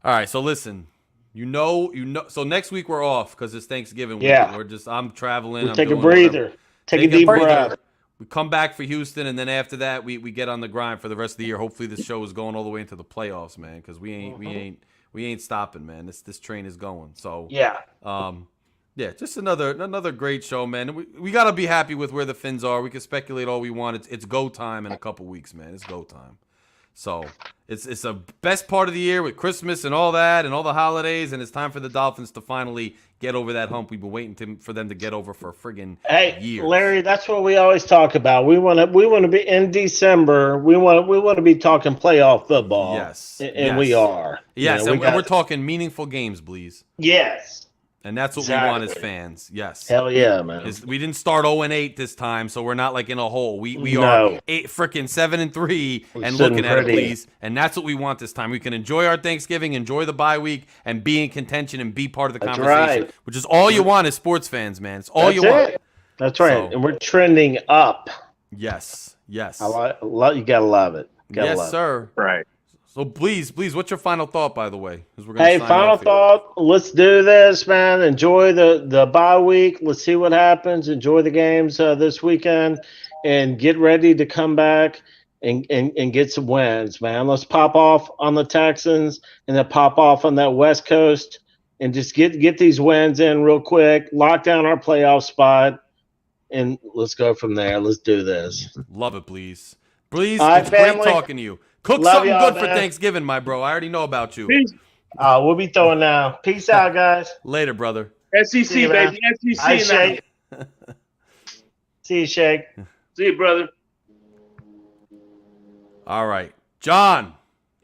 right, so listen. You know. So next week we're off because it's Thanksgiving week. Yeah. I'm traveling. We I'm take a doing whatever. breather. Take a deep breath. We come back for Houston, and then after that, we get on the grind for the rest of the year. Hopefully, this show is going all the way into the playoffs, man. Because we ain't stopping, man. This train is going. So Yeah. yeah, just another great show, man. We gotta be happy with where the Fins are. We can speculate all we want. It's go time in a couple weeks, man. It's go time. So it's the best part of the year with Christmas and all that and all the holidays, and it's time for the Dolphins to finally get over that hump we've been waiting for them to get over for friggin' years. Larry, that's what we always talk about. We want to be in December. We want to be talking playoff football. Yes, and we are. Yes, and we're talking meaningful games, please. Yes. And that's what we want as fans. Yes. Hell yeah, man. We didn't start 0-8 this time, so we're not like in a hole. We are 7-3 and looking at it, please. And that's what we want this time. We can enjoy our Thanksgiving, enjoy the bye week, and be in contention and be part of the conversation. Which is all you want as sports fans, man. It's all you want. That's right. So, and we're trending up. Yes. You gotta love it. Yes, sir. Right. So please, what's your final thought, by the way? Final thought. Let's do this, man. Enjoy the bye week. Let's see what happens. Enjoy the games this weekend, and get ready to come back and get some wins, man. Let's pop off on the Texans and then pop off on that West Coast and just get these wins in real quick. Lock down our playoff spot, and let's go from there. Let's do this. Love it, please. Please, it's great talking to you. Cook something good for Thanksgiving, my bro. I already know about you. Peace. We'll be throwing now. Peace out, guys. Later, brother. SEC, baby. SEC. Shake. See you, Shake. See you, brother. All right. John,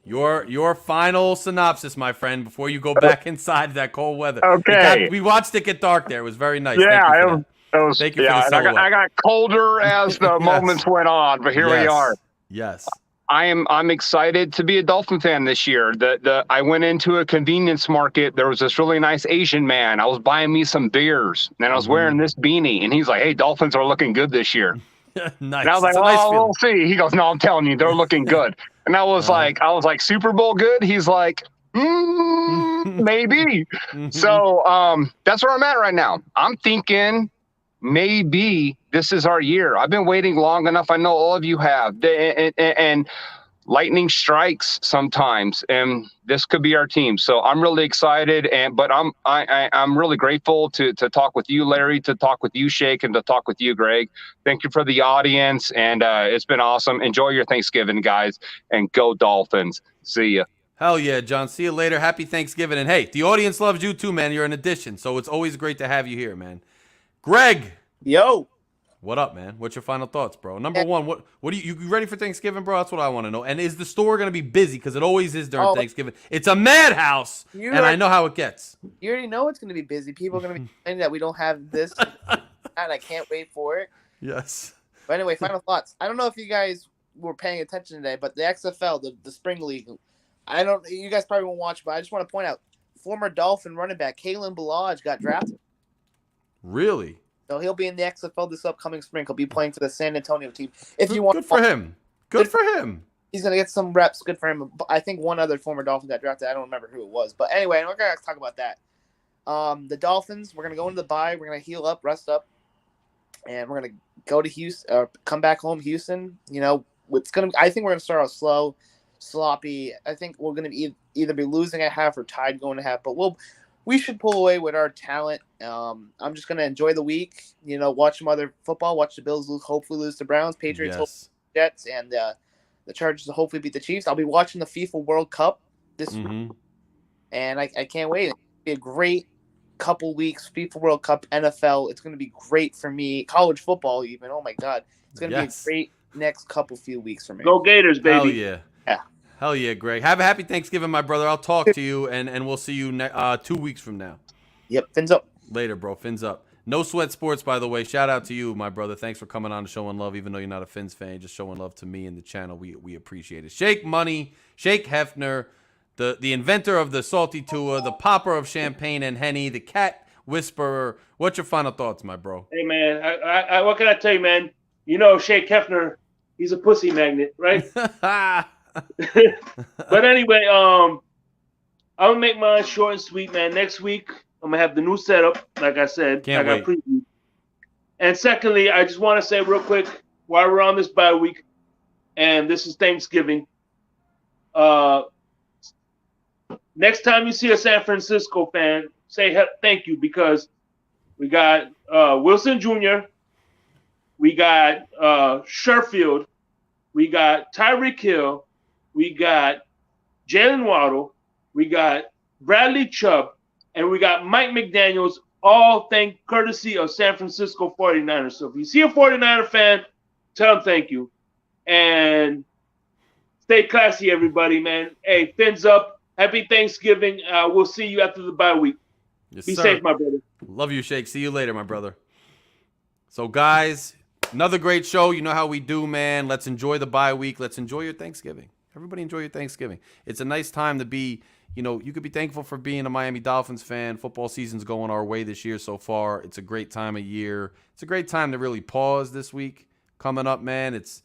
your final synopsis, my friend, before you go back inside that cold weather. Okay. We watched it get dark there. It was very nice. Yeah, Thank you for the silhouette. I got colder as the moments went on, but here we are. Yes. I'm excited to be a Dolphin fan this year. I went into a convenience market. There was this really nice Asian man. I was buying me some beers, and I was wearing this beanie, and he's like, "Hey, Dolphins are looking good this year." Nice. And I was like, we'll see. He goes, "No, I'm telling you, they're looking good." And I was like, Super Bowl good? He's like, maybe. So that's where I'm at right now. I'm thinking maybe this is our year. I've been waiting long enough. I know all of you have. And lightning strikes sometimes, and this could be our team. So I'm really excited, but I'm really grateful to talk with you, Larry, to talk with you, Shake, and to talk with you, Greg. Thank you for the audience, and it's been awesome. Enjoy your Thanksgiving, guys, and go Dolphins. See ya. Hell yeah, John. See you later. Happy Thanksgiving. And hey, the audience loves you too, man. You're an addition, so it's always great to have you here, man. Greg. Yo. What up, man? What's your final thoughts, bro? Number one, what do you ready for Thanksgiving, bro? That's what I want to know. And is the store going to be busy? Because it always is during Thanksgiving. It's a madhouse, and I know how it gets. You already know it's going to be busy. People are going to be saying that we don't have this, and I can't wait for it. Yes. But anyway, final thoughts. I don't know if you guys were paying attention today, but the XFL, the Spring League, you guys probably won't watch, but I just want to point out, former Dolphin running back Kalen Ballage got drafted. Really? So he'll be in the XFL this upcoming spring. He'll be playing for the San Antonio team. If you want, good for him. Good for him. He's gonna get some reps. Good for him. I think one other former Dolphin got drafted. I don't remember who it was, but anyway, we're gonna talk about that. The Dolphins. We're gonna go into the bye. We're gonna heal up, rest up, and we're gonna go to Houston or come back home, Houston. You know, I think we're gonna start out slow, sloppy. I think we're gonna either be losing at half or tied going to half, but we should pull away with our talent. I'm just going to enjoy the week, watch some other football, watch the Bills hopefully lose to Browns, Patriots, hopefully Jets, and the Chargers will hopefully beat the Chiefs. I'll be watching the FIFA World Cup this week, and I can't wait. It'll be a great couple weeks, FIFA World Cup, NFL. It's going to be great for me. College football even. Oh, my God. It's going to be a great next few weeks for me. Go Gators, baby. Hell yeah. Hell yeah, Greg. Have a happy Thanksgiving, my brother. I'll talk to you, and we'll see you 2 weeks from now. Yep, fins up. Later, bro. Fins up. No Sweat Sports, by the way. Shout out to you, my brother. Thanks for coming on and showing love, even though you're not a Fins fan. Just showing love to me and the channel. We appreciate it. Shake Money, Shake Hefner, the inventor of the Salty Tua, the popper of champagne and Henny, the cat whisperer. What's your final thoughts, my bro? Hey, man. I what can I tell you, man? Shake Hefner, he's a pussy magnet, right? But anyway, I'm gonna make mine short and sweet, man. Next week I'm gonna have the new setup, like I said. Can't wait. Previewed. And secondly, I just want to say real quick, while we're on this bye week, and this is Thanksgiving, next time you see a San Francisco fan, say thank you, because we got Wilson Jr., we got Sherfield, we got Tyreek Hill, we got Jalen Waddle, we got Bradley Chubb, and we got Mike McDaniels, all thank courtesy of San Francisco 49ers. So if you see a 49er fan, tell them thank you. And stay classy, everybody, man. Hey, fins up. Happy Thanksgiving. We'll see you after the bye week. Yes, Be sir. safe, my brother. Love you, Shake. See you later, my brother. So, guys, another great show. You know how we do, man. Let's enjoy the bye week. Let's enjoy your Thanksgiving. Everybody enjoy your Thanksgiving. It's a nice time to be, you know, you could be thankful for being a Miami Dolphins fan. Football season's going our way this year so far. It's a great time of year. It's a great time to really pause this week coming up, man. It's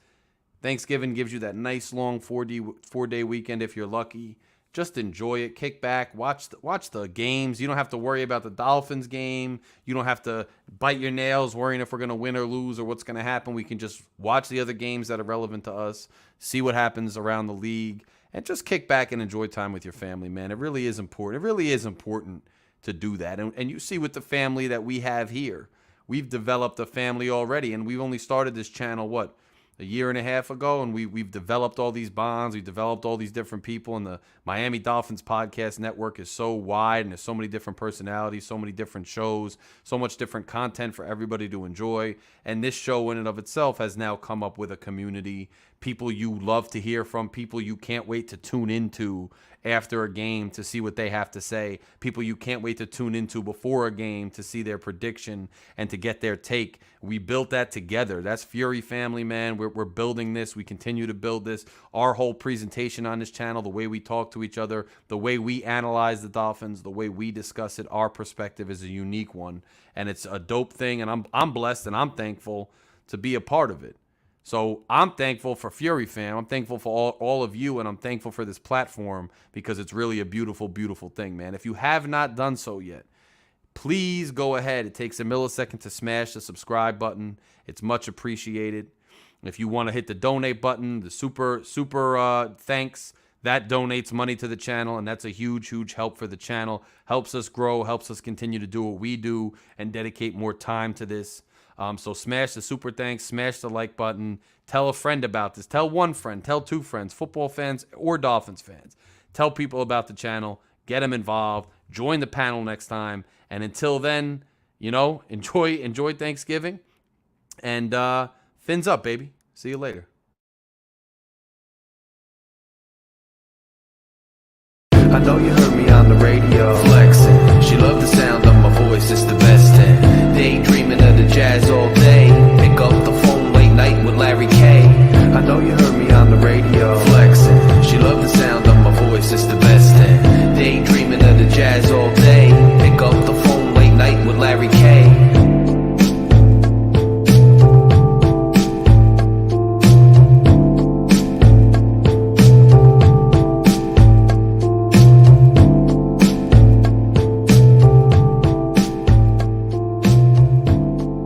Thanksgiving gives you that nice long 4-day weekend if you're lucky. Just enjoy it. Kick back. Watch the games. You don't have to worry about the Dolphins game. You don't have to bite your nails worrying if we're going to win or lose or what's going to happen. We can just watch the other games that are relevant to us, see what happens around the league, and just kick back and enjoy time with your family, man. It really is important. It really is important to do that. And you see with the family that we have here, we've developed a family already, and we've only started this channel, a year and a half ago, and we've developed all these bonds. We've developed all these different people, and the Miami Dolphins podcast network is so wide, and there's so many different personalities, so many different shows, so much different content for everybody to enjoy. And this show in and of itself has now come up with a community, people you love to hear from, people you can't wait to tune into after a game to see what they have to say, people you can't wait to tune into before a game to see their prediction and to get their take. We built that together. That's Fury family, man. We're building this. We continue to build this. Our whole presentation on this channel, the way we talk to each other, the way we analyze the Dolphins, the way we discuss it, our perspective is a unique one, and it's a dope thing, and I'm blessed and I'm thankful to be a part of it. So I'm thankful for Fury fam. I'm thankful for all of you, and I'm thankful for this platform because it's really a beautiful, beautiful thing, man. If you have not done so yet, please go ahead. It takes a millisecond to smash the subscribe button. It's much appreciated. If you want to hit the donate button, the super thanks, that donates money to the channel, and that's a huge, huge help for the channel. Helps us grow, helps us continue to do what we do and dedicate more time to this. So smash the super thanks, smash the like button, tell a friend about this, tell one friend, tell two friends, football fans or Dolphins fans. Tell people about the channel, get them involved, join the panel next time, and until then, you know, enjoy Thanksgiving, and fins up, baby. See you later. I know you heard me on the radio flexing. She loved the sound of my voice, it's the